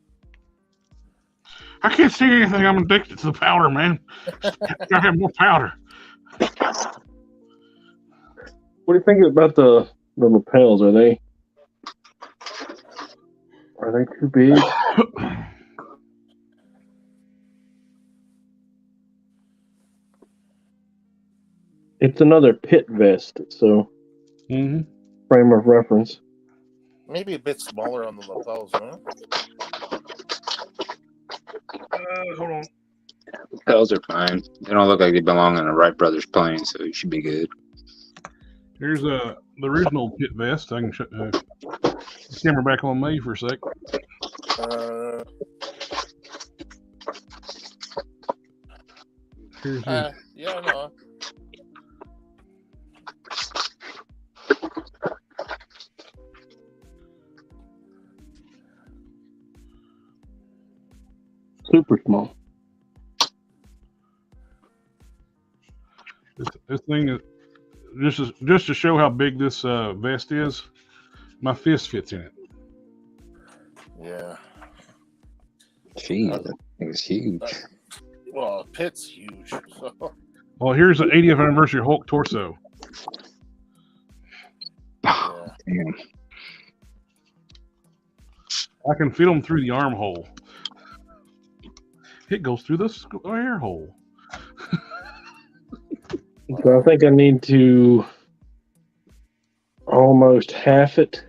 [SPEAKER 1] I can't see anything. I'm addicted to the powder, man. Gotta have more powder.
[SPEAKER 4] What do you think about the lapels? Are they too big? It's another pit vest, so frame of reference.
[SPEAKER 2] Maybe a bit smaller on the lapels, huh?
[SPEAKER 1] Hold on.
[SPEAKER 5] Lapels are fine. They don't look like they belong on a Wright Brothers plane, so you should be good.
[SPEAKER 1] Here's the original pit vest. I can camera back on me for a sec. Here's your...
[SPEAKER 2] Yeah, I know.
[SPEAKER 4] Super small.
[SPEAKER 1] This thing is just to show how big this vest is. My fist fits in it.
[SPEAKER 2] Yeah.
[SPEAKER 5] Jeez, that thing is huge.
[SPEAKER 2] Well, Pitt's huge. So.
[SPEAKER 1] Well, here's the 80th anniversary Hulk torso.
[SPEAKER 2] Yeah.
[SPEAKER 5] Damn.
[SPEAKER 1] I can fit them through the armhole. It goes through the air hole.
[SPEAKER 4] So I think I need to almost half it.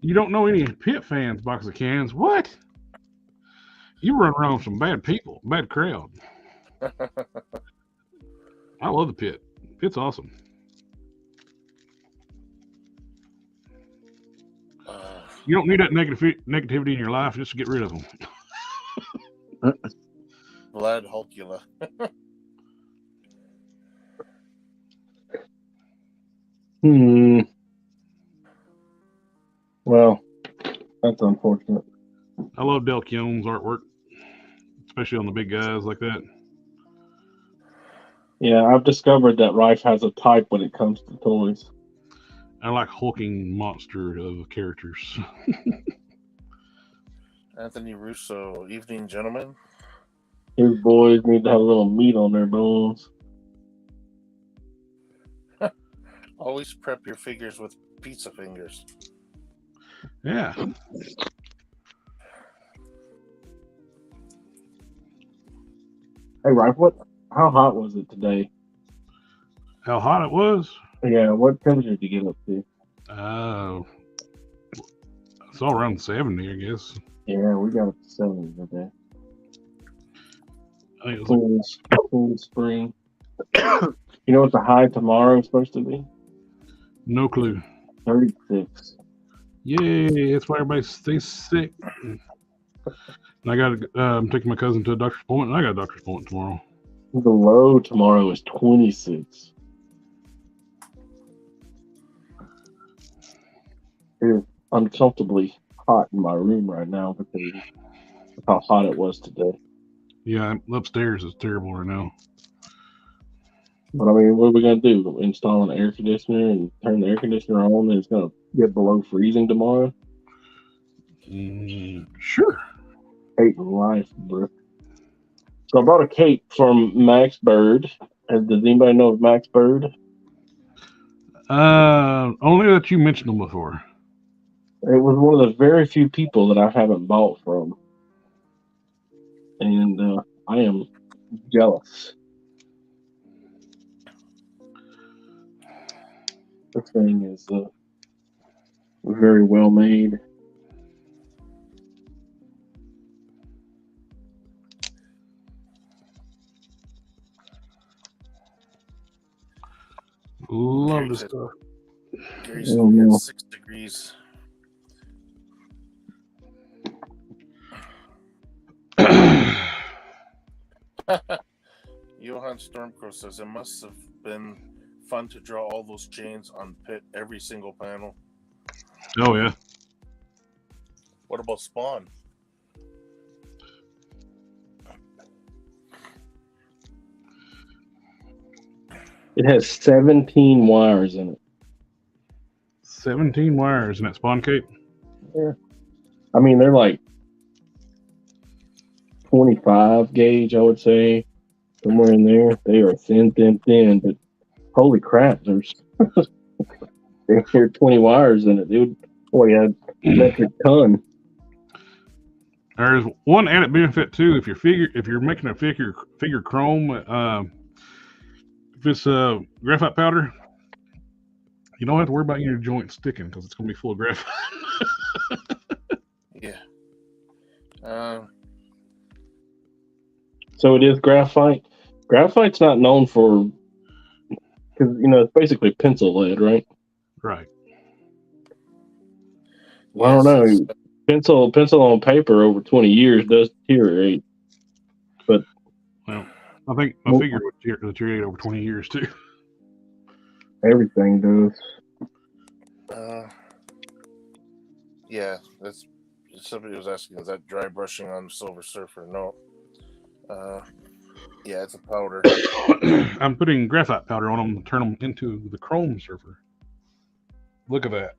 [SPEAKER 1] You don't know any Pitt fans, box of cans. What? You run around with some bad people, bad crowd. I love the Pitt. Pitt's awesome. You don't need that negativity in your life just to get rid of them.
[SPEAKER 2] Vlad Hulkula.
[SPEAKER 4] Well, that's unfortunate.
[SPEAKER 1] I love Del Keown's artwork, especially on the big guys like that.
[SPEAKER 4] Yeah, I've discovered that Rife has a type when it comes to toys.
[SPEAKER 1] I like hulking monster of characters.
[SPEAKER 2] Anthony Russo, Evening Gentlemen.
[SPEAKER 4] His boys need to have a little meat on their bones.
[SPEAKER 2] Always prep your figures with pizza fingers.
[SPEAKER 1] Yeah.
[SPEAKER 4] Hey, Rife, how hot was it today?
[SPEAKER 1] How hot it was?
[SPEAKER 4] Yeah, what temperature did you get up to?
[SPEAKER 1] It's all around 70, I guess.
[SPEAKER 4] Yeah, we got up to 70 today.
[SPEAKER 1] I think it was
[SPEAKER 4] Cool spring. You know what the high tomorrow is supposed to be?
[SPEAKER 1] no clue.
[SPEAKER 4] 36.
[SPEAKER 1] Yay, that's why everybody stays sick. And I got I'm taking my cousin to a doctor's appointment, and I got a doctor's appointment tomorrow.
[SPEAKER 4] The low tomorrow is 26. It is uncomfortably hot in my room right now because of how hot it was today.
[SPEAKER 1] Yeah, upstairs is terrible right now.
[SPEAKER 4] But I mean, what are we going to do? Install an air conditioner and turn the air conditioner on and it's going to get below freezing tomorrow?
[SPEAKER 1] Sure.
[SPEAKER 4] Hate life, bro. So I bought a cape from Max Bird. Does anybody know of Max Bird?
[SPEAKER 1] Only that you mentioned them before.
[SPEAKER 4] It was one of the very few people that I haven't bought from. And I am jealous. This thing is very well made.
[SPEAKER 1] Love this stuff.
[SPEAKER 2] Gary's gonna get 6 degrees. Johan Stormcrow says it must have been fun to draw all those chains on Pitt every single panel.
[SPEAKER 1] Oh yeah.
[SPEAKER 2] What about Spawn?
[SPEAKER 4] It has 17 wires in it.
[SPEAKER 1] 17 wires in that Spawn cape.
[SPEAKER 4] Yeah. I mean, they're like 25 gauge, I would say. Somewhere in there. They are thin, but holy crap, there's 20 wires in it, dude. Oh yeah, metric ton.
[SPEAKER 1] There's one added benefit too. If you're making a figure chrome, if it's graphite powder, you don't have to worry about your joint sticking because it's going to be full of graphite.
[SPEAKER 2] Yeah.
[SPEAKER 4] So it is graphite. Graphite's not known for, because it's basically pencil lead, right?
[SPEAKER 1] Right.
[SPEAKER 4] Well, I don't know. Pencil on paper over 20 years does deteriorate. But
[SPEAKER 1] Well, I think my figure would deteriorate over 20 years too.
[SPEAKER 4] everything does.
[SPEAKER 2] Yeah, that's somebody was asking, is that dry brushing on Silver Surfer? No. Yeah, it's a powder.
[SPEAKER 1] I'm putting graphite powder on them to turn them into the Chrome Surfer. Look at that.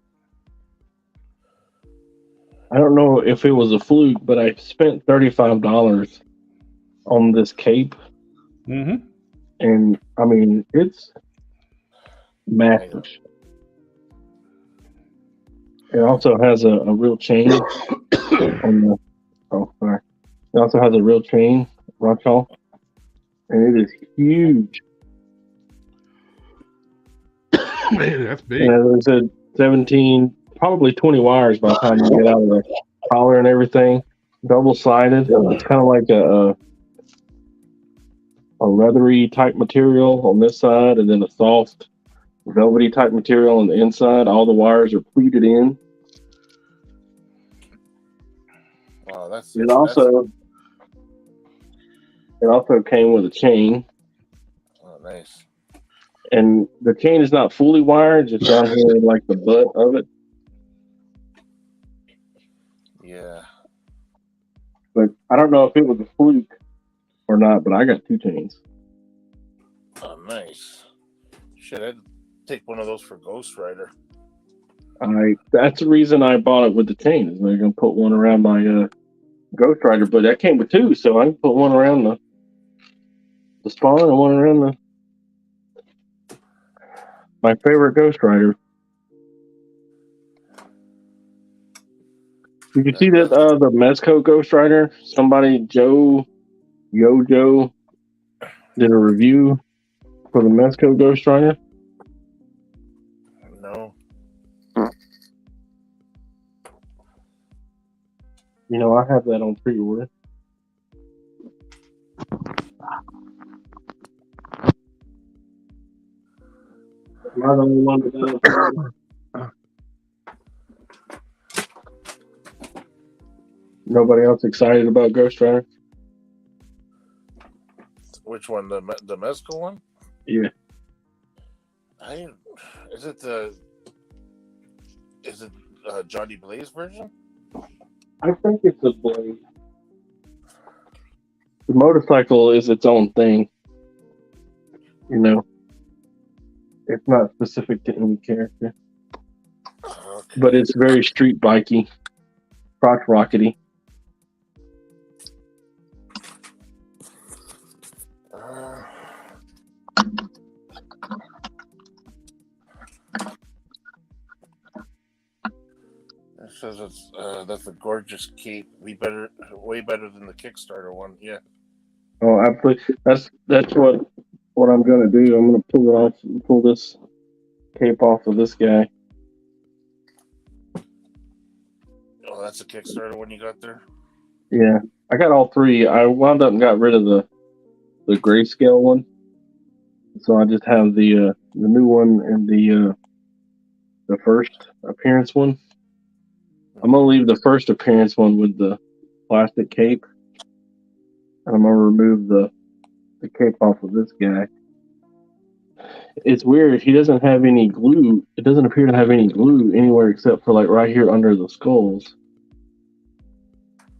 [SPEAKER 4] I don't know if it was a fluke, but I spent $35 on this cape.
[SPEAKER 1] Mm-hmm.
[SPEAKER 4] And I mean, it's massive. It also has a real chain on the. Oh, sorry. It also has a real chain, Rockall, and it is huge.
[SPEAKER 1] Man, that's big.
[SPEAKER 4] And as I said, 17, probably 20 wires by the time you get out of the collar and everything. Double sided. It's kind of like a leathery type material on this side, and then a soft velvety type material on the inside. All the wires are pleated in.
[SPEAKER 2] Wow,
[SPEAKER 4] It also came with a chain.
[SPEAKER 2] Oh, nice.
[SPEAKER 4] And the chain is not fully wired, just down here like the butt of it.
[SPEAKER 2] Yeah.
[SPEAKER 4] But I don't know if it was a fluke or not, but I got 2 chains.
[SPEAKER 2] Oh, nice. Shit, I'd take one of those for Ghost Rider.
[SPEAKER 4] That's the reason I bought it with the chain, is they're going to put one around my Ghost Rider, but that came with 2, so I can put one around the spawn and one around my favorite Ghost Rider. Did you see that the Mezco Ghost Rider? Somebody, Joe, did a review for the Mezco Ghost Rider?
[SPEAKER 2] No.
[SPEAKER 4] You know, I have that on pre-order. Am I the only one that does? Nobody else excited about Ghost Rider?
[SPEAKER 2] Which one? The Mezco one?
[SPEAKER 4] Yeah.
[SPEAKER 2] Is it Johnny Blaze version?
[SPEAKER 4] I think it's a Blaze. The motorcycle is its own thing. You know, it's not specific to any character.
[SPEAKER 2] Okay.
[SPEAKER 4] But it's very street bikey, crotch rockety.
[SPEAKER 2] It says that's a gorgeous cape. Way better than the Kickstarter one. Yeah.
[SPEAKER 4] Oh, absolutely. That's what I'm gonna do. I'm gonna pull this cape off of this guy.
[SPEAKER 2] Oh, that's a Kickstarter one you got there?
[SPEAKER 4] Yeah. I got all 3. I wound up and got rid of the grayscale one. So I just have the new one and the first appearance one. I'm gonna leave the first appearance one with the plastic cape, and I'm gonna remove the cape off of this guy. It's weird. He doesn't have any glue. It doesn't appear to have any glue anywhere except for like right here under the skulls.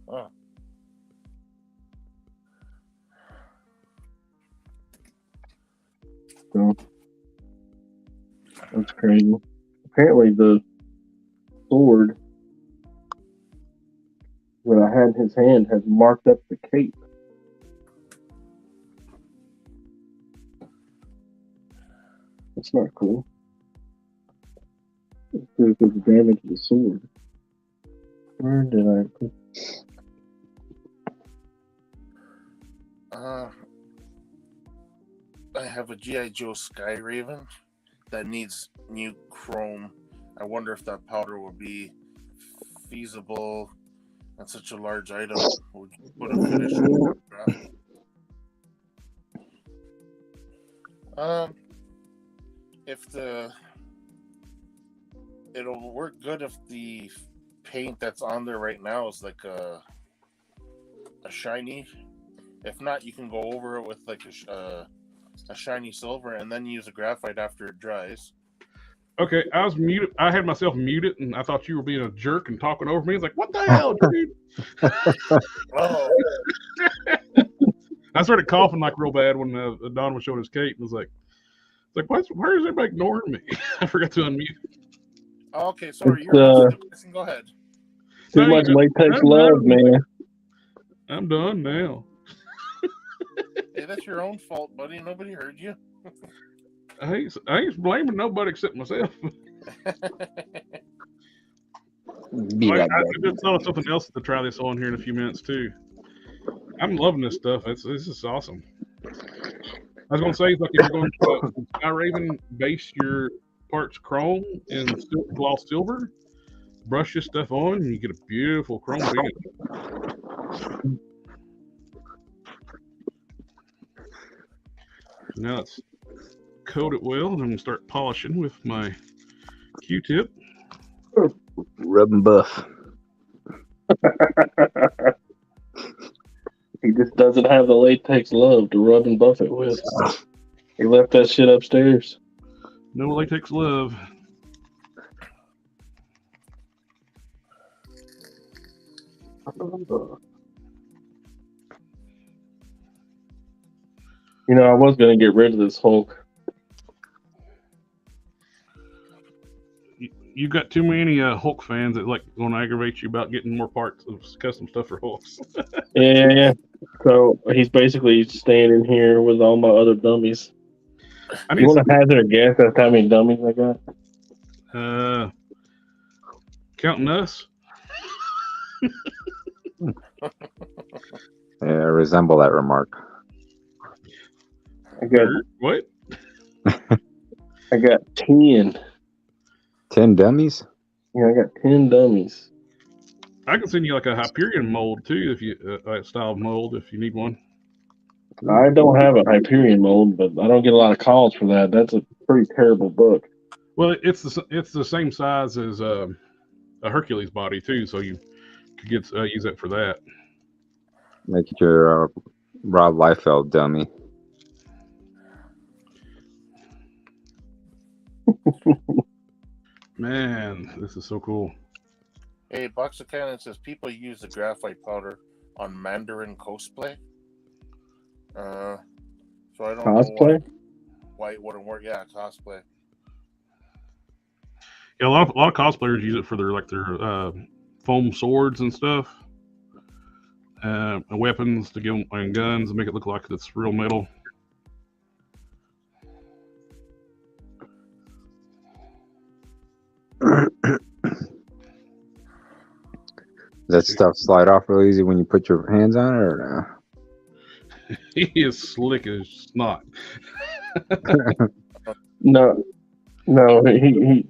[SPEAKER 2] Oh.
[SPEAKER 4] So that's crazy. Apparently the sword that I had in his hand has marked up the cape. That's not cool. It says there's damage to the sword. Where did I put?
[SPEAKER 2] I have a G.I. Joe Sky Raven that needs new chrome. I wonder if that powder would be feasible on such a large item. Would you put a finish on it? It'll work good if the paint that's on there right now is like a shiny. If not, you can go over it with like a shiny silver and then use a graphite after it dries.
[SPEAKER 1] Okay, I was muted. I had myself muted, and I thought you were being a jerk and talking over me. It's like, what the hell, dude?
[SPEAKER 2] Oh,
[SPEAKER 1] I started coughing like real bad when Don was showing his cape. It was like, why is everybody ignoring me? I forgot to unmute.
[SPEAKER 2] okay. Sorry,
[SPEAKER 4] It's,
[SPEAKER 2] you're hosting the question. Go ahead.
[SPEAKER 4] Too much latex
[SPEAKER 1] I'm
[SPEAKER 4] love,
[SPEAKER 1] done.
[SPEAKER 4] man.
[SPEAKER 1] I'm done now.
[SPEAKER 2] Hey, that's your own fault, buddy. Nobody heard you.
[SPEAKER 1] I ain't blaming nobody except myself.
[SPEAKER 5] Be
[SPEAKER 1] I
[SPEAKER 5] right back.
[SPEAKER 1] just thought of something else to try this on here in a few minutes too. I'm loving this stuff. This is awesome. I was going to say, like, if you're going to Sky Raven, base your parts chrome and gloss silver, brush this stuff on, and you get a beautiful chrome finish. Now let's coat it well, and I'm going to start polishing with my Q-tip.
[SPEAKER 5] Rub and buff.
[SPEAKER 4] He just doesn't have the latex love to rub and buff it with. He left that shit upstairs.
[SPEAKER 1] No latex love.
[SPEAKER 4] You know, I was going to get rid of this Hulk.
[SPEAKER 1] You got too many Hulk fans that like going to aggravate you about getting more parts of custom stuff for Hulks.
[SPEAKER 4] Yeah. So he's basically staying in here with all my other dummies. You want to hazard a guess at how many dummies I got?
[SPEAKER 1] Counting us?
[SPEAKER 5] Yeah, I resemble that remark.
[SPEAKER 4] I got
[SPEAKER 1] what?
[SPEAKER 4] I got 10.
[SPEAKER 5] 10 dummies?
[SPEAKER 4] Yeah, I got 10 dummies.
[SPEAKER 1] I can send you like a Hyperion mold too, if you style mold if you need one.
[SPEAKER 4] I don't have a Hyperion mold, but I don't get a lot of calls for that. That's a pretty terrible book.
[SPEAKER 1] Well, it's the same size as a Hercules body too, so you could get use it for that.
[SPEAKER 5] Make it your Rob Liefeld dummy.
[SPEAKER 1] Man, this is so cool.
[SPEAKER 2] Hey, Box of Cannon says people use the graphite powder on Mandarin cosplay. So I don't know why it wouldn't work. Yeah, cosplay.
[SPEAKER 1] Yeah, a lot of cosplayers use it for their foam swords and stuff, and weapons to give them, and guns and make it look like it's real metal.
[SPEAKER 5] Does that stuff slide off real easy when you put your hands on it, or no?
[SPEAKER 1] He is slick as snot.
[SPEAKER 4] No, he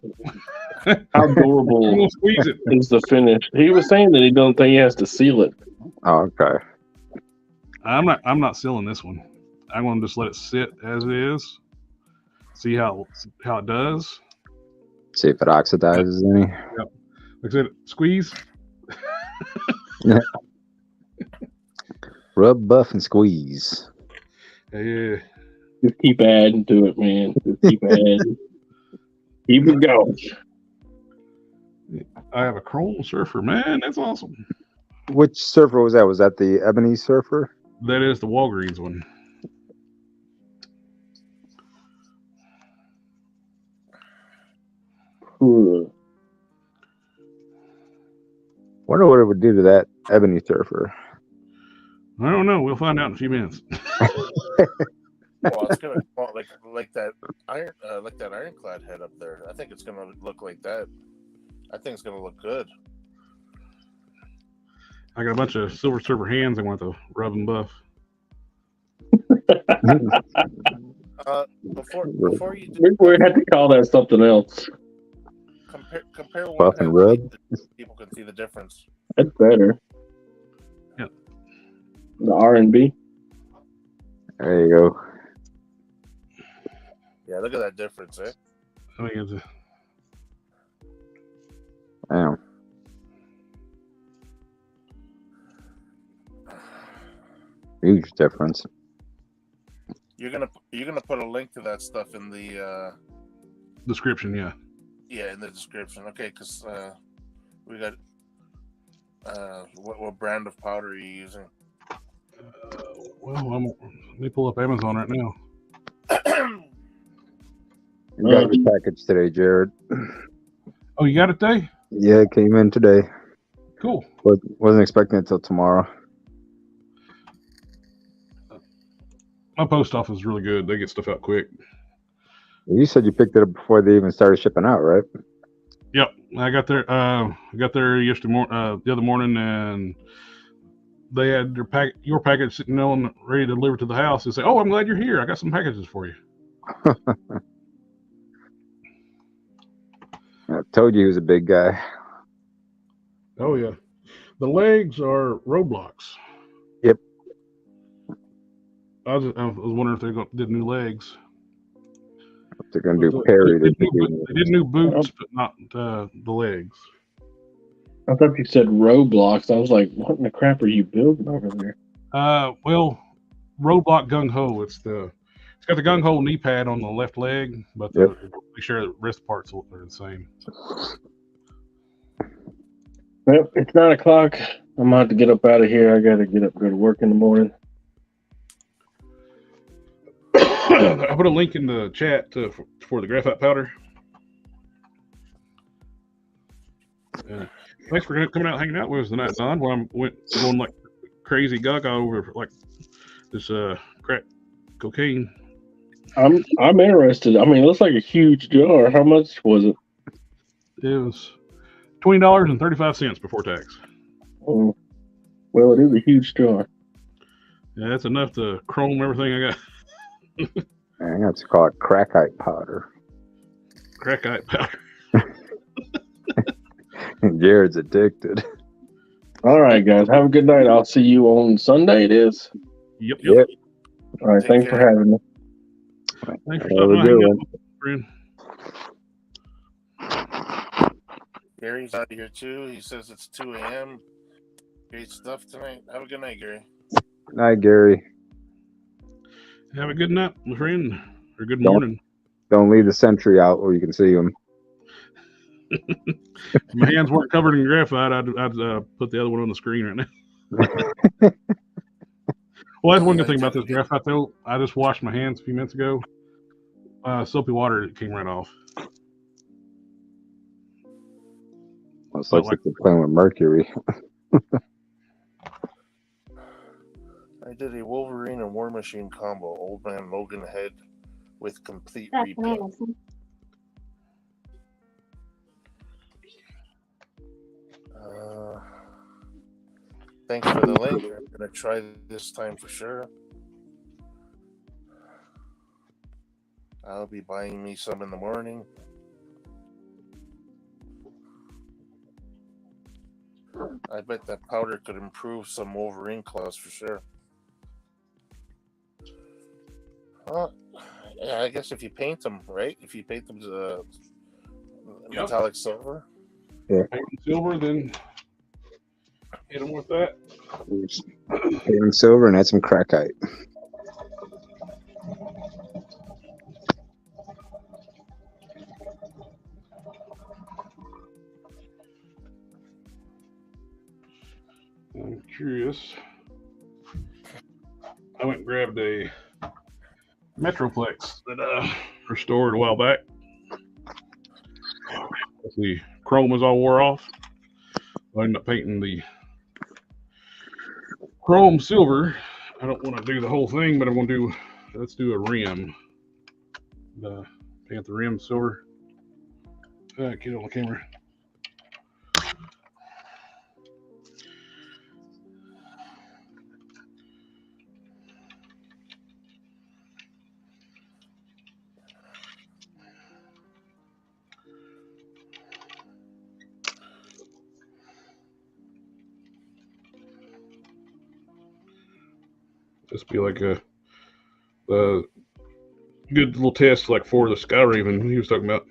[SPEAKER 4] how adorable is the finish? He was saying that he don't think he has to seal it.
[SPEAKER 5] Oh, okay.
[SPEAKER 1] I'm not sealing this one. I'm going to just let it sit as it is. See how it does.
[SPEAKER 5] See if it oxidizes any.
[SPEAKER 1] Yep. Like I said, squeeze.
[SPEAKER 5] Rub, buff, and squeeze.
[SPEAKER 1] Yeah.
[SPEAKER 4] Just keep adding to it, man. Just keep adding. Keep it going.
[SPEAKER 1] I have a chrome surfer, man. That's awesome.
[SPEAKER 5] Which surfer was that? Was that the ebony surfer?
[SPEAKER 1] That is the Walgreens one.
[SPEAKER 5] Wonder what it would do to that ebony surfer.
[SPEAKER 1] I don't know. We'll find out in a few minutes.
[SPEAKER 2] Well, it's gonna like that ironclad head up there. I think it's gonna look like that. I think it's gonna look good.
[SPEAKER 1] I got a bunch of silver surfer hands I want to rub and buff.
[SPEAKER 2] Before you do,
[SPEAKER 4] we had to call that something else.
[SPEAKER 2] Compare one
[SPEAKER 5] Buff and rub.
[SPEAKER 2] People can see the difference.
[SPEAKER 4] That's better.
[SPEAKER 1] Yep.
[SPEAKER 4] The R&B.
[SPEAKER 5] There you go.
[SPEAKER 2] Yeah, look at that difference, eh?
[SPEAKER 1] I mean,
[SPEAKER 5] Damn. Huge difference.
[SPEAKER 2] You're gonna put a link to that stuff in the
[SPEAKER 1] Description, yeah.
[SPEAKER 2] yeah, in the description. Okay, because we got what brand of powder are you using?
[SPEAKER 1] Well, let me pull up Amazon right now.
[SPEAKER 5] You got your package today, Jared.
[SPEAKER 1] Oh, you got it today?
[SPEAKER 5] Yeah, it came in today.
[SPEAKER 1] Cool.
[SPEAKER 5] But wasn't expecting it till tomorrow.
[SPEAKER 1] My post office is really good. They get stuff out quick.
[SPEAKER 5] You said you picked it up before they even started shipping out, right?
[SPEAKER 1] Yep, I got there. Yesterday the other morning, and they had your package sitting on ready to deliver to the house. They say, "Oh, I'm glad you're here. I got some packages for you."
[SPEAKER 5] I told you he was a big guy.
[SPEAKER 1] Oh yeah, the legs are roadblocks.
[SPEAKER 5] Yep.
[SPEAKER 1] I was wondering if they did new legs.
[SPEAKER 5] They're gonna do Perry.
[SPEAKER 1] They did new boots, but not the legs.
[SPEAKER 4] I thought you said Roblox. I was like, what in the crap are you building over there?
[SPEAKER 1] Well, roadblock gung ho. It's got the gung ho knee pad on the left leg, but make sure the wrist parts are the same.
[SPEAKER 4] Well, it's 9 o'clock. I'm gonna have to get up out of here. I gotta get up, go to work in the morning.
[SPEAKER 1] I put a link in the chat for the graphite powder. Thanks for coming out and hanging out with us tonight, Don. While I'm going like crazy gaga over like this crack cocaine.
[SPEAKER 4] I'm interested. I mean, it looks like a huge jar. How much was it?
[SPEAKER 1] It was $20.35 before tax.
[SPEAKER 4] Oh, well, it is a huge jar.
[SPEAKER 1] Yeah, that's enough to chrome everything I got.
[SPEAKER 5] I got to call it crackite powder.
[SPEAKER 1] Crackite powder.
[SPEAKER 5] Jared's addicted.
[SPEAKER 4] All right, guys. Have a good night. I'll see you on Sunday. It is.
[SPEAKER 1] Yep.
[SPEAKER 4] All right. Thanks for having me.
[SPEAKER 1] Thanks for stopping by, hanging out, friend.
[SPEAKER 2] Gary's out here too. He says it's 2 a.m. Great stuff tonight. Have a good night, Gary.
[SPEAKER 5] Night, Gary.
[SPEAKER 1] Have a good night, my friend, or good morning.
[SPEAKER 5] Don't leave the sentry out where you can see him.
[SPEAKER 1] If my hands weren't covered in graphite, I'd put the other one on the screen right now. Well, that's one good thing about this graphite, though. I just washed my hands a few minutes ago. Soapy water, it came right off.
[SPEAKER 5] It's like they're playing with mercury.
[SPEAKER 2] I did a Wolverine and War Machine combo. Old Man Logan head with complete repaint. Thanks for the link. I'm going to try this time for sure. I'll be buying me some in the morning. I bet that powder could improve some Wolverine claws for sure. Yeah, I guess if you paint them, right? If you paint them to metallic silver.
[SPEAKER 1] Yeah. Paint silver, then hit them with that.
[SPEAKER 5] Paint silver and add some crackite.
[SPEAKER 1] I'm curious. I went and grabbed a Metroplex that restored a while back. The chrome was all wore off. I ended up painting the chrome silver. I don't want to do the whole thing, but I'm going to let's do a rim. Paint the rim silver. Get it on the camera. This be like a good little test, like for the Sky Raven he was talking about.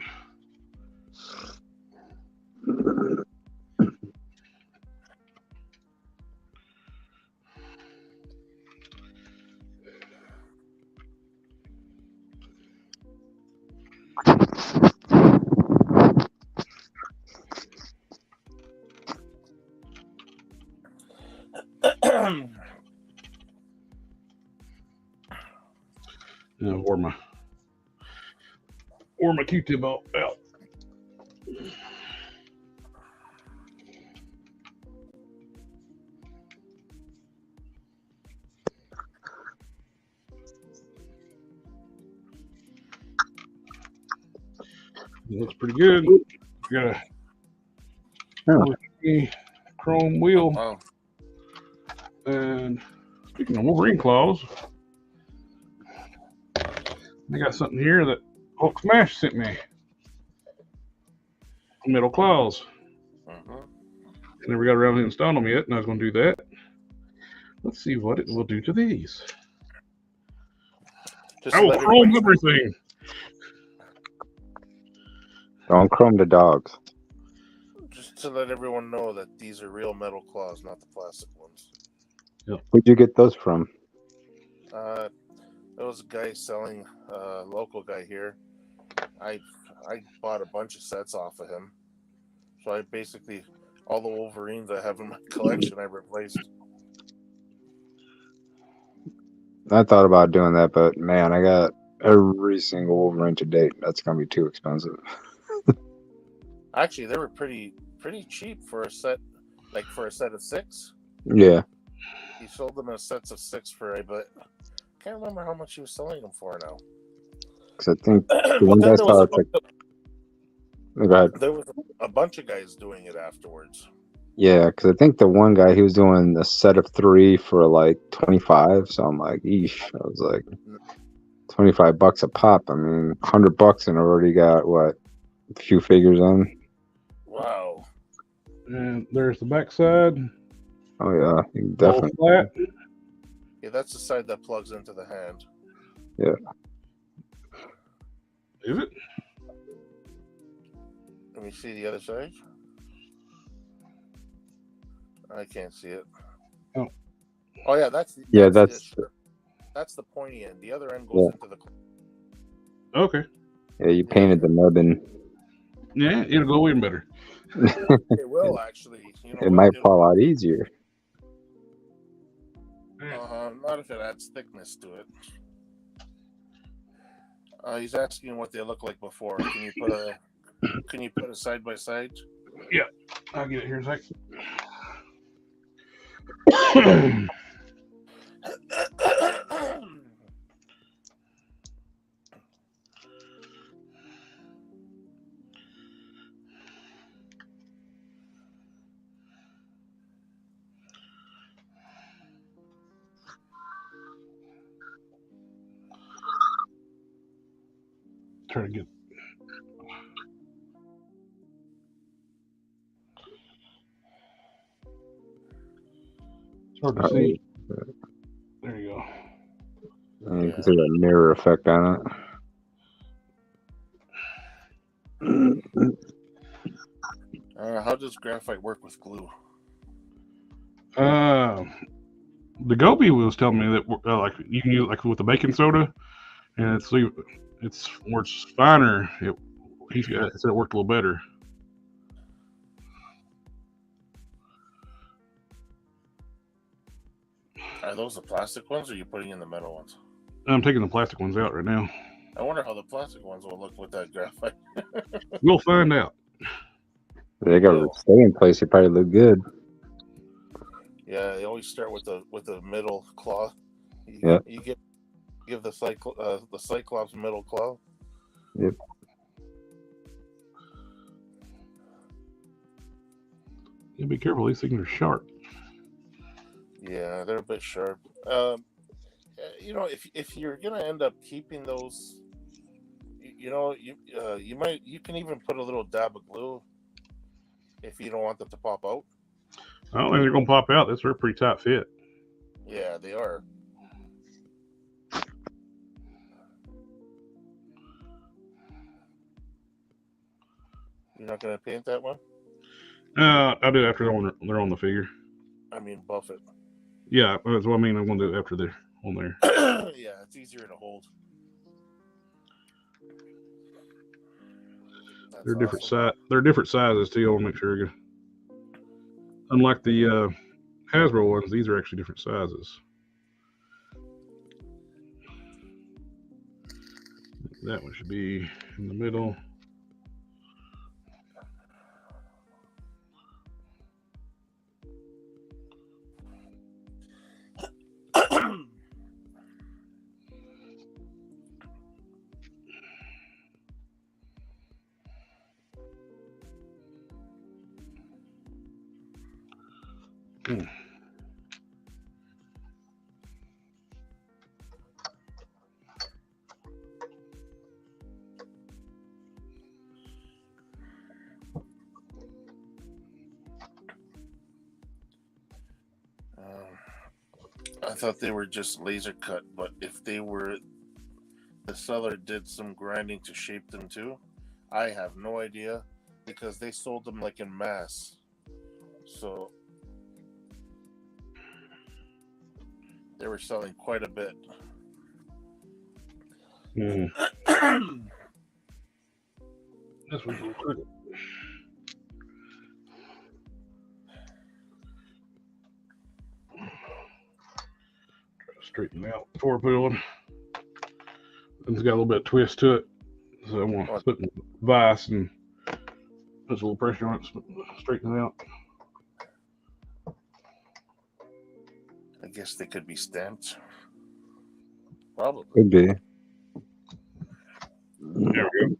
[SPEAKER 1] Wore my Q-tip out. It looks pretty good. Got a chrome wheel.
[SPEAKER 2] Wow.
[SPEAKER 1] And speaking of Wolverine claws, I got something here that Hulk Smash sent me. Metal claws. I never got around to installing them yet, and I was going to do that. Let's see what it will do to these. I will chrome everything.
[SPEAKER 5] Don't chrome the dogs.
[SPEAKER 2] Just to let everyone know that these are real metal claws, not the plastic ones.
[SPEAKER 1] Yep.
[SPEAKER 5] Where'd you get those from?
[SPEAKER 2] There was a guy selling, local guy here. I bought a bunch of sets off of him. So I basically, all the Wolverines I have in my collection, I replaced.
[SPEAKER 5] I thought about doing that, but man, I got every single Wolverine to date. That's gonna be too expensive.
[SPEAKER 2] Actually, they were pretty cheap for a set, like for a set of 6.
[SPEAKER 5] Yeah.
[SPEAKER 2] He sold them as sets of 6 for but I can't remember how much he was selling them for now.
[SPEAKER 5] Because I think the one guy saw it's like. Go ahead.
[SPEAKER 2] There was a bunch of guys doing it afterwards.
[SPEAKER 5] Yeah, because I think the one guy, he was doing a set of 3 for like 25. So I'm like, eesh. I was like, $25 a pop. I mean, $100 and already got what, a few figures on.
[SPEAKER 2] Wow.
[SPEAKER 1] And there's the back side.
[SPEAKER 5] Oh yeah, definitely.
[SPEAKER 1] Flat.
[SPEAKER 2] Yeah, that's the side that plugs into the hand.
[SPEAKER 5] Yeah.
[SPEAKER 1] Is it?
[SPEAKER 2] Let me see the other side. I can't see it. Oh yeah, that's the pointy end. The other end goes into the.
[SPEAKER 1] Okay.
[SPEAKER 5] Yeah, you painted the nubbin.
[SPEAKER 1] Yeah, it'll go even better.
[SPEAKER 2] It will actually. You know,
[SPEAKER 5] it might fall out easier.
[SPEAKER 2] Not if it adds thickness to it. He's asking what they look like before. Can you put a side by side?
[SPEAKER 1] Yeah, I'll get it here in a second. Try to get. It's hard to see. There you go.
[SPEAKER 5] You can see that mirror effect on it.
[SPEAKER 2] How does graphite work with glue?
[SPEAKER 1] The Gobi was telling me that like you can use like with the baking soda, and it's where it's finer. He said it worked a little better.
[SPEAKER 2] Are those the plastic ones, or are you putting in the metal ones?
[SPEAKER 1] I'm taking the plastic ones out right now.
[SPEAKER 2] I wonder how the plastic ones will look with that graphite.
[SPEAKER 1] We'll find out.
[SPEAKER 5] They got to stay in place. They probably look good.
[SPEAKER 2] Yeah, they always start with the middle claw.
[SPEAKER 5] Yeah.
[SPEAKER 2] You give the Cyclops middle claw.
[SPEAKER 5] Yep.
[SPEAKER 1] You be careful; these things are sharp.
[SPEAKER 2] Yeah, they're a bit sharp. You know, if you're gonna end up keeping those, you can even put a little dab of glue if you don't want them to pop out.
[SPEAKER 1] I don't think they're gonna pop out. They're a pretty tight fit.
[SPEAKER 2] Yeah, they are. You're not gonna paint that one?
[SPEAKER 1] I'll do it after they're on the figure.
[SPEAKER 2] I mean, buff it.
[SPEAKER 1] Yeah, that's what I mean. I'm gonna do it after they're on there.
[SPEAKER 2] Yeah, it's easier to hold.
[SPEAKER 1] They're different size. They're different sizes too. I want to make sure. Unlike the Hasbro ones, these are actually different sizes. That one should be in the middle.
[SPEAKER 2] I thought they were just laser cut, but if they were, the seller did some grinding to shape them too. I have no idea because they sold them like in mass. So they were selling quite a bit.
[SPEAKER 1] This one's a little crooked. Try to straighten it out before I put it on. It's got a little bit of twist to it, so I want to put in the vise and put a little pressure on it, straighten it out.
[SPEAKER 2] I guess they could be stamped. Probably.
[SPEAKER 5] Could be.
[SPEAKER 1] There we go.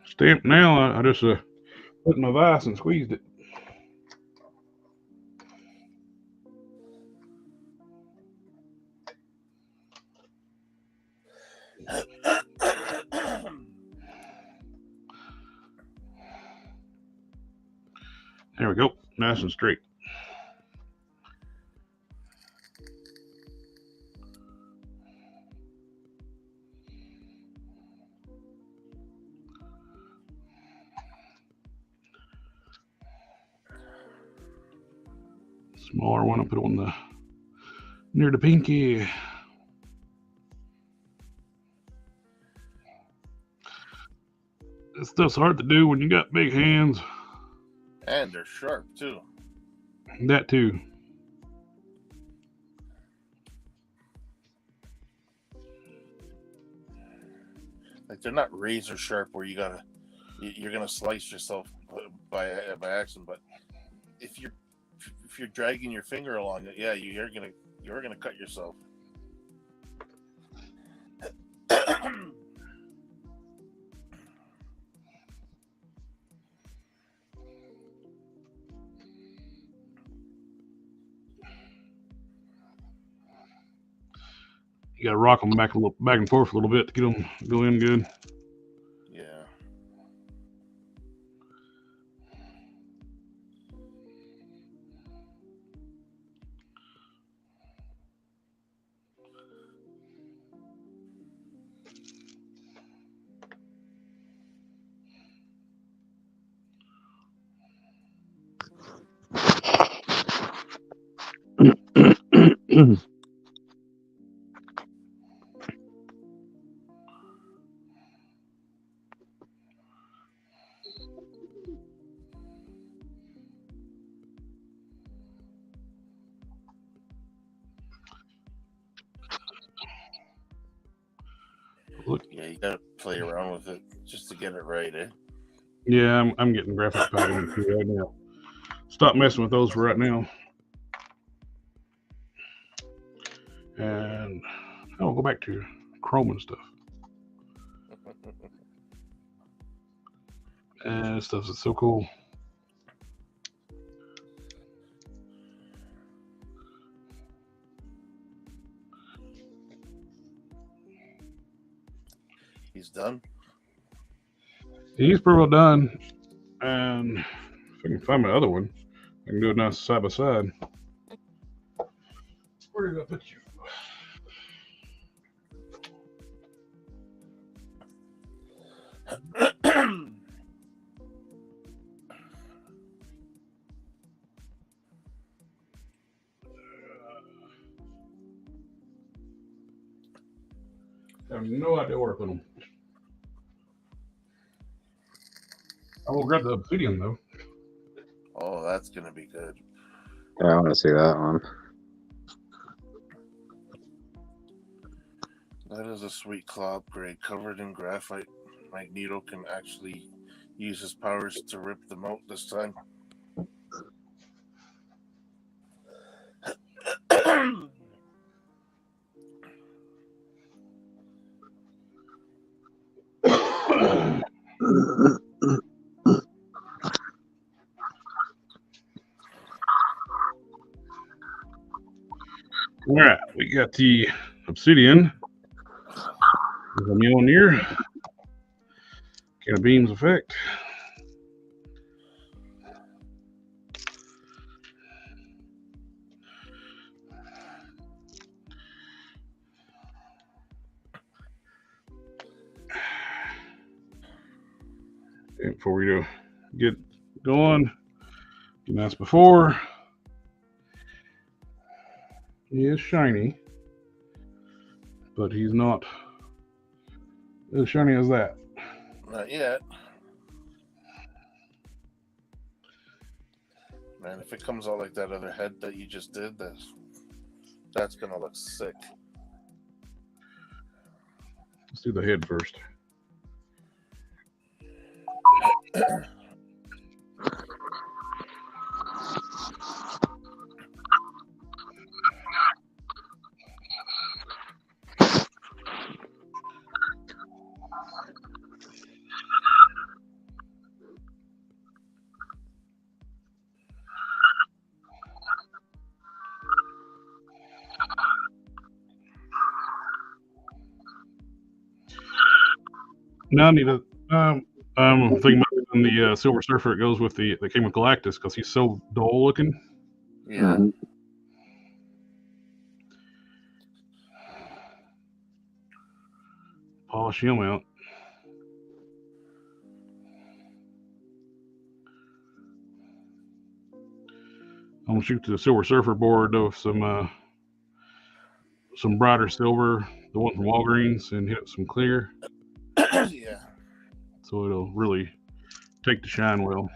[SPEAKER 1] Stamped now. I just put in my vise and squeezed it. There we go. Nice and straight. Smaller one, I'll put it on the near the pinky. This stuff's hard to do when you got big hands.
[SPEAKER 2] And they're sharp too.
[SPEAKER 1] That too.
[SPEAKER 2] Like they're not razor sharp where you're gonna slice yourself by accident. But if you're dragging your finger along it, yeah, you're gonna cut yourself.
[SPEAKER 1] You gotta rock them back and forth a little bit to get them go in good.
[SPEAKER 2] Yeah.
[SPEAKER 1] Look.
[SPEAKER 2] Yeah, you gotta play around with it just to get it right, eh?
[SPEAKER 1] Yeah, I'm getting graphic pattern right now. Stop messing with those for right now. And I'll go back to chrome and stuff. And this stuff is so cool.
[SPEAKER 2] He's done.
[SPEAKER 1] He's pretty well done. And if I can find my other one, I can do it nice side by side. Where did I put you? I have no idea where to put them. I will grab the obsidian though.
[SPEAKER 2] Oh, that's gonna be good.
[SPEAKER 5] Yeah, I want to see that one.
[SPEAKER 2] That is a sweet claw upgrade covered in graphite. Magneto can actually use his powers to rip them out this time.
[SPEAKER 1] All right, we got the Obsidian, the Mjolnir, Can of Beams effect. Okay, before we do get going, and that's before. He is shiny, but he's not as shiny as that.
[SPEAKER 2] Not yet. Man, if it comes out like that other head that you just did, that's gonna look sick.
[SPEAKER 1] Let's do the head first. Now I need to I'm thinking about doing the Silver Surfer. It goes with the King of Galactus because he's so dull looking.
[SPEAKER 2] Yeah.
[SPEAKER 1] Polish him out. I'm gonna shoot the Silver Surfer board with some brighter silver, the one from Walgreens, and hit it some clear.
[SPEAKER 2] Yeah.
[SPEAKER 1] So it'll really take the shine well.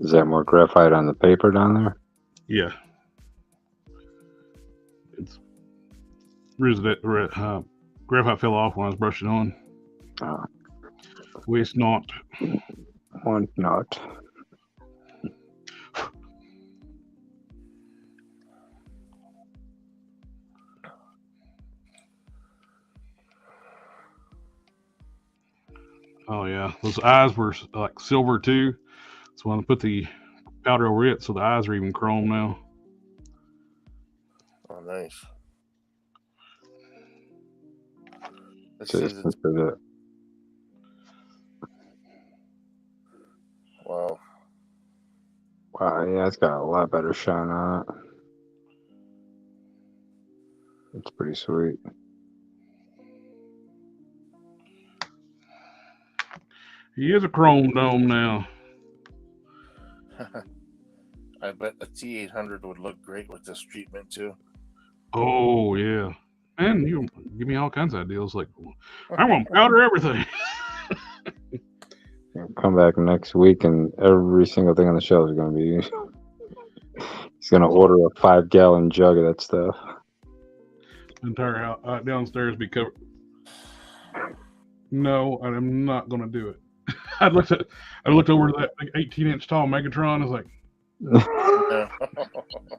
[SPEAKER 5] Is that more graphite on the paper down there?
[SPEAKER 1] Yeah. It's graphite fell off when I was brushing on. Waste not.
[SPEAKER 5] Want not.
[SPEAKER 1] Oh yeah, those eyes were like silver too. So when I put the powder over it, so the eyes are even chrome now.
[SPEAKER 2] Oh, nice. Let's
[SPEAKER 5] So
[SPEAKER 2] see
[SPEAKER 5] just consider it.
[SPEAKER 2] Wow.
[SPEAKER 5] Wow, yeah, it's got a lot better shine on it. It's pretty sweet.
[SPEAKER 1] He is a chrome dome now.
[SPEAKER 2] I bet the T800 would look great with this treatment too.
[SPEAKER 1] Oh yeah, man, you give me all kinds of ideas. Like I want to powder everything.
[SPEAKER 5] Come back next week, and every single thing on the shelf is going to be. He's going to order a 5-gallon jug of that stuff.
[SPEAKER 1] Entire house downstairs be covered. No, I'm not going to do it. I looked over that 18-inch tall Megatron. I was like,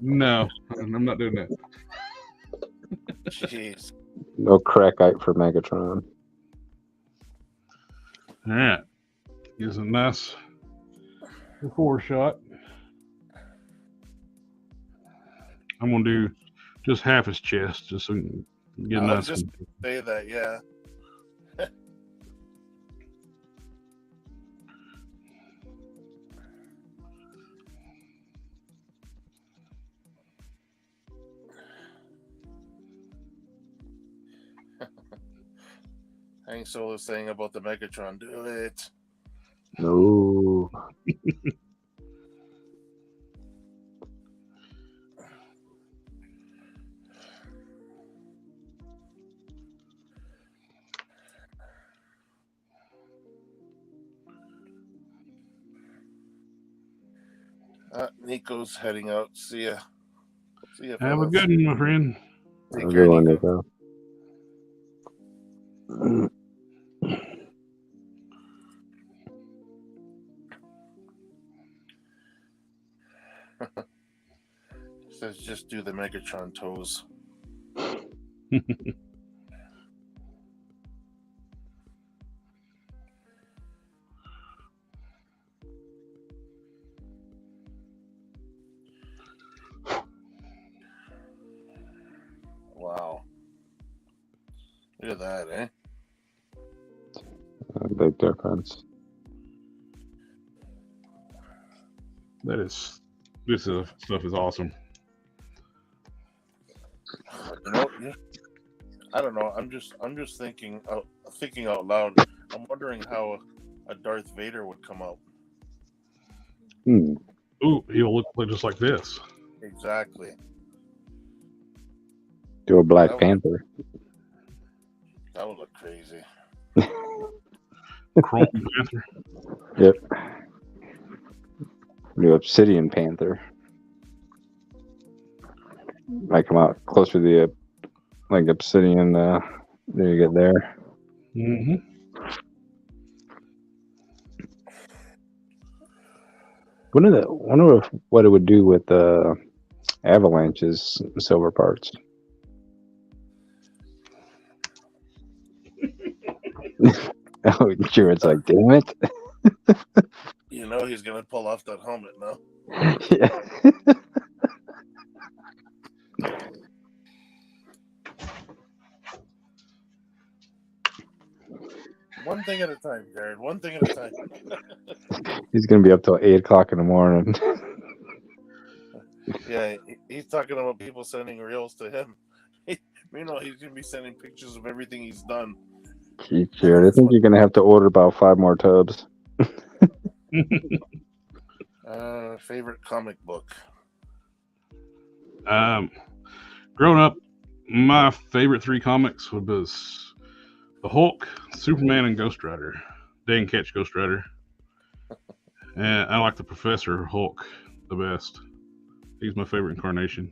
[SPEAKER 1] no, I'm not doing that.
[SPEAKER 2] Jeez.
[SPEAKER 5] No crackite for Megatron.
[SPEAKER 1] All right, gives a nice before shot. I'm gonna do just half his chest, just so we can get a nice.
[SPEAKER 2] Just say that, yeah. Hank Solo's saying about the Megatron. Do it.
[SPEAKER 5] No.
[SPEAKER 2] Nico's heading out. See ya. See ya,
[SPEAKER 1] Have a
[SPEAKER 2] fellas.
[SPEAKER 1] good one, my friend.
[SPEAKER 2] Take
[SPEAKER 5] Have a
[SPEAKER 2] care,
[SPEAKER 5] good one,
[SPEAKER 2] Nico.
[SPEAKER 5] Nico.
[SPEAKER 2] Says just do the Megatron toes. Wow. Look at that, eh?
[SPEAKER 5] Big difference.
[SPEAKER 1] This stuff is awesome.
[SPEAKER 2] You know, I don't know. I'm just thinking out loud. I'm wondering how a Darth Vader would come out.
[SPEAKER 5] Hmm.
[SPEAKER 1] Ooh, he'll look just like this.
[SPEAKER 2] Exactly.
[SPEAKER 5] Do a Black
[SPEAKER 2] That
[SPEAKER 5] Panther.
[SPEAKER 2] That would look crazy.
[SPEAKER 1] Chrome Panther.
[SPEAKER 5] Yep. Do Obsidian Panther. Might come out closer to the like Obsidian. There you get there.
[SPEAKER 1] Mm-hmm.
[SPEAKER 5] Wonder what it would do with Avalanche's silver parts. Oh, sure. It's like, damn it.
[SPEAKER 2] You know he's gonna pull off that helmet now.
[SPEAKER 5] Yeah.
[SPEAKER 2] One thing at a time, Jared. One thing at a time.
[SPEAKER 5] He's gonna be up till 8 o'clock in the morning.
[SPEAKER 2] Yeah, he's talking about people sending reels to him. Meanwhile, he's gonna be sending pictures of everything he's done.
[SPEAKER 5] Gee, Jared, I think you're gonna have to order about 5 more tubs.
[SPEAKER 2] Favorite comic book.
[SPEAKER 1] Growing up, my favorite 3 comics was the Hulk, Superman, and Ghost Rider. Didn't catch Ghost Rider. And I like the Professor Hulk the best. He's my favorite incarnation.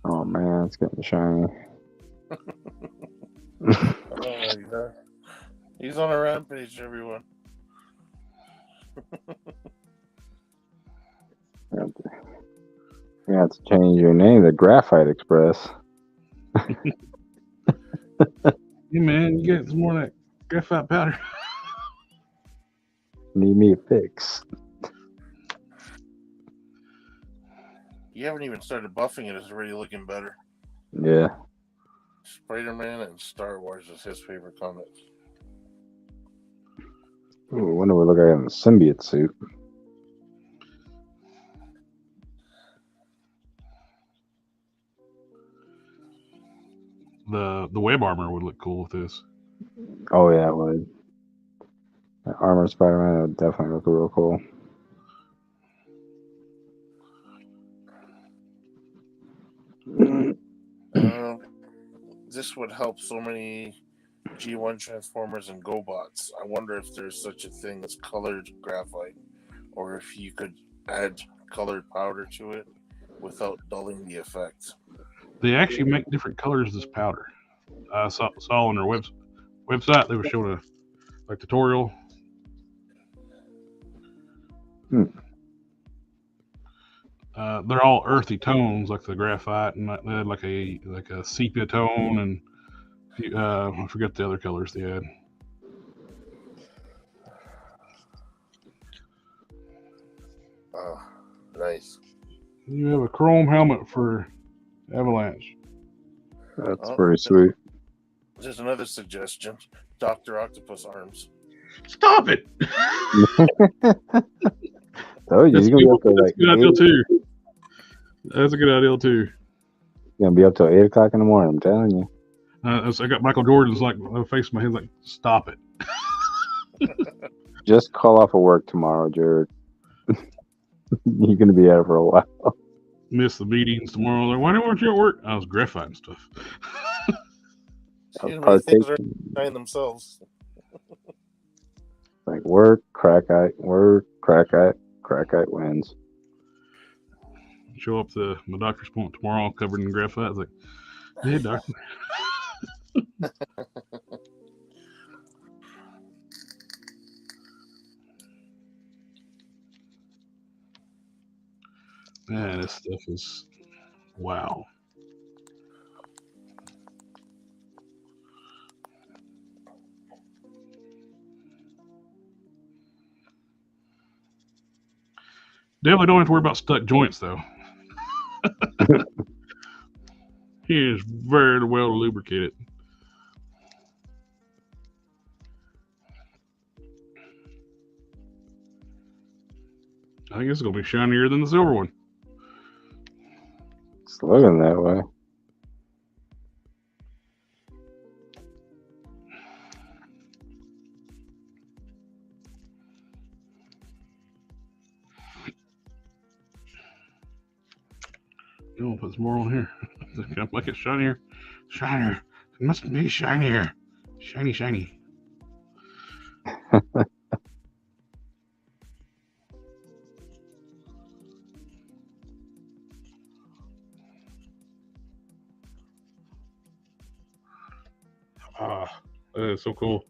[SPEAKER 5] Oh man, it's getting shiny.
[SPEAKER 2] Oh, he's on a rampage, everyone.
[SPEAKER 5] You have to change your name to Graphite Express.
[SPEAKER 1] Hey man, you get some more of that graphite powder.
[SPEAKER 5] Need me a fix.
[SPEAKER 2] You haven't even started buffing it. It's already looking better.
[SPEAKER 5] Yeah.
[SPEAKER 2] Spider-Man and Star Wars is his favorite comics.
[SPEAKER 5] Ooh, I wonder what look like in the symbiote suit.
[SPEAKER 1] The web armor would look cool with this.
[SPEAKER 5] Oh yeah, it would. The Armored Spider-Man would definitely look real cool.
[SPEAKER 2] This would help so many G1 Transformers and GoBots. I wonder if there's such a thing as colored graphite, or if you could add colored powder to it without dulling the effect.
[SPEAKER 1] They actually make different colors of this powder. I saw on their website they were showing a tutorial. They're all earthy tones like the graphite, and they had like a sepia tone, and I forget the other colors they had.
[SPEAKER 2] Oh, nice.
[SPEAKER 1] You have a chrome helmet for Avalanche.
[SPEAKER 5] That's pretty sweet.
[SPEAKER 2] Just another suggestion. Dr. Octopus arms.
[SPEAKER 1] Stop it.
[SPEAKER 5] So you're gonna be up to
[SPEAKER 1] That's
[SPEAKER 5] like
[SPEAKER 1] a good idea too. That's a good idea too.
[SPEAKER 5] You're gonna be up till 8 o'clock in the morning. I'm telling you.
[SPEAKER 1] I got Michael Jordan's like face in my head like, stop it.
[SPEAKER 5] Just call off of work tomorrow, Jared. You're gonna be out for a while.
[SPEAKER 1] Miss the meetings tomorrow. Like, why weren't you at work? I was graphite and stuff.
[SPEAKER 2] Too many things are behind themselves.
[SPEAKER 5] Like work, crackite wins.
[SPEAKER 1] Show up to my doctor's appointment tomorrow, covered in graphite. I was like, hey, doctor. Man, this stuff is wow. Definitely don't have to worry about stuck joints though. He is very well lubricated. I think this is gonna be shinier than the silver one.
[SPEAKER 5] It's looking that way.
[SPEAKER 1] You want to put some more on here? Can I make it shinier? Shinier. It must be shinier. Shiny, shiny. That is so cool.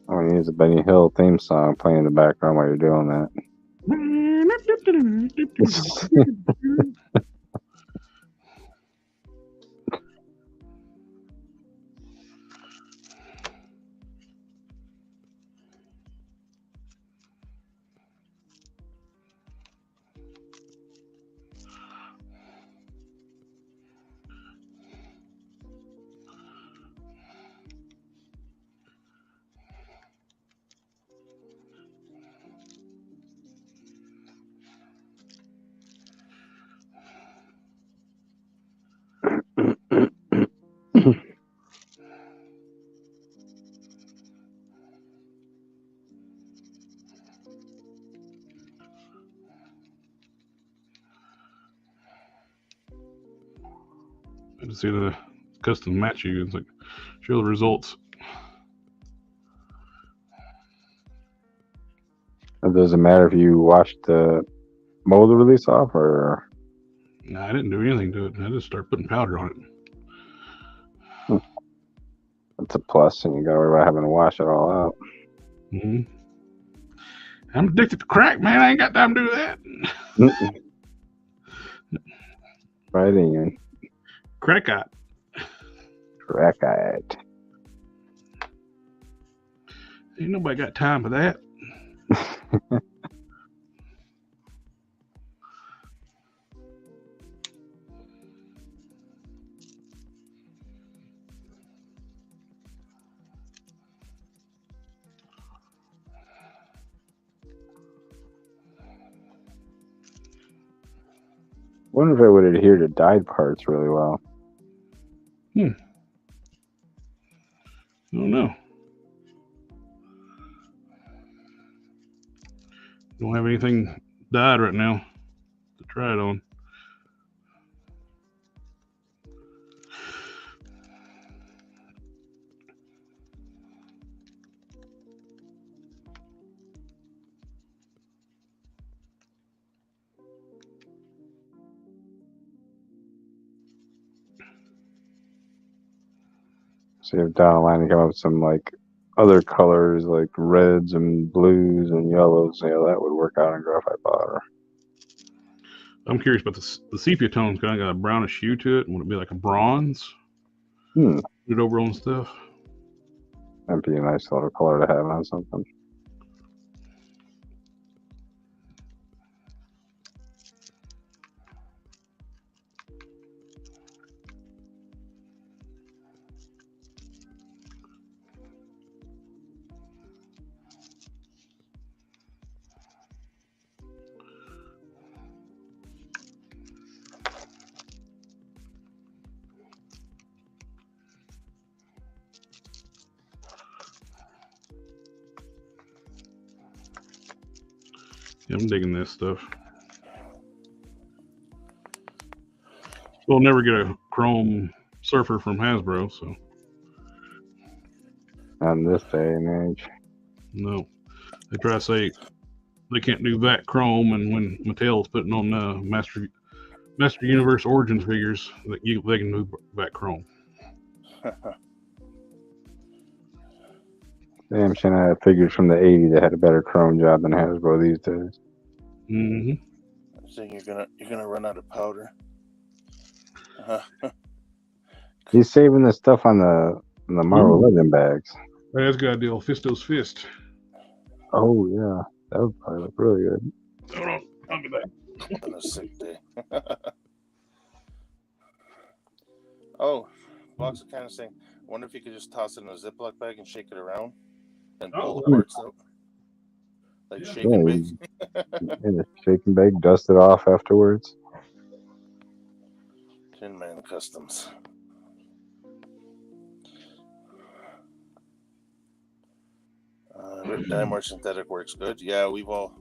[SPEAKER 5] I want to use the Benny Hill theme song playing in the background while you're doing that.
[SPEAKER 1] I just see the custom match you. It's like show the results.
[SPEAKER 5] It doesn't matter if you wash the mold release off or.
[SPEAKER 1] Nah, I didn't do anything to it. I just started putting powder on it.
[SPEAKER 5] It's a plus, and you gotta worry about having to wash it all out.
[SPEAKER 1] Mm-hmm. I'm addicted to crack, man. I ain't got time to do that.
[SPEAKER 5] Right in.
[SPEAKER 1] Crackite.
[SPEAKER 5] Crackite.
[SPEAKER 1] Ain't nobody got time for that.
[SPEAKER 5] Wonder if it would adhere to dyed parts really well.
[SPEAKER 1] I don't know. Don't have anything dyed right now to try it on.
[SPEAKER 5] See if down the line you come up with some like other colors like reds and blues and yellows. Yeah, that would work out in graphite powder.
[SPEAKER 1] I'm curious about the sepia tone's kind of got a brownish hue to it. Would it be like a bronze?
[SPEAKER 5] Put
[SPEAKER 1] it over on stuff.
[SPEAKER 5] That'd be a nice little color to have on something.
[SPEAKER 1] Yeah, I'm digging this stuff. We'll never get a chrome surfer from Hasbro, so
[SPEAKER 5] On this day and age.
[SPEAKER 1] no. They try to say they can't do that chrome, and when Mattel's putting on Master Universe Origins figures, they can move back chrome.
[SPEAKER 5] Damn, shit, I had figures from the 80s that had a better chrome job than Hasbro these days.
[SPEAKER 1] Mm-hmm.
[SPEAKER 2] So you're gonna run out of powder.
[SPEAKER 5] He's saving the stuff on the Marvel Legend bags.
[SPEAKER 1] Hey, that's a good idea. Fisto's Fist.
[SPEAKER 5] Oh yeah, that would probably look really good.
[SPEAKER 1] Hold on, I'll be back.
[SPEAKER 2] On a sick day. Oh, Box of kind of saying, I wonder if you could just toss it in a Ziploc bag and shake it around and pull the parts out. Like shake and bake.
[SPEAKER 5] And shake and bake, dust it off afterwards.
[SPEAKER 2] Tin Man Customs. Rick Dymore synthetic works good. Yeah, we've all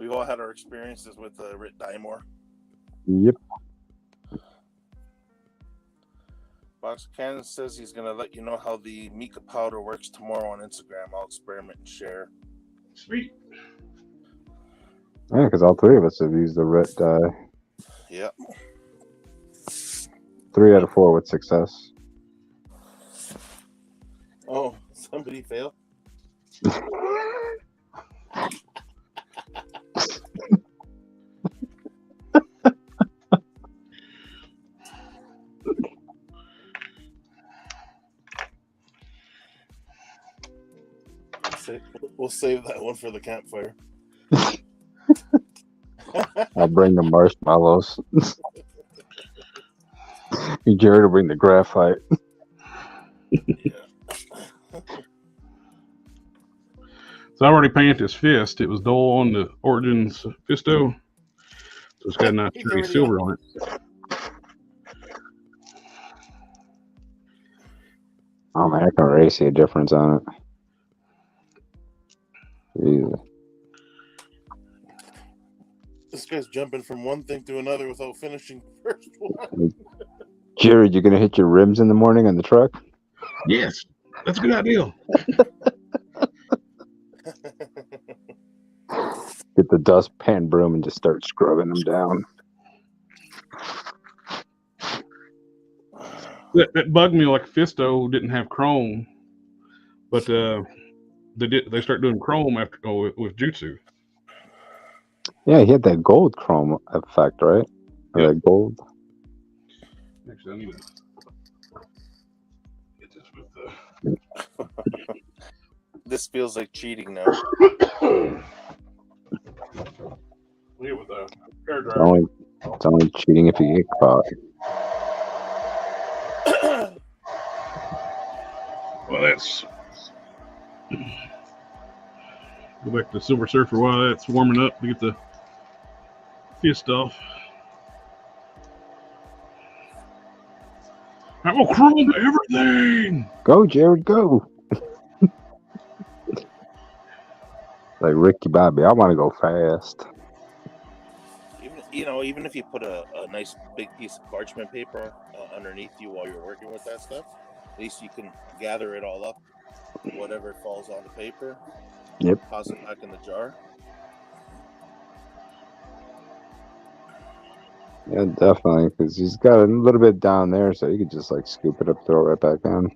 [SPEAKER 2] had our experiences with Rick Dymore.
[SPEAKER 5] Yep.
[SPEAKER 2] Box of Cannon says he's gonna let you know how the Mika powder works tomorrow on Instagram. I'll experiment and share.
[SPEAKER 1] Sweet.
[SPEAKER 5] Yeah, because all three of us have used the Rit dye.
[SPEAKER 2] Yep.
[SPEAKER 5] 3 out of 4 with success.
[SPEAKER 2] Oh, somebody failed. We'll save that one for the campfire.
[SPEAKER 5] I'll bring the marshmallows. Jared will bring the graphite.
[SPEAKER 2] Yeah.
[SPEAKER 1] So I already painted his fist. It was dull on the Origins Fisto. So it's got a nice pretty silver on it.
[SPEAKER 5] Oh man, I can already see a difference on it. Jesus.
[SPEAKER 2] This guy's jumping from one thing to another without finishing the first one.
[SPEAKER 5] Jared, you gonna hit your rims in the morning on the truck?
[SPEAKER 1] Yes, that's a good idea.
[SPEAKER 5] Get the dustpan broom and just start scrubbing them down.
[SPEAKER 1] That bugged me. Like Fisto didn't have chrome, but they start doing chrome after with Jutsu.
[SPEAKER 5] Yeah, he had that gold chrome effect, right? Or
[SPEAKER 1] Yeah.
[SPEAKER 5] that gold.
[SPEAKER 1] Actually, I need to get this with the.
[SPEAKER 2] This feels like cheating now.
[SPEAKER 1] Yeah, with the hair dryer.
[SPEAKER 5] It's only cheating if you get caught.
[SPEAKER 1] Well, that's. Go back to the Silver Surfer while that's warming up to get the fist off. I will chrome everything.
[SPEAKER 5] Go, Jared, go. Like Ricky Bobby, I want to go fast.
[SPEAKER 2] Even if you put a nice big piece of parchment paper underneath you while you're working with that stuff, at least you can gather it all up, whatever falls on the paper.
[SPEAKER 5] Yep.
[SPEAKER 2] Toss it back in the jar.
[SPEAKER 5] Yeah, definitely, because he's got a little bit down there, so you could just like scoop it up, throw it right back in.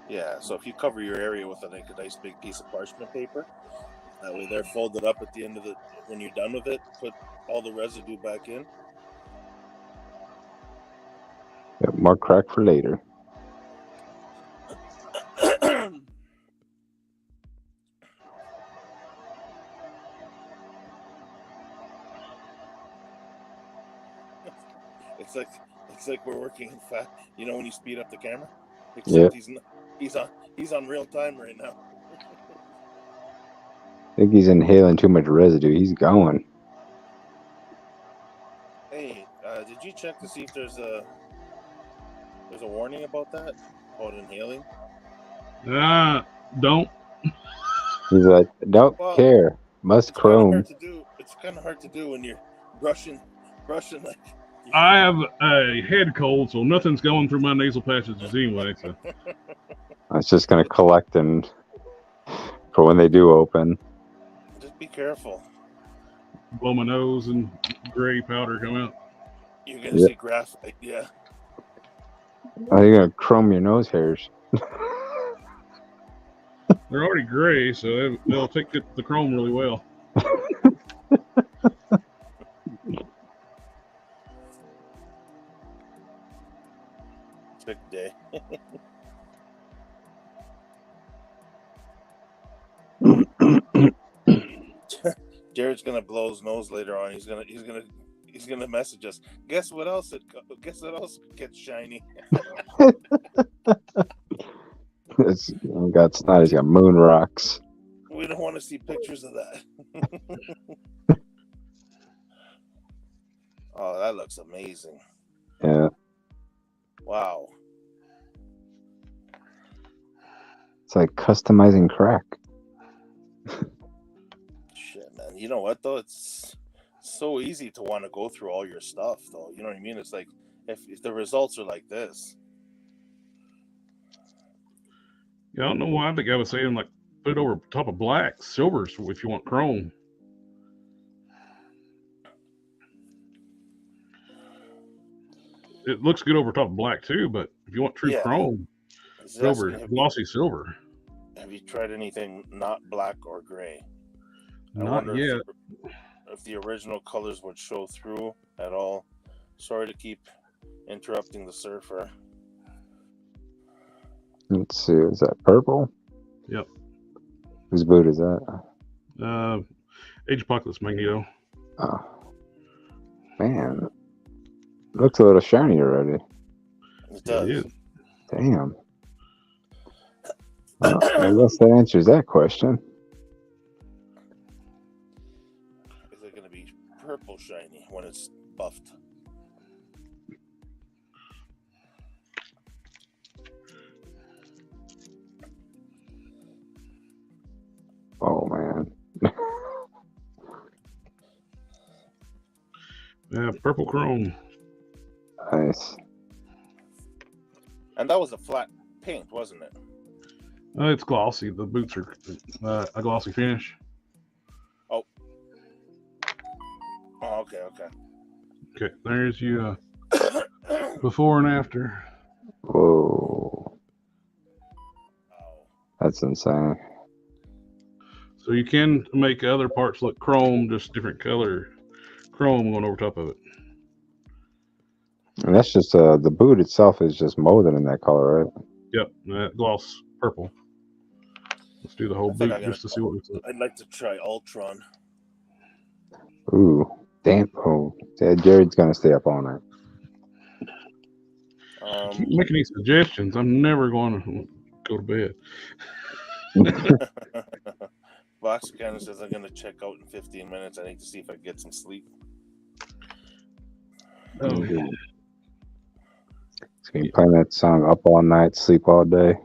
[SPEAKER 2] Yeah, so if you cover your area with a nice big piece of parchment paper, that way they're folded up at the end of the. When you're done with it, put all the residue back in.
[SPEAKER 5] Yep, more crack for later. It's like we're working in fast. You know when you speed up the camera, except he's on real time right now. I think he's inhaling too much residue. He's going.
[SPEAKER 2] Hey, did you check to see if there's a warning about that? About inhaling?
[SPEAKER 1] Don't.
[SPEAKER 5] He's like, don't care. Must
[SPEAKER 2] It's kind of
[SPEAKER 5] chrome.
[SPEAKER 2] hard to do. It's kind of hard to do when you're brushing like.
[SPEAKER 1] I have a head cold, so nothing's going through my nasal passages anyway. So
[SPEAKER 5] It's just gonna collect and for when they do open.
[SPEAKER 2] Just be careful.
[SPEAKER 1] blow my nose and gray powder come out.
[SPEAKER 2] You're gonna see graphite, yeah.
[SPEAKER 5] Oh, you're gonna chrome your nose hairs.
[SPEAKER 1] They're already gray, so they'll take the chrome really well.
[SPEAKER 2] Big day. Jared's gonna blow his nose later on. He's gonna message us. Guess what else gets shiny?
[SPEAKER 5] It's got snot. He's got moon rocks.
[SPEAKER 2] We don't want to see pictures of that. Oh, that looks amazing.
[SPEAKER 5] Yeah.
[SPEAKER 2] Wow.
[SPEAKER 5] It's like customizing crack.
[SPEAKER 2] Shit, man. You know what though? It's so easy to want to go through all your stuff, though. You know what I mean? It's like if the results are like this.
[SPEAKER 1] Yeah, I don't know why the guy was saying like put it over top of black, silver if you want chrome. It looks good over top of black too, but if you want true chrome, silver, glossy silver.
[SPEAKER 2] Have you tried anything not black or gray?
[SPEAKER 1] Not yet.
[SPEAKER 2] If the original colors would show through at all. Sorry to keep interrupting the surfer.
[SPEAKER 5] Let's see, is that purple?
[SPEAKER 1] Yep.
[SPEAKER 5] Whose boot is that?
[SPEAKER 1] Age Apocalypse Magneto.
[SPEAKER 5] Oh. Man. Looks a little shiny already.
[SPEAKER 2] It does.
[SPEAKER 1] It is.
[SPEAKER 5] Damn. Well, I guess that answers that question.
[SPEAKER 2] Is it going to be purple shiny when it's buffed?
[SPEAKER 5] Oh, man.
[SPEAKER 1] Yeah, purple chrome.
[SPEAKER 5] Nice.
[SPEAKER 2] And that was a flat paint, wasn't it?
[SPEAKER 1] It's glossy. The boots are a glossy finish.
[SPEAKER 2] Oh, okay.
[SPEAKER 1] Okay, there's you before and after.
[SPEAKER 5] Whoa. That's insane.
[SPEAKER 1] So you can make other parts look chrome, just different color chrome going over top of it.
[SPEAKER 5] And that's just the boot itself is just molded in that color, right?
[SPEAKER 1] Yep, that gloss purple. Let's do the whole boot just to see what looks like.
[SPEAKER 2] I'd like to try Ultron.
[SPEAKER 5] Ooh, damn. Oh, Jared's gonna stay up all night.
[SPEAKER 1] Keep making these suggestions. I'm never going to go to bed.
[SPEAKER 2] Box kind of says I'm going to check out in 15 minutes. I need to see if I get some sleep.
[SPEAKER 1] Oh,
[SPEAKER 5] So you playing that song up all night, sleep all day.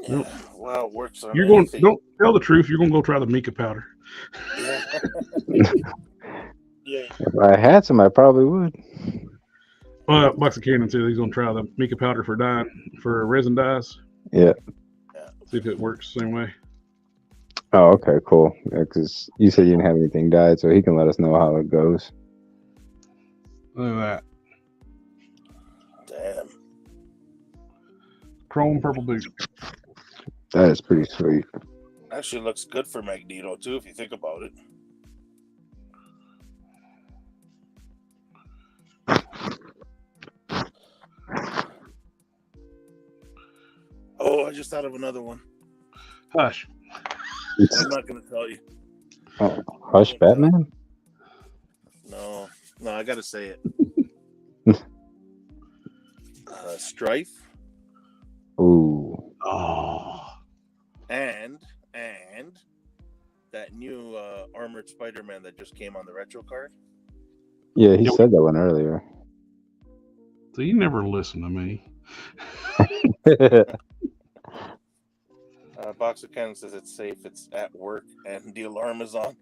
[SPEAKER 2] Yeah, well, it works on
[SPEAKER 1] You're
[SPEAKER 2] anything.
[SPEAKER 1] don't tell the truth. You're going to go try the Mika powder.
[SPEAKER 2] Yeah. Yeah.
[SPEAKER 5] If I had some, I probably would.
[SPEAKER 1] Well, Box of Cannon said he's going to try the Mika powder for resin dyes.
[SPEAKER 5] Yeah.
[SPEAKER 1] See if it works the same way.
[SPEAKER 5] Oh, okay, cool. Because you said you didn't have anything dyed, so he can let us know how it goes.
[SPEAKER 1] Look at that.
[SPEAKER 2] Damn.
[SPEAKER 1] Chrome purple boot.
[SPEAKER 5] That is pretty sweet.
[SPEAKER 2] Actually looks good for Magneto, too, if you think about it. Oh, I just thought of another one.
[SPEAKER 1] Hush.
[SPEAKER 2] I'm not going to tell you.
[SPEAKER 5] Oh, Hush Batman?
[SPEAKER 2] No, I got to say it. Strife.
[SPEAKER 5] Ooh.
[SPEAKER 1] Oh.
[SPEAKER 2] And that new Armored Spider-Man that just came on the retro card.
[SPEAKER 5] Yeah, he said that one earlier.
[SPEAKER 1] So you never listen to me.
[SPEAKER 2] Box of Cannon says it's safe. It's at work and the alarm is on.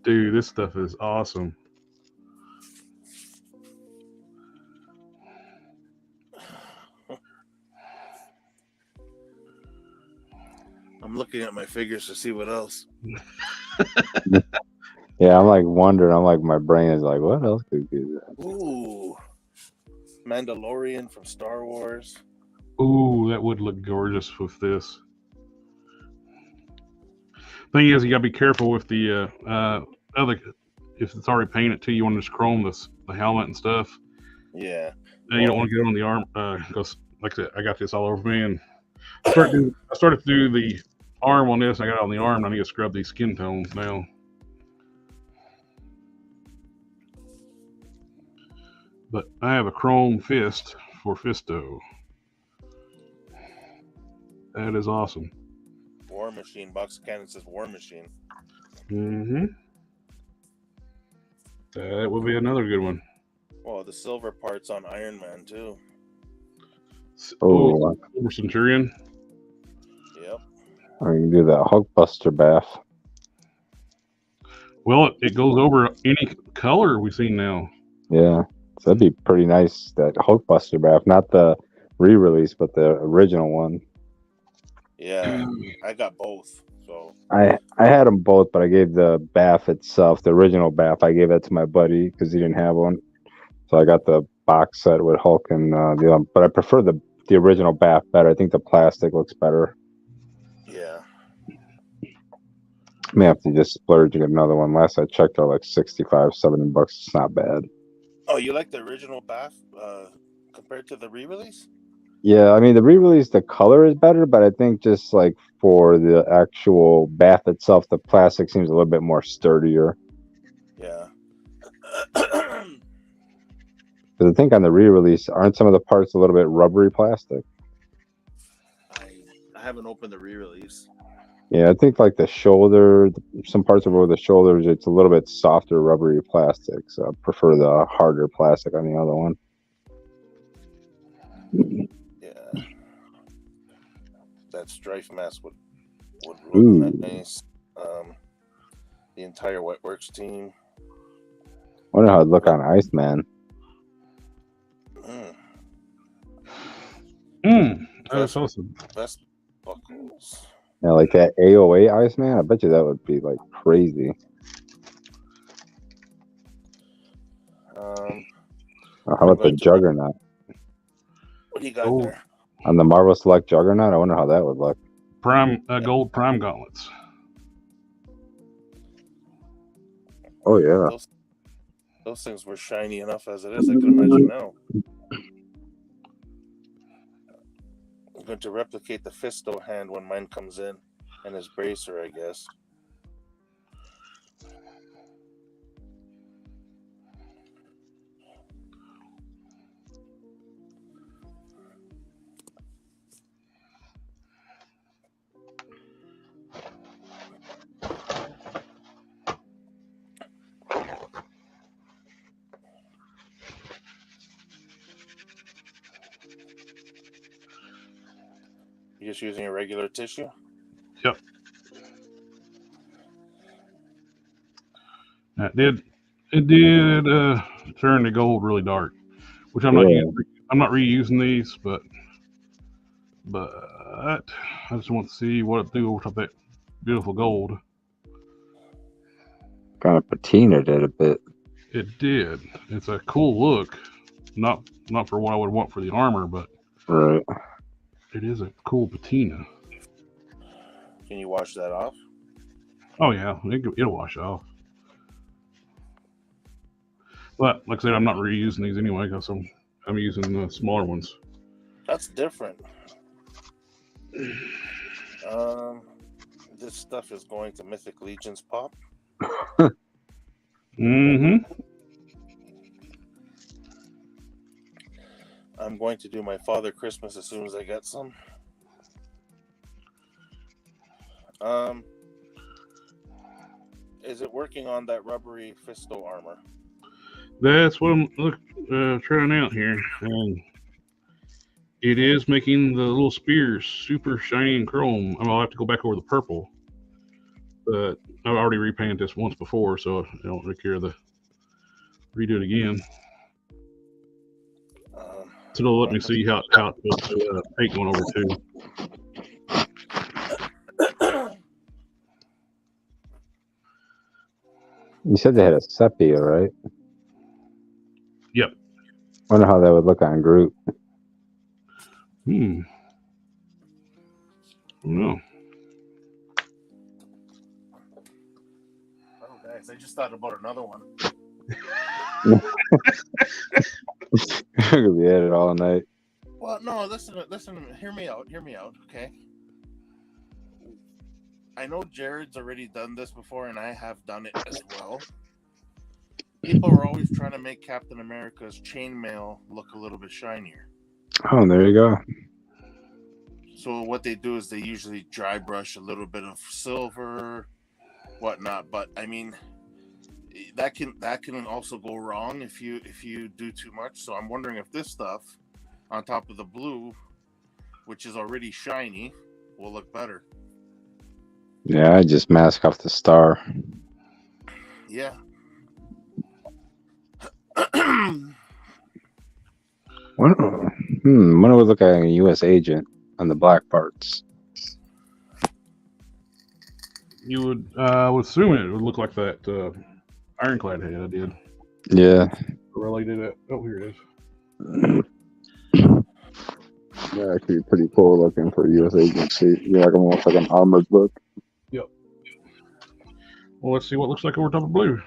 [SPEAKER 1] Dude, this stuff is awesome.
[SPEAKER 2] I'm looking at my figures to see what else.
[SPEAKER 5] Yeah, I'm like wondering. I'm like, my brain is like, what else could do that?
[SPEAKER 2] Ooh, Mandalorian from Star Wars.
[SPEAKER 1] Ooh, that would look gorgeous with this. Thing is, you gotta be careful with the other. If it's already painted too, you want to just chrome the helmet and stuff.
[SPEAKER 2] Yeah.
[SPEAKER 1] And you don't want to get on the arm because, like I said, I got this all over me. And I started to do the arm on this. I got it on the arm. And I need to scrub these skin tones now. But I have a chrome fist for Fisto. That is awesome.
[SPEAKER 2] War Machine. Box of Cannon says War Machine.
[SPEAKER 1] Mm-hmm. That would be another good one.
[SPEAKER 2] Well, the silver parts on Iron Man too.
[SPEAKER 5] Oh,
[SPEAKER 1] Silver Centurion.
[SPEAKER 2] Yep.
[SPEAKER 5] I can do that Hulkbuster bath.
[SPEAKER 1] Well, it goes over any color we see now.
[SPEAKER 5] Yeah, so that'd be pretty nice. That Hulkbuster bath, not the re-release, but the original one.
[SPEAKER 2] Yeah, I got both. So
[SPEAKER 5] I had them both, but I gave the bath itself, the original bath, I gave that to my buddy because he didn't have one. So I got the box set with Hulk and the other, but I prefer the original bath better. I think the plastic looks better.
[SPEAKER 2] yeah.
[SPEAKER 5] I may have to just splurge and get another one. Last I checked, they're like $65, $70. It's not bad.
[SPEAKER 2] Oh, you like the original bath compared to the re-release?
[SPEAKER 5] Yeah, I mean the re-release, the color is better, but I think just like for the actual bath itself, the plastic seems a little bit more sturdier.
[SPEAKER 2] Yeah.
[SPEAKER 5] Because I think on the re-release, aren't some of the parts a little bit rubbery plastic?
[SPEAKER 2] I haven't opened the re-release.
[SPEAKER 5] Yeah, I think like the shoulder, some parts over the shoulders, it's a little bit softer, rubbery plastic. So I prefer the harder plastic on the other one.
[SPEAKER 2] Yeah. That strife mask would look nice. The entire Wetworks team.
[SPEAKER 5] I wonder how it'd look on Iceman.
[SPEAKER 1] That's awesome.
[SPEAKER 2] Vest buckles.
[SPEAKER 5] Yeah, like that AOA Iceman, I bet you that would be like crazy. How about the Juggernaut?
[SPEAKER 2] What do you got there?
[SPEAKER 5] On the Marvel Select Juggernaut, I wonder how that would look.
[SPEAKER 1] Gold Prime gauntlets.
[SPEAKER 5] Oh yeah.
[SPEAKER 2] Those things were shiny enough as it is. I can imagine now. I'm going to replicate the Fisto hand when mine comes in, and his bracer, I guess. You're just using a regular tissue?
[SPEAKER 1] Yep. It did turn the gold really dark, which I'm not reusing these, but I just want to see what it do over top of that beautiful gold.
[SPEAKER 5] Kind of patinaed it a bit.
[SPEAKER 1] It did. It's a cool look, not for what I would want for the armor, but
[SPEAKER 5] right.
[SPEAKER 1] It is a cool patina.
[SPEAKER 2] Can you wash that off?
[SPEAKER 1] Oh yeah, it'll wash off. But like I said, I'm not reusing these anyway because I'm using the smaller ones.
[SPEAKER 2] That's different. This stuff is going to Mythic Legions pop.
[SPEAKER 1] Mm-hmm.
[SPEAKER 2] I'm going to do my Father Christmas as soon as I get some. Is it working on that rubbery Fisto armor?
[SPEAKER 1] That's what I'm trying out here, and it is making the little spears super shiny and chrome. I'll have to go back over the purple, but I've already repainted this once before, so I don't really care to redo it again. So it'll let me see how it looks paint going over too.
[SPEAKER 5] You said they had a sepia, right?
[SPEAKER 1] Yep.
[SPEAKER 5] Wonder how that would look on group.
[SPEAKER 1] No.
[SPEAKER 2] Oh, guys, I just thought about another one.
[SPEAKER 5] We're gonna be at it all night.
[SPEAKER 2] Well, no, listen. Hear me out. Okay. I know Jared's already done this before, and I have done it as well. People are always trying to make Captain America's chainmail look a little bit shinier.
[SPEAKER 5] Oh, there you go.
[SPEAKER 2] So what they do is they usually dry brush a little bit of silver, whatnot. But I mean, that can also go wrong if you do too much. So I'm wondering if this stuff on top of the blue, which is already shiny, will look better.
[SPEAKER 5] Yeah, I just mask off the star.
[SPEAKER 2] Yeah.
[SPEAKER 5] Wonder what would look like a U.S. agent on the black parts.
[SPEAKER 1] You would assume it would look like that ironclad head I did.
[SPEAKER 5] Yeah.
[SPEAKER 1] Related it. Oh, here it is.
[SPEAKER 5] That actually pretty cool looking for a U.S. agency. Yeah, like almost like an armored look.
[SPEAKER 1] Yep. Well, let's see what it looks like over top of blue.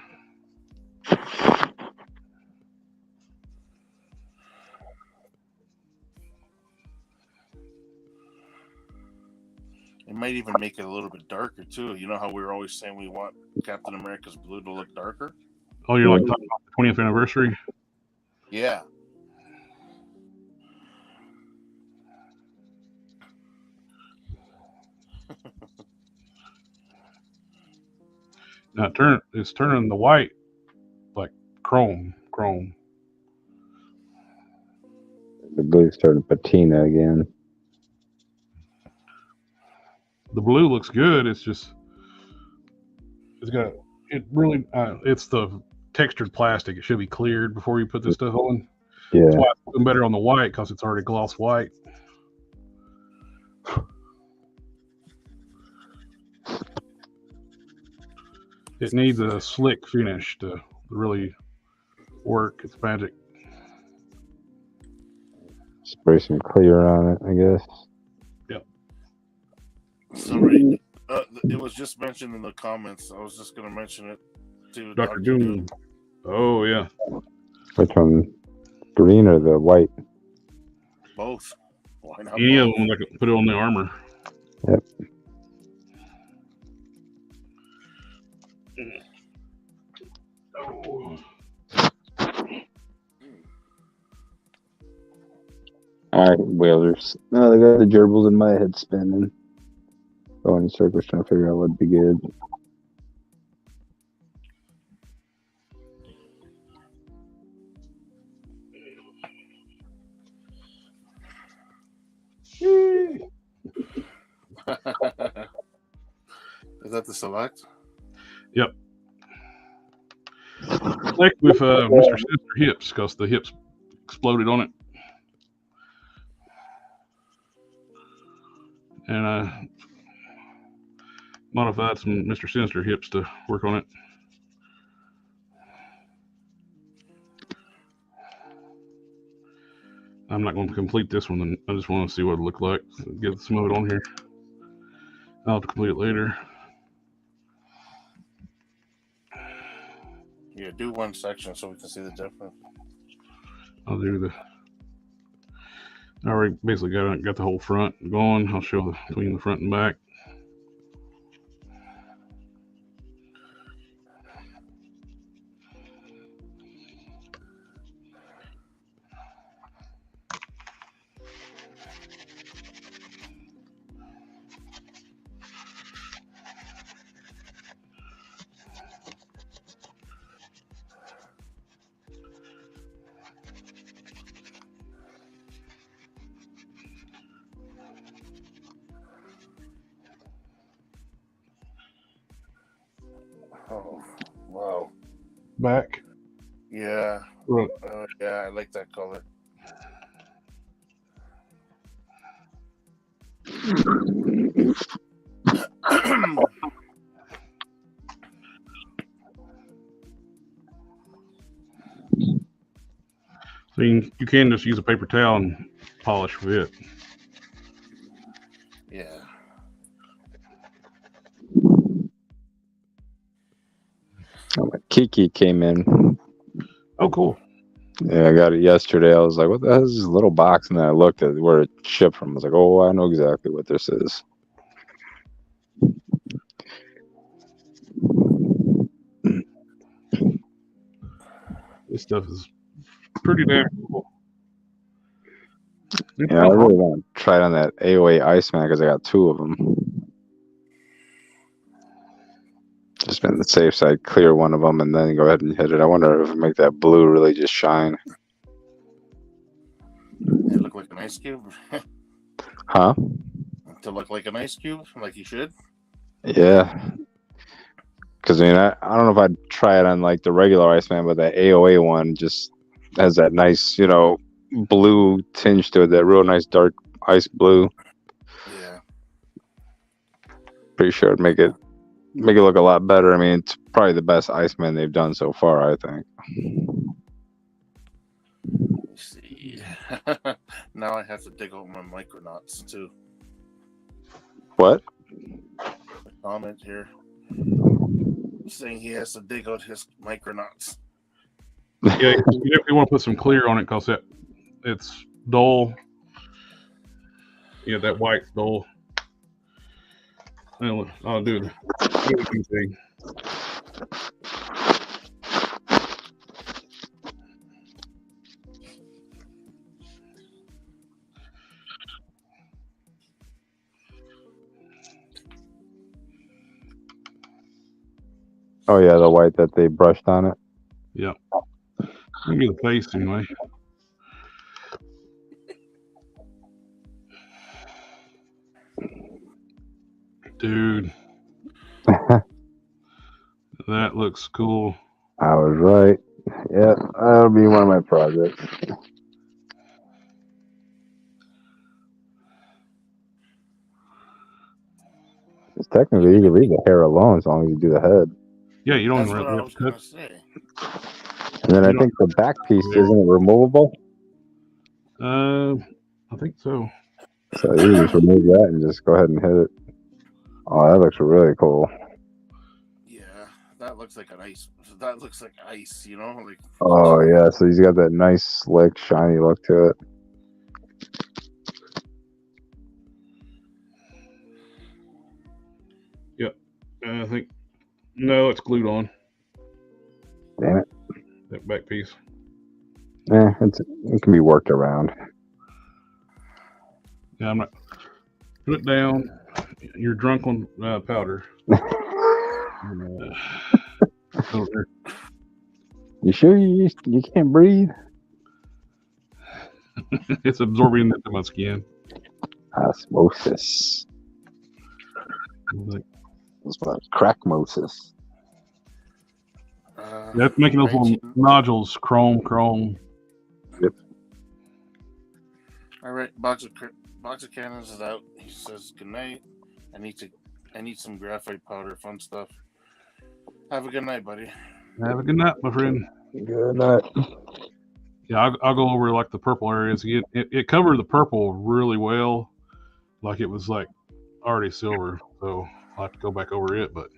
[SPEAKER 2] It might even make it a little bit darker too. You know how we were always saying we want Captain America's blue to look darker?
[SPEAKER 1] Oh, you're like talking about the 20th anniversary?
[SPEAKER 2] Yeah.
[SPEAKER 1] Now it's turning the white like chrome.
[SPEAKER 5] The blue's turning patina again.
[SPEAKER 1] The blue looks good. It's the textured plastic. It should be cleared before you put this stuff on.
[SPEAKER 5] Yeah.
[SPEAKER 1] That's why it's looking better on the white, because it's already gloss white. It needs a slick finish to really work its magic.
[SPEAKER 5] Spray some clear on it, I guess.
[SPEAKER 1] Yep.
[SPEAKER 2] Somebody, it was just mentioned in the comments. I was just going to mention it to
[SPEAKER 1] Dr. Doom. Oh, yeah.
[SPEAKER 5] Which one? Green or the white?
[SPEAKER 2] Both. Why not
[SPEAKER 1] Any
[SPEAKER 2] both?
[SPEAKER 1] of them, like put it on the armor.
[SPEAKER 5] Yep.
[SPEAKER 1] Oh.
[SPEAKER 5] All right, whalers. No, they got the gerbils in my head spinning. Going in circles trying to figure out what'd be good.
[SPEAKER 2] Is that the select?
[SPEAKER 1] Yep. Select with Mr. Sinister hips, because the hips exploded on it. And I modified some Mr. Sinister hips to work on it. I'm not going to complete this one. I just want to see what it looked like. So get some of it on here. I'll have to complete it later.
[SPEAKER 2] Yeah, do one section so we can see the difference.
[SPEAKER 1] I'll do the. I already basically got the whole front going. I'll show between the front and back. back.
[SPEAKER 2] Yeah.
[SPEAKER 1] Right.
[SPEAKER 2] Yeah, I like that color.
[SPEAKER 1] So you can just use a paper towel and polish with it.
[SPEAKER 2] Yeah.
[SPEAKER 5] Kiki came in.
[SPEAKER 1] Oh, cool.
[SPEAKER 5] Yeah, I got it yesterday. I was like, what the hell is this little box? And then I looked at where it shipped from. I was like, oh, I know exactly what this is.
[SPEAKER 1] This stuff is pretty damn cool.
[SPEAKER 5] Yeah, I really want to try it on that AOA Iceman because I got 2 of them. Just been the safe side, clear one of them, and then go ahead and hit it. I wonder if it make that blue really just shine.
[SPEAKER 2] It look like an ice cube.
[SPEAKER 5] Huh?
[SPEAKER 2] To look like an ice cube, like you should.
[SPEAKER 5] Yeah. Because, I mean, I don't know if I'd try it on, like, the regular Iceman, but that AOA one just has that nice, blue tinge to it, that real nice dark ice blue.
[SPEAKER 2] Yeah.
[SPEAKER 5] Pretty sure it'd make it look a lot better. I mean, it's probably the best Iceman they've done so far, I think.
[SPEAKER 2] Let's see. Now I have to dig out my Micronauts too.
[SPEAKER 5] What?
[SPEAKER 2] A comment here saying he has to dig out his Micronauts.
[SPEAKER 1] Yeah, you definitely want to put some clear on it because it's dull. Yeah, that white's dull. I'll do the thing.
[SPEAKER 5] Oh, yeah, the white that they brushed on it.
[SPEAKER 1] Yeah. Maybe the face anyway. Dude. That looks cool.
[SPEAKER 5] I was right. Yeah, that'll be one of my projects. Because technically, you can leave the hair alone as long as you do the head.
[SPEAKER 1] Yeah, you don't
[SPEAKER 2] That's
[SPEAKER 1] even
[SPEAKER 2] what I
[SPEAKER 1] have
[SPEAKER 2] was
[SPEAKER 1] to
[SPEAKER 2] gonna
[SPEAKER 1] cut.
[SPEAKER 2] say.
[SPEAKER 5] And then I think the back piece, isn't it removable?
[SPEAKER 1] I think so.
[SPEAKER 5] So you just remove that and just go ahead and hit it. Oh, that looks really cool.
[SPEAKER 2] Yeah, that looks like an ice. That looks like ice, like.
[SPEAKER 5] Oh, yeah, so he's got that nice, slick, shiny look to it.
[SPEAKER 1] Yep. I think, no, it's glued on.
[SPEAKER 5] Damn it.
[SPEAKER 1] That back piece.
[SPEAKER 5] It can be worked around.
[SPEAKER 1] Yeah, I'm not. Put it down. You're drunk on powder.
[SPEAKER 5] You sure you can't breathe?
[SPEAKER 1] It's absorbing into my skin.
[SPEAKER 5] Osmosis. That's what crackmosis.
[SPEAKER 1] That's making those little nodules chrome.
[SPEAKER 5] Yep.
[SPEAKER 2] All right, box of cannons is out. He says good night. I need some graphite powder, fun stuff. Have a good night, buddy.
[SPEAKER 1] Have a good night, my friend.
[SPEAKER 5] Good night.
[SPEAKER 1] Yeah, I'll go over like the purple areas again. It covered the purple really well, like it was like already silver. So I'll have to go back over it, but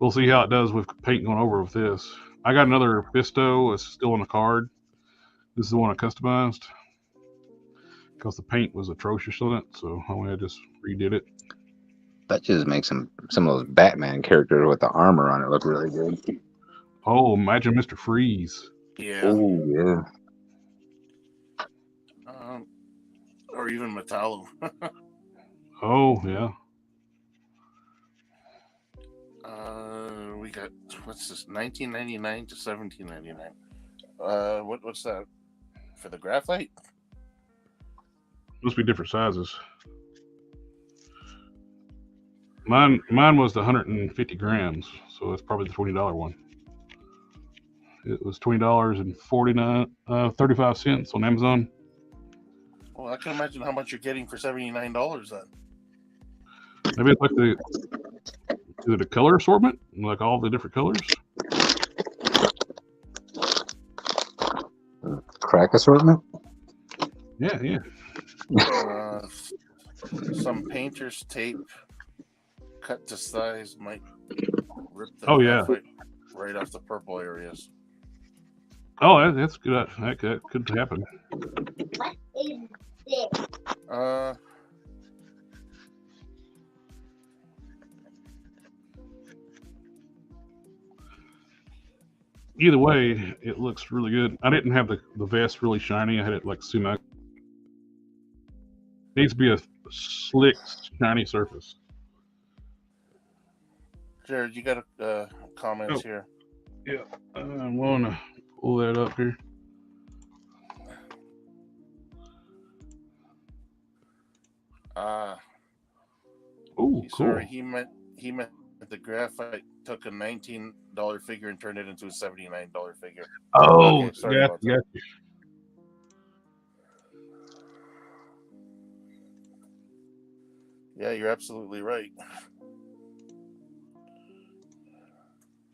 [SPEAKER 1] we'll see how it does with paint going over with this. I got another Fisto. It's still on the card. This is the one I customized because the paint was atrocious on it. So I just redid it.
[SPEAKER 5] That just makes some of those Batman characters with the armor on it look really good.
[SPEAKER 1] Oh, imagine Mr. Freeze.
[SPEAKER 2] Yeah.
[SPEAKER 5] Oh, yeah.
[SPEAKER 2] Or even Metallo.
[SPEAKER 1] Oh, yeah.
[SPEAKER 2] We got, what's this, 1999 to 1799. What's that? For the graphite?
[SPEAKER 1] Must be different sizes. Mine was the 150 grams, so it's probably the $20 one. It was $20.35 on Amazon.
[SPEAKER 2] Well, I can imagine how much you're getting for $79 then.
[SPEAKER 1] Maybe it's like the color assortment, like all the different colors.
[SPEAKER 5] Crack assortment?
[SPEAKER 1] Yeah.
[SPEAKER 2] Some painter's tape cut to size might rip the graphite right off the purple areas.
[SPEAKER 1] Oh, that's good. That could happen.
[SPEAKER 7] What is this?
[SPEAKER 1] Either way, it looks really good. I didn't have the vest really shiny. I had it like sumac. Needs to be a slick, shiny surface.
[SPEAKER 2] Jared, you got comments here?
[SPEAKER 1] Yeah, I'm going to pull that up here. Oh, cool.
[SPEAKER 2] Sorry, he meant the graphite took a $19 figure and turned it into a $79 figure.
[SPEAKER 1] Oh,
[SPEAKER 2] okay, sorry about that.
[SPEAKER 1] Got you.
[SPEAKER 2] Yeah, you're absolutely right.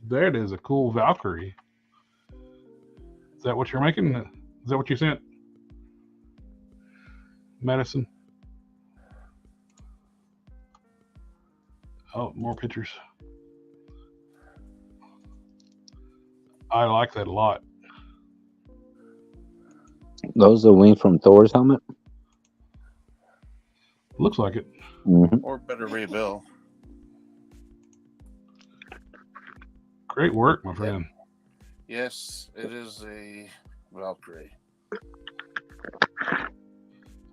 [SPEAKER 1] That is a cool Valkyrie. Is that what you're making? Is that what you sent, Madison? Oh, more pictures. I like that a lot.
[SPEAKER 5] Those are the wings from Thor's helmet?
[SPEAKER 1] Looks like it.
[SPEAKER 5] Mm-hmm.
[SPEAKER 2] Or better rebuild.
[SPEAKER 1] Great work, my friend.
[SPEAKER 2] Yes, it is a Valkyrie.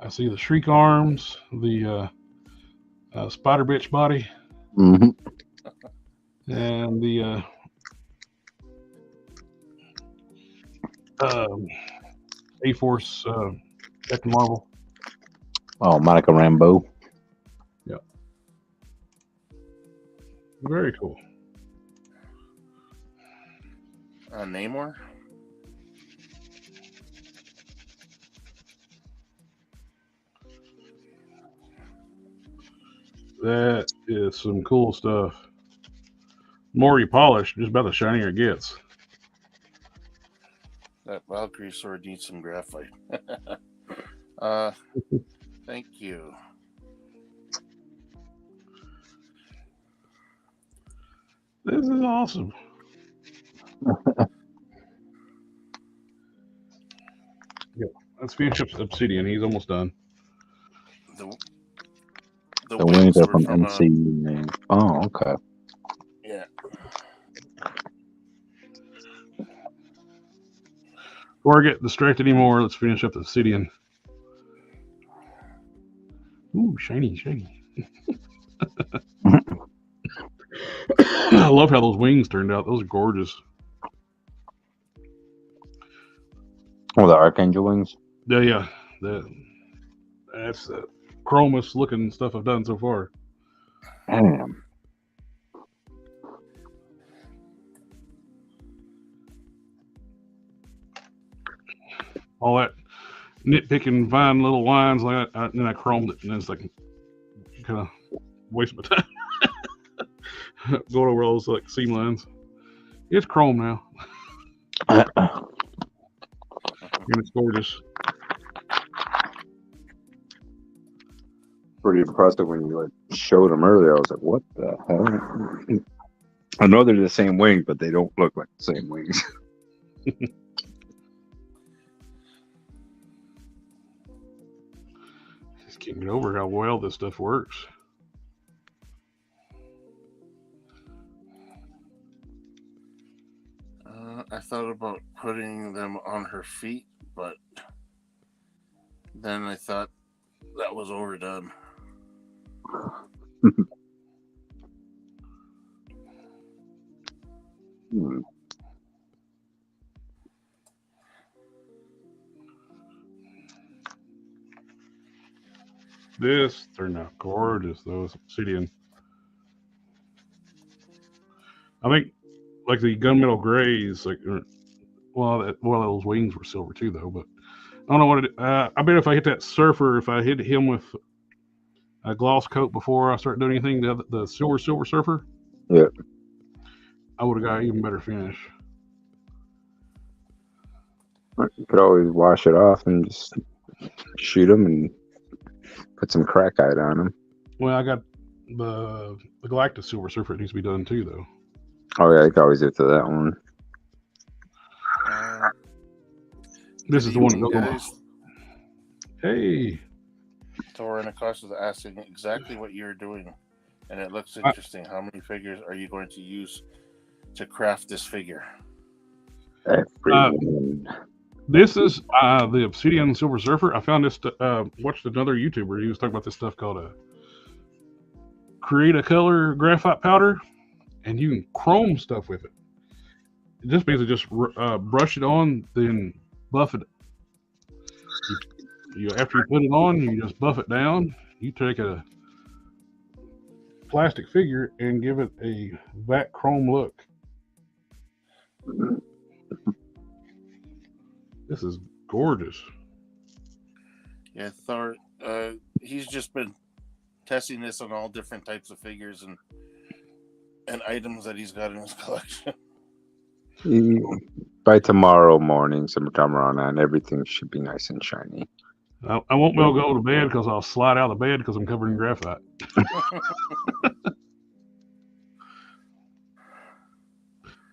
[SPEAKER 1] I see the shriek arms, the spider bitch body,
[SPEAKER 5] Mm-hmm.
[SPEAKER 1] and the A-Force Captain Marvel.
[SPEAKER 5] Oh, Monica Rambeau.
[SPEAKER 1] Yeah. Very cool.
[SPEAKER 2] Namor?
[SPEAKER 1] That is some cool stuff. The more you polish, just about the shinier it gets.
[SPEAKER 2] That Valkyrie sword needs some graphite. Thank you.
[SPEAKER 1] This is awesome. Yep. Let's finish up Obsidian. He's almost done.
[SPEAKER 2] The
[SPEAKER 5] wings are
[SPEAKER 2] were
[SPEAKER 5] from
[SPEAKER 2] from
[SPEAKER 5] MCU, man. Oh, okay.
[SPEAKER 2] yeah.
[SPEAKER 1] Before I get distracted anymore, let's finish up the Obsidian. Ooh, shiny. I love how those wings turned out. Those are gorgeous.
[SPEAKER 5] Oh, the Archangel wings?
[SPEAKER 1] Yeah. That's the chromest looking stuff I've done so far.
[SPEAKER 5] Damn.
[SPEAKER 1] All that nitpicking, fine little lines like that, and then I chromed it, and then it's like kind of waste my time going over all those like seam lines. It's chrome now, and it's gorgeous.
[SPEAKER 5] Pretty impressive when you showed them earlier. I was like, what the hell? I know they're the same wings, but they don't look like the same wings.
[SPEAKER 1] Just can't get over how well this stuff works.
[SPEAKER 2] I thought about putting them on her feet, but then I thought that was overdone.
[SPEAKER 1] This turned out gorgeous, though. It's Obsidian. I think, like the gunmetal grays, like Well, those wings were silver too, though. But I don't know what it. I bet if I hit that surfer, if I hit him with a gloss coat before I start doing anything, the silver surfer,
[SPEAKER 5] Yeah.
[SPEAKER 1] I would have got an even better finish.
[SPEAKER 5] You could always wash it off and just shoot them and put some crackite on them.
[SPEAKER 1] Well, I got the Galactus silver surfer. It needs to be done too, though.
[SPEAKER 5] Oh yeah, you could always get to that one.
[SPEAKER 1] This is the one that goes on.
[SPEAKER 2] guys.
[SPEAKER 1] Hey,
[SPEAKER 2] Thor was asking exactly what you're doing, and it looks interesting. How many figures are you going to use to craft this figure?
[SPEAKER 1] This is the Obsidian Silver Surfer. I found this. Watched another YouTuber. He was talking about this stuff called create a color graphite powder, and you can chrome stuff with it. It just basically just brush it on, then buff it. You after you put it on, you just buff it down. You take a plastic figure and give it a vat chrome look. This is gorgeous.
[SPEAKER 2] Yeah, Thor. He's just been testing this on all different types of figures and items that he's got in his collection.
[SPEAKER 5] By tomorrow morning, sometime around 9, everything should be nice and shiny.
[SPEAKER 1] I won't be able to go to bed because I'll slide out of bed because I'm covered in graphite.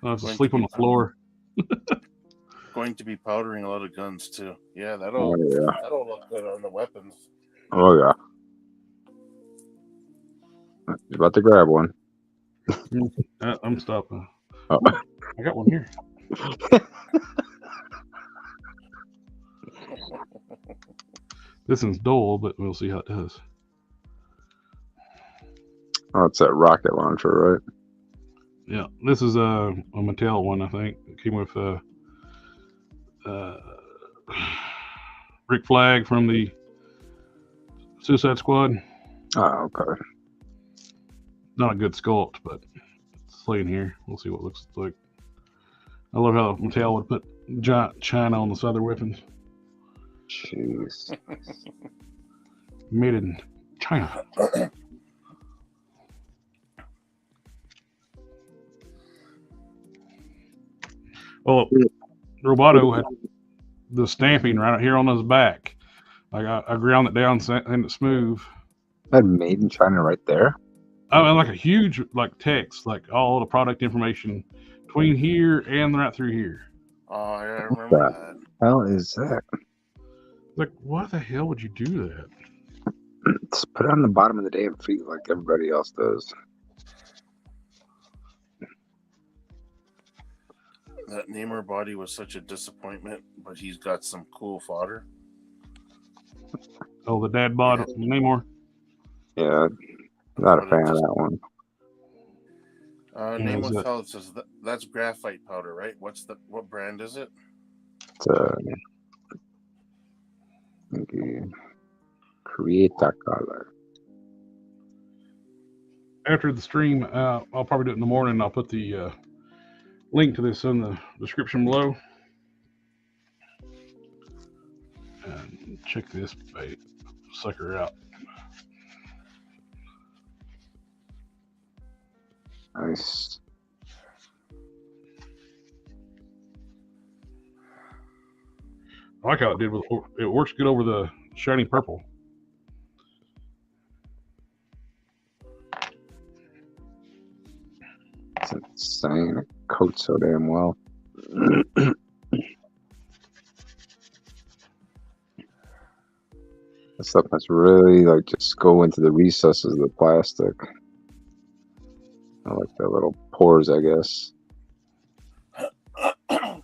[SPEAKER 1] I'll have to sleep on the floor.
[SPEAKER 2] Going to be powdering a lot of guns too. Yeah, that'll look good on the weapons.
[SPEAKER 5] Oh yeah. He's about to grab one.
[SPEAKER 1] I'm stopping.
[SPEAKER 5] Oh.
[SPEAKER 1] I got one here. This one's dull, but we'll see how it does.
[SPEAKER 5] Oh, it's that rocket launcher, right?
[SPEAKER 1] Yeah, this is a Mattel one, I think. It came with Rick Flag from the Suicide Squad.
[SPEAKER 5] Oh, okay.
[SPEAKER 1] Not a good sculpt, but it's laying here. We'll see what it looks like. I love how Mattel would put giant China on the side of their weapons.
[SPEAKER 5] Jeez.
[SPEAKER 1] Made in China. Well, Roboto had the stamping right here on his back. Like I ground it down and it smooth.
[SPEAKER 5] That made in China right there?
[SPEAKER 1] I mean, like a huge text, like all the product information between here and right through here.
[SPEAKER 2] Oh, yeah, I remember that.
[SPEAKER 5] Hell is that?
[SPEAKER 1] Like, why the hell would you do that?
[SPEAKER 5] Just put it on the bottom of the damn feet like everybody else does.
[SPEAKER 2] That Namor body was such a disappointment, but he's got some cool fodder.
[SPEAKER 1] Oh, the dad bod Namor?
[SPEAKER 5] Yeah, not a fan of that one.
[SPEAKER 2] Namor Fellow says that's graphite powder, right? What brand is it?
[SPEAKER 5] It's thank you. Create that color.
[SPEAKER 1] After the stream, I'll probably do it in the morning. I'll put the link to this in the description below. And check this sucker out.
[SPEAKER 5] Nice.
[SPEAKER 1] I like how it did. It works good over the shiny purple.
[SPEAKER 5] It's insane. It coats so damn well. Stuff that's really like just go into the recesses of the plastic. I like the little pores, I guess.
[SPEAKER 2] Can't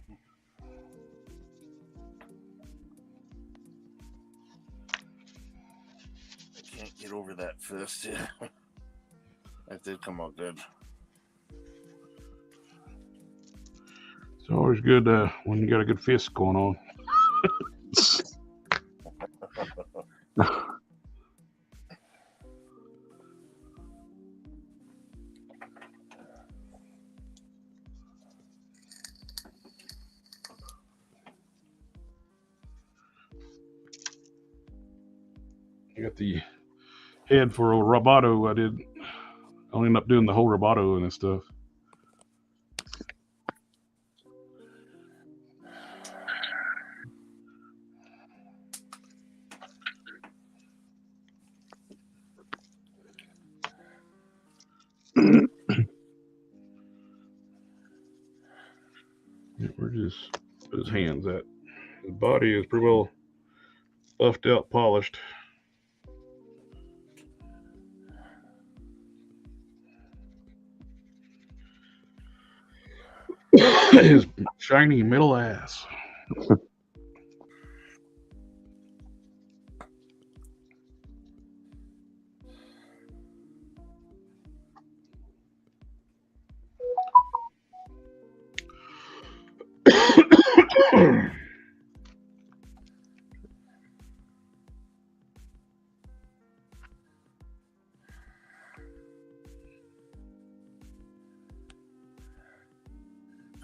[SPEAKER 2] get over that fist. That did come out good.
[SPEAKER 1] It's always good when you got a good fist going on. I got the head for a roboto. I'll end up doing the whole roboto and stuff. Where's his hands at? His body is pretty well buffed out, polished. His shiny middle ass.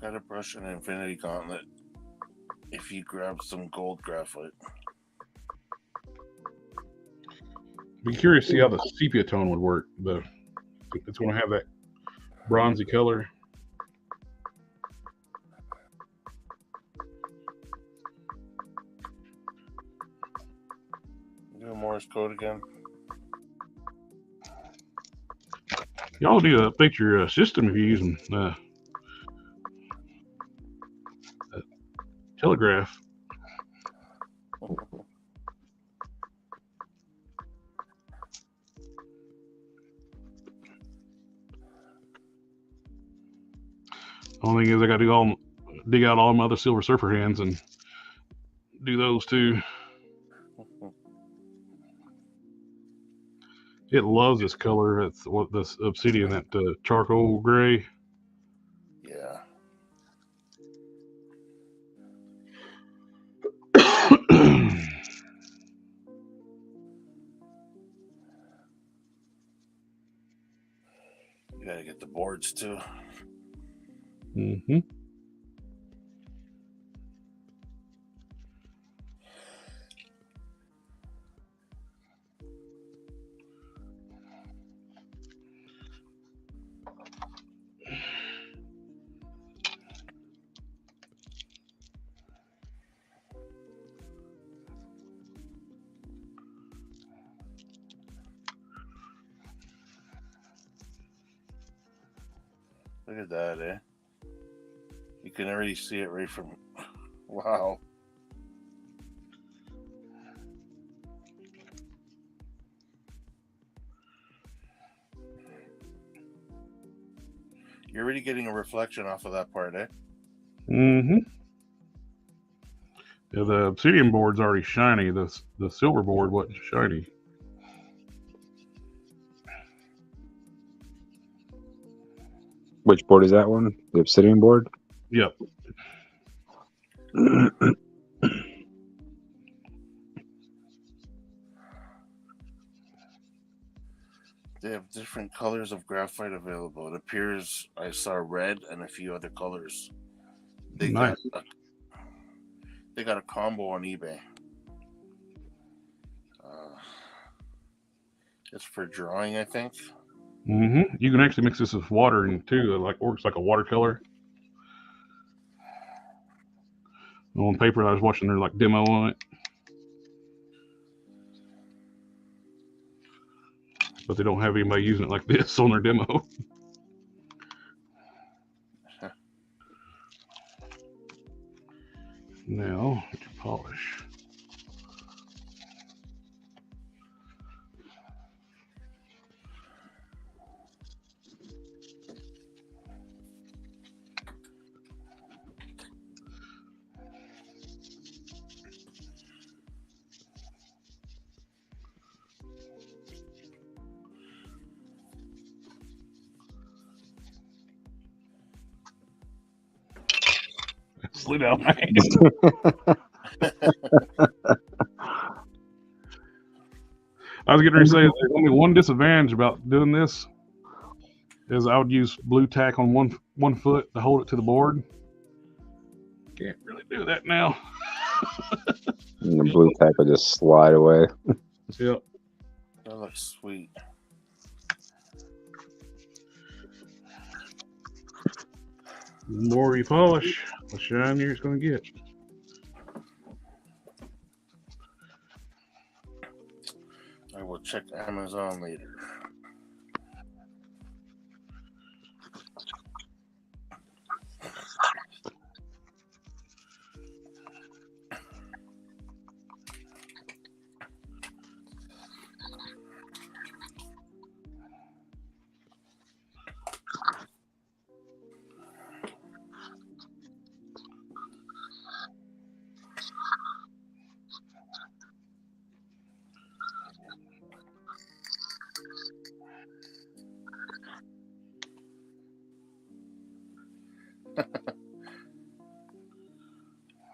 [SPEAKER 2] Got to brush an infinity gauntlet if you grab some gold graphite.
[SPEAKER 1] Be curious to see how the sepia tone would work. It's going to have that bronzy color.
[SPEAKER 2] Do Morse code again.
[SPEAKER 1] Y'all do a picture system if you're using telegraph. Only thing is I got to dig out all my other Silver Surfer hands and do those too. It loves this color. It's what this obsidian, that charcoal gray.
[SPEAKER 2] Yeah. You gotta get the boards too.
[SPEAKER 1] Mm-hmm.
[SPEAKER 2] Look at that, eh? You can already see it right from... Wow. You're already getting a reflection off of that part, eh?
[SPEAKER 1] Mm-hmm. Yeah, the obsidian board's already shiny. The silver board wasn't shiny.
[SPEAKER 5] Which board is that one? The obsidian board?
[SPEAKER 1] Yep.
[SPEAKER 2] They have different colors of graphite available. It appears I saw red and a few other colors.
[SPEAKER 1] Nice.
[SPEAKER 2] They got a combo on eBay. It's for drawing, I think.
[SPEAKER 1] Mm-hmm. You can actually mix this with water and too. It like works like a watercolor. On paper, I was watching their like demo on it, but they don't have anybody using it like this on their demo. Now, to polish. Slid out my hand. I was getting ready to say there's only one disadvantage about doing this is I would use blue tack on one foot to hold it to the board. Can't really do that now.
[SPEAKER 5] And the blue tack will just slide away.
[SPEAKER 1] Yep.
[SPEAKER 2] That looks sweet.
[SPEAKER 1] The more you polish, the shinier it's going to get.
[SPEAKER 2] I will check Amazon later.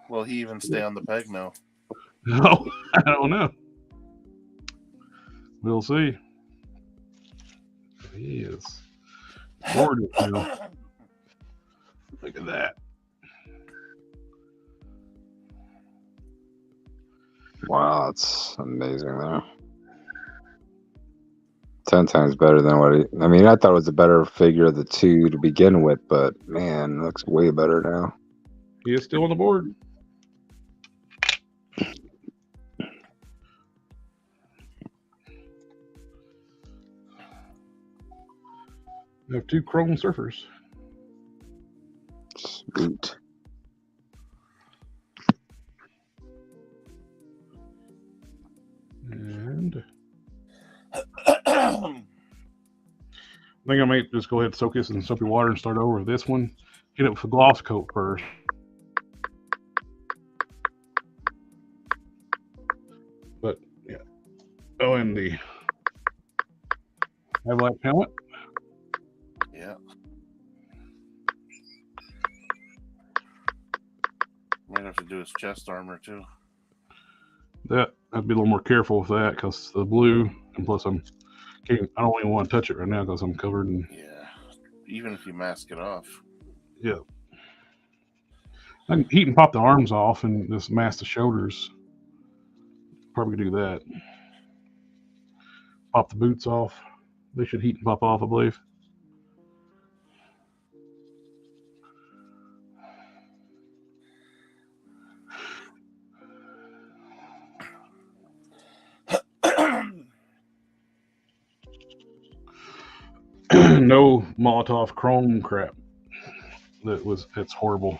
[SPEAKER 2] Will he even stay on the peg now?
[SPEAKER 1] No, I don't know. We'll see. He is gorgeous now. Look at that.
[SPEAKER 5] Wow, that's amazing there. 10 times better than what I mean, I thought it was a better figure of the two to begin with, but man, it looks way better now.
[SPEAKER 1] He is still on the board. We have 2 chrome surfers.
[SPEAKER 5] Sweet.
[SPEAKER 1] And I think I might just go ahead and soak this in soapy water and start over with this one. Hit it with a gloss coat first. But yeah. Oh, and the black helmet.
[SPEAKER 2] Yeah. Might have to do his chest armor too.
[SPEAKER 1] That I'd be a little more careful with that because the blue, and plus I don't even want to touch it right now because I'm covered in.
[SPEAKER 2] Yeah. Even if you mask it off.
[SPEAKER 1] Yeah. I can heat and pop the arms off and just mask the shoulders. Probably do that. Pop the boots off. They should heat and pop off, I believe. No Molotov chrome crap. It's horrible.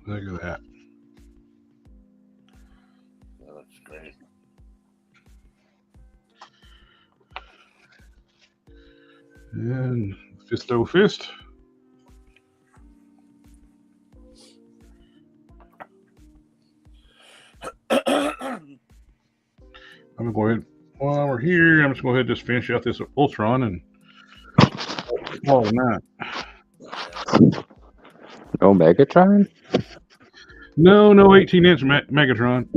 [SPEAKER 1] Look at that.
[SPEAKER 2] That looks great.
[SPEAKER 1] And Fisto Fist. I'm gonna go ahead while we're here. I'm just gonna go ahead and just finish out this Ultron and call it a night.
[SPEAKER 5] No Megatron?
[SPEAKER 1] No 18-inch Megatron.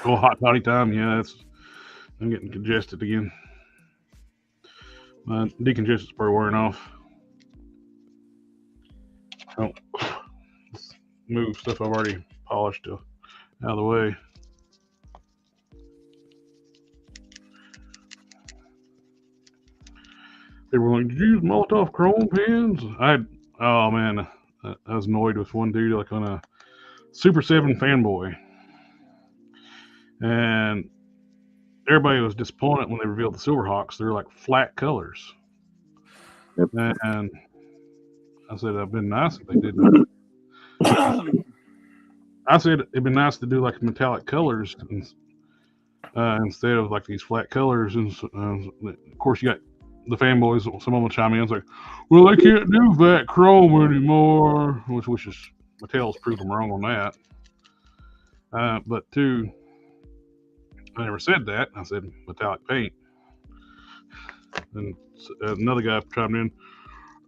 [SPEAKER 1] Oh, hot potty time. Yeah, I'm getting congested again. My decongestion's probably wearing off. Oh, let's move stuff I've already polished out of the way. They were like, did you use Molotov chrome pens? Oh man, I was annoyed with one dude like on a Super 7 fanboy. And everybody was disappointed when they revealed the Silverhawks. They're like flat colors.
[SPEAKER 5] Yep.
[SPEAKER 1] And I said, it'd been nice if they didn't. I said it'd been nice to do like metallic colors instead of like these flat colors. And of course, you got the fanboys. Some of them chime in. It's like, well, they can't do that chrome anymore, which is Mattel's proved them wrong on that. But two, I never said that. I said metallic paint. And another guy chimed in.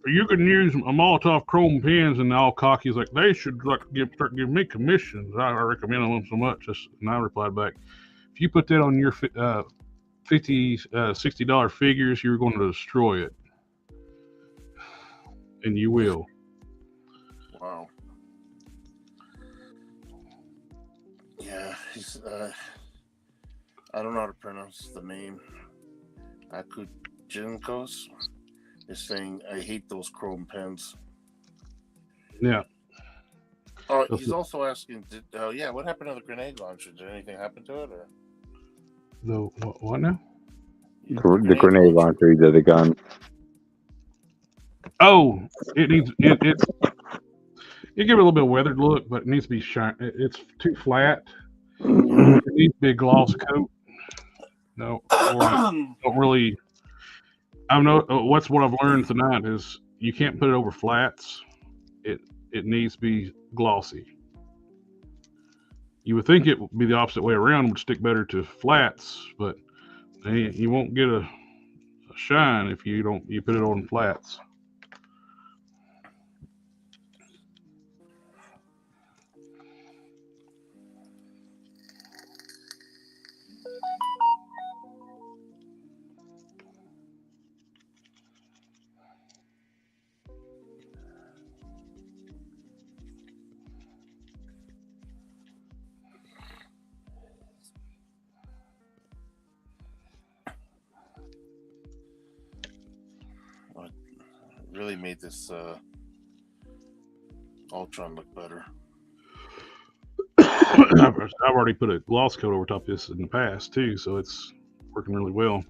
[SPEAKER 1] you can use a Molotov chrome pens, and all cocky is like, they should start giving me commissions. I recommend them so much. And I replied back, if you put that on your $50, $60 figures, you're going to destroy it. And you will.
[SPEAKER 2] Wow. Yeah, he's, I don't know how to pronounce the name. Akujinkos is saying, I hate those chrome pens.
[SPEAKER 1] Yeah.
[SPEAKER 2] Oh, he's also asking, what happened to the grenade launcher? Did anything happen to it? Or?
[SPEAKER 1] The what now?
[SPEAKER 5] The grenade launcher, either the gun.
[SPEAKER 1] Oh, it needs it. You give it a little bit of weathered look, but it needs to be shiny. It's too flat. It needs to be a gloss coat. No, don't really. What I've learned tonight is you can't put it over flats. It needs to be glossy. You would think it would be the opposite way around, would stick better to flats, but you won't get a shine if you put it on flats.
[SPEAKER 2] Really made this Ultron look better.
[SPEAKER 1] I've already put a gloss coat over top of this in the past too, so it's working really well.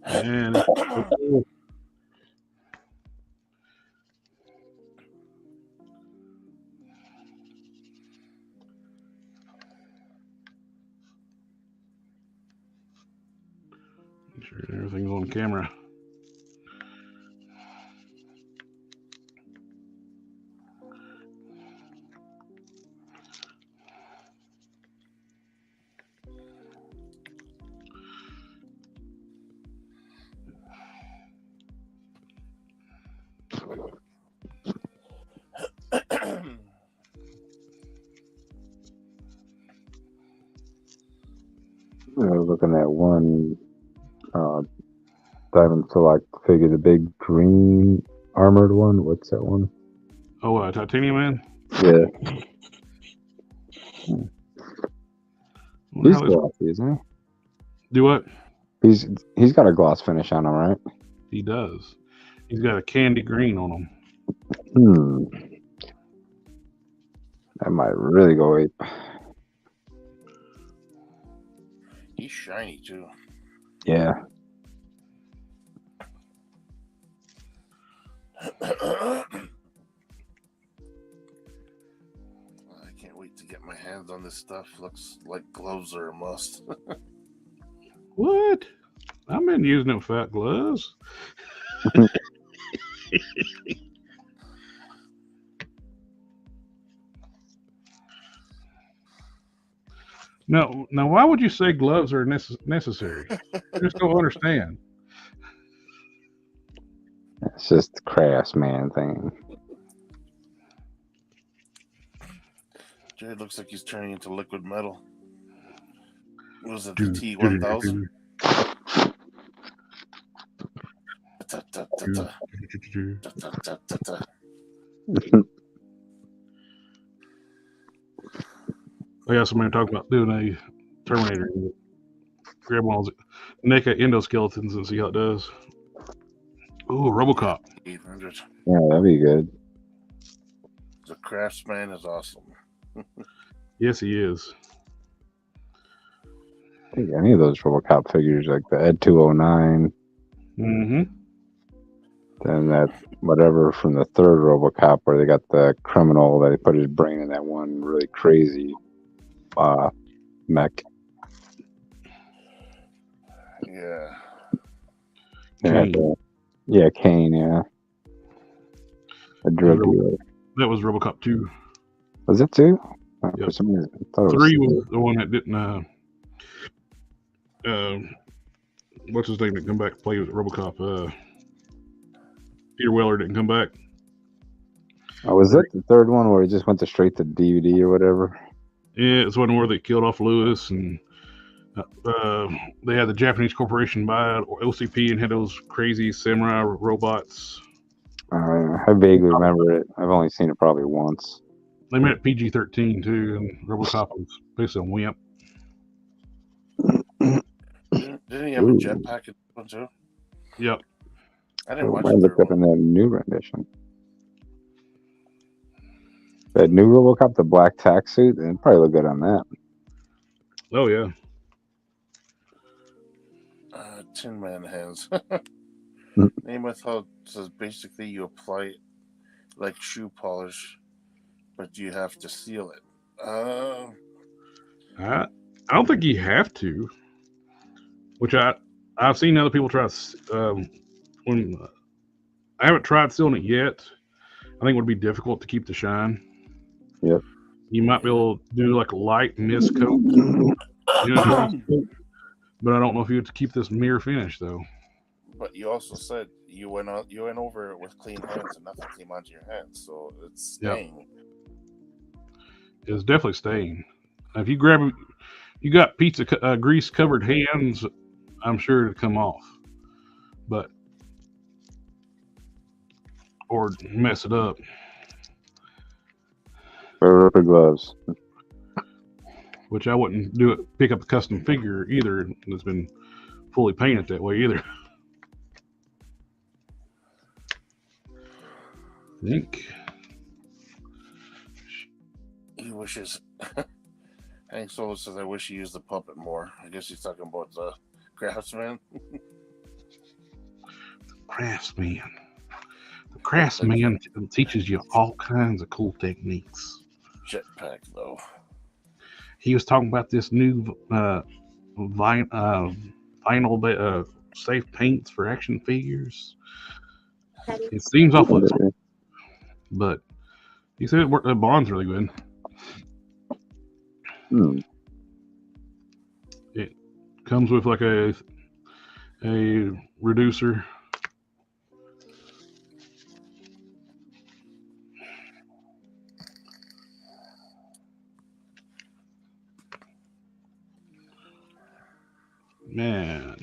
[SPEAKER 1] And make sure everything's on camera.
[SPEAKER 5] I was looking at one diamond select figure, the big green armored one. What's that one?
[SPEAKER 1] Oh, Titanium Man?
[SPEAKER 5] Yeah.
[SPEAKER 1] Well,
[SPEAKER 5] He's glossy, isn't he?
[SPEAKER 1] Do what?
[SPEAKER 5] He's got a gloss finish on him, right?
[SPEAKER 1] He does. He's got a candy green on him.
[SPEAKER 5] That might really go ape.
[SPEAKER 2] He's shiny too.
[SPEAKER 5] Yeah.
[SPEAKER 2] I can't wait to get my hands on this stuff. Looks like gloves are a must.
[SPEAKER 1] What? I've been using them fat gloves. No, now why would you say gloves are necessary? I just don't understand.
[SPEAKER 5] It's just the crafts man thing.
[SPEAKER 2] Jared looks like he's turning into liquid metal. What was it, the T1000?
[SPEAKER 1] I got somebody talking about doing a Terminator. Grab one of those NECA endoskeletons and see how it does. Ooh, RoboCop.
[SPEAKER 2] 800.
[SPEAKER 5] Yeah, that'd be good.
[SPEAKER 2] The Craftsman is awesome.
[SPEAKER 1] Yes, he is.
[SPEAKER 5] I think any of those RoboCop figures, like the Ed 209,
[SPEAKER 1] Mm-hmm.
[SPEAKER 5] then that whatever from the third RoboCop, where they got the criminal that they put his brain in that one really crazy mech.
[SPEAKER 2] Yeah.
[SPEAKER 1] Kane.
[SPEAKER 5] Yeah, Kane. Yeah, a drug dealer.
[SPEAKER 1] That was RoboCop 2.
[SPEAKER 5] Was it 2?
[SPEAKER 1] Yep.
[SPEAKER 5] For some reason, I thought it
[SPEAKER 1] 3
[SPEAKER 5] was
[SPEAKER 1] was the one that didn't. What's his name that come back to play with RoboCop? Peter Weller didn't come back.
[SPEAKER 5] Oh, was that the third one where it just went to straight to DVD or whatever?
[SPEAKER 1] Yeah, it's one where they killed off Lewis, and they had the Japanese corporation buy it, or OCP, and had those crazy samurai robots.
[SPEAKER 5] I vaguely remember it. I've only seen it probably once.
[SPEAKER 1] They made it PG-13 too, and RoboCop was basically a wimp.
[SPEAKER 2] Didn't he have a jetpack in one too?
[SPEAKER 1] Yep.
[SPEAKER 2] I didn't watch
[SPEAKER 5] I
[SPEAKER 2] the
[SPEAKER 5] looked
[SPEAKER 2] third
[SPEAKER 5] up in
[SPEAKER 2] one.
[SPEAKER 5] that new rendition. That new RoboCop, the black tax suit, and probably look good on that.
[SPEAKER 1] Oh yeah.
[SPEAKER 2] Tin Man hands.
[SPEAKER 5] Hmm.
[SPEAKER 2] Namath Hub says basically you apply it like shoe polish, but you have to seal it.
[SPEAKER 1] I don't think you have to. Which I've seen other people try. When I haven't tried sealing it yet. I think it would be difficult to keep the shine.
[SPEAKER 5] Yep.
[SPEAKER 1] You might be able to do like a light mist coat, but I don't know if you have to keep this mirror finish though.
[SPEAKER 2] But you also said you went over it with clean hands and nothing came onto your hands, so it's staying.
[SPEAKER 1] It's definitely staying. If you got pizza grease covered hands, I'm sure it'll come off. But or mess it up.
[SPEAKER 5] Or rubber gloves.
[SPEAKER 1] Which I wouldn't do it. Pick up a custom figure either that's been fully painted that way either. I think
[SPEAKER 2] He wishes. Hank Solo says, "I wish he used the puppet more." I guess he's talking about the Craftsman.
[SPEAKER 1] Craftsman. The Craftsman teaches you all kinds of cool techniques.
[SPEAKER 2] Jetpack, though.
[SPEAKER 1] He was talking about this new vinyl safe paints for action figures. It seems awful, but he said it bonds really good. It comes with like a reducer. Man,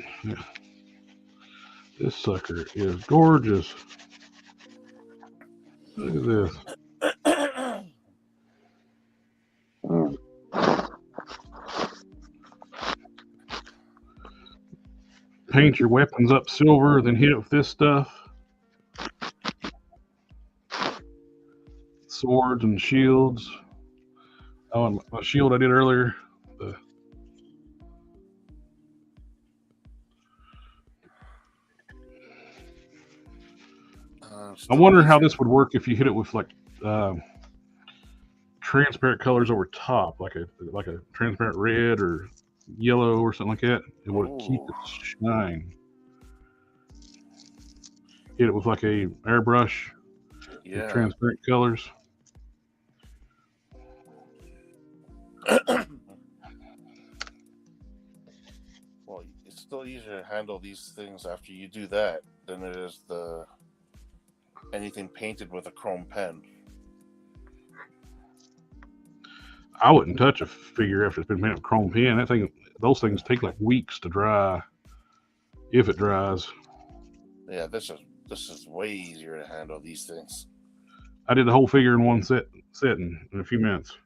[SPEAKER 1] this sucker is gorgeous. Look at this. Paint your weapons up silver, then hit it with this stuff. Swords and shields. Oh, and my shield I did earlier. I wonder how this would work if you hit it with like transparent colors over top, like a transparent red or yellow or something like that. It would keep its shine. Hit it with like a airbrush with transparent colors.
[SPEAKER 2] Well, it's still easier to handle these things after you do that than it is anything painted with a chrome pen.
[SPEAKER 1] I wouldn't touch a figure after it's been painted with chrome pen. Those things take like weeks to dry, if it dries.
[SPEAKER 2] Yeah, this is way easier to handle these things.
[SPEAKER 1] I did the whole figure in one setting in a few minutes.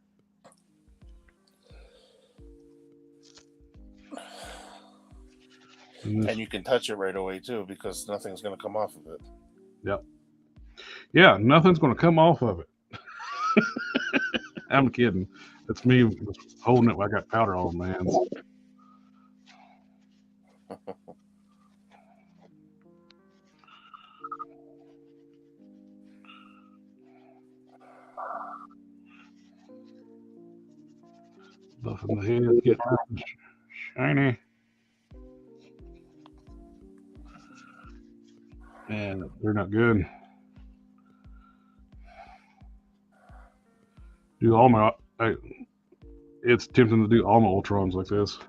[SPEAKER 2] And you can touch it right away too, because nothing's going to come off of it.
[SPEAKER 1] Yep. Yeah, nothing's going to come off of it. I'm kidding. That's me holding it like I got powder on my hands. Buffing the head, get shiny. And they're not good. Do all my, it's tempting to do all my Ultrons like this.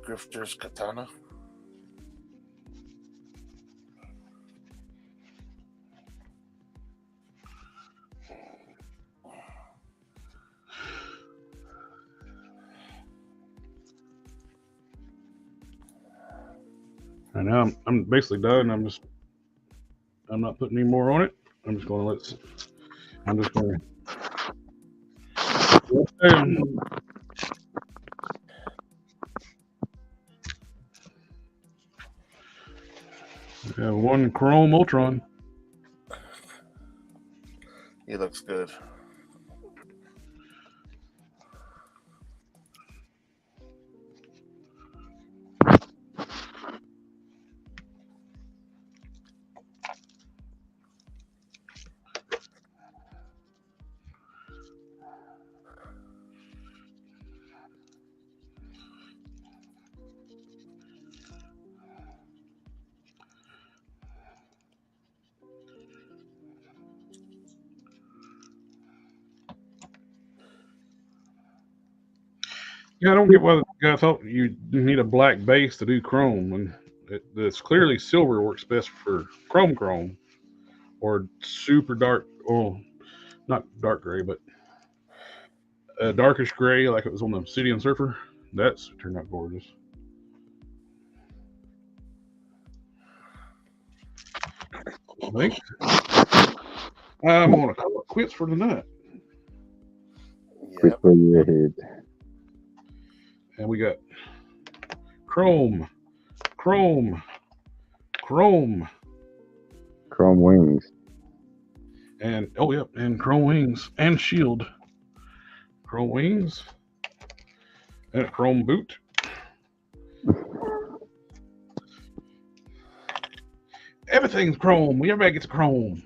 [SPEAKER 2] Grifter's Katana.
[SPEAKER 1] And now I'm basically done. I'm not putting any more on it. I'm just going to we have one Chrome Ultron.
[SPEAKER 2] He looks good.
[SPEAKER 1] Yeah, I don't get why the guy thought you need a black base to do Chrome, and it's clearly silver works best for Chrome, or super dark, well, not dark gray, but a darkish gray like it was on the Obsidian Surfer. That's turned out gorgeous. I think I'm gonna call it quits for tonight.
[SPEAKER 2] Yep.
[SPEAKER 1] And we got Chrome
[SPEAKER 5] wings.
[SPEAKER 1] And oh yep, and Chrome wings and shield. Chrome wings and a Chrome boot. Everything's Chrome. Everybody gets a Chrome.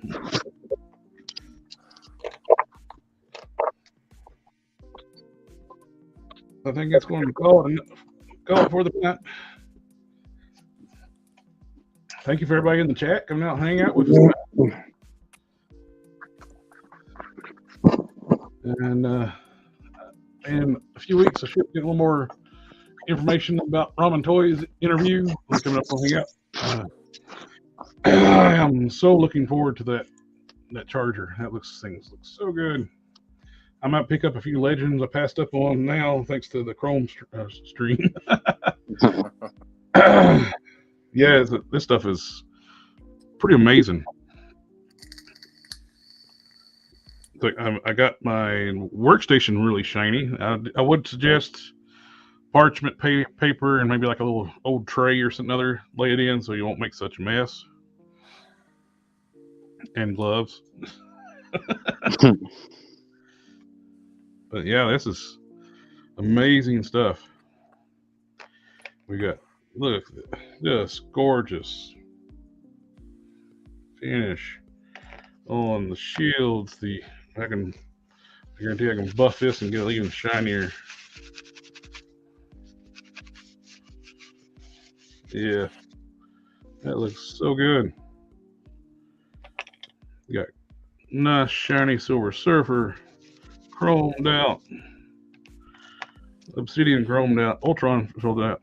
[SPEAKER 1] I think that's going to call it for the night. Thank you for everybody in the chat coming out and hang out with us. And in a few weeks, I should get a little more information about Ramen Toys interview. We're coming up on hang out. I am so looking forward to that charger. Things look so good. I might pick up a few legends I passed up on now thanks to the Chrome stream. Yeah, this stuff is pretty amazing. I got my workstation really shiny. I would suggest parchment paper and maybe like a little old tray or something other, lay it in so you won't make such a mess. And gloves. But yeah, this is amazing stuff. We got, look, just gorgeous finish on the shields. I guarantee I can buff this and get it even shinier. Yeah, that looks so good. You got nice shiny Silver Surfer, chromed out, Obsidian chromed out, Ultron filled out.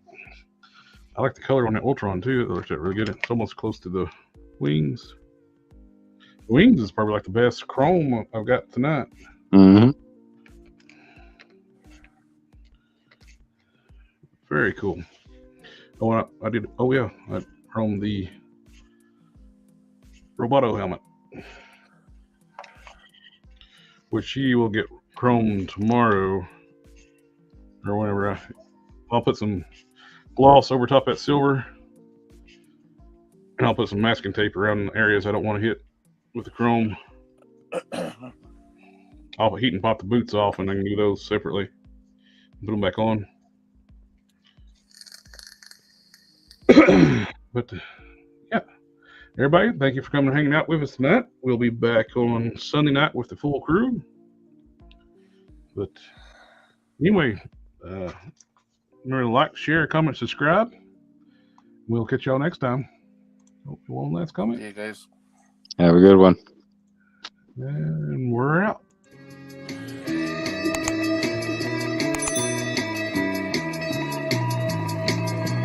[SPEAKER 1] I like the color on that Ultron too. It looks really good. It's almost close to the wings. Wings is probably like the best chrome I've got tonight.
[SPEAKER 5] Mm-hmm.
[SPEAKER 1] Very cool. Oh, I did. Oh yeah, I chromed the Roboto helmet. which she will get chrome tomorrow or whenever. I'll put some gloss over top that silver, and I'll put some masking tape around the areas I don't want to hit with the chrome. I'll heat and pop the boots off, and I can do those separately. Put them back on. But yeah, everybody, thank you for coming and hanging out with us tonight. We'll be back on Sunday night with the full crew. But anyway, remember to like, share, comment, subscribe. We'll catch y'all next time. One last comment.
[SPEAKER 2] Yeah, guys.
[SPEAKER 5] Have a good one.
[SPEAKER 1] And we're out.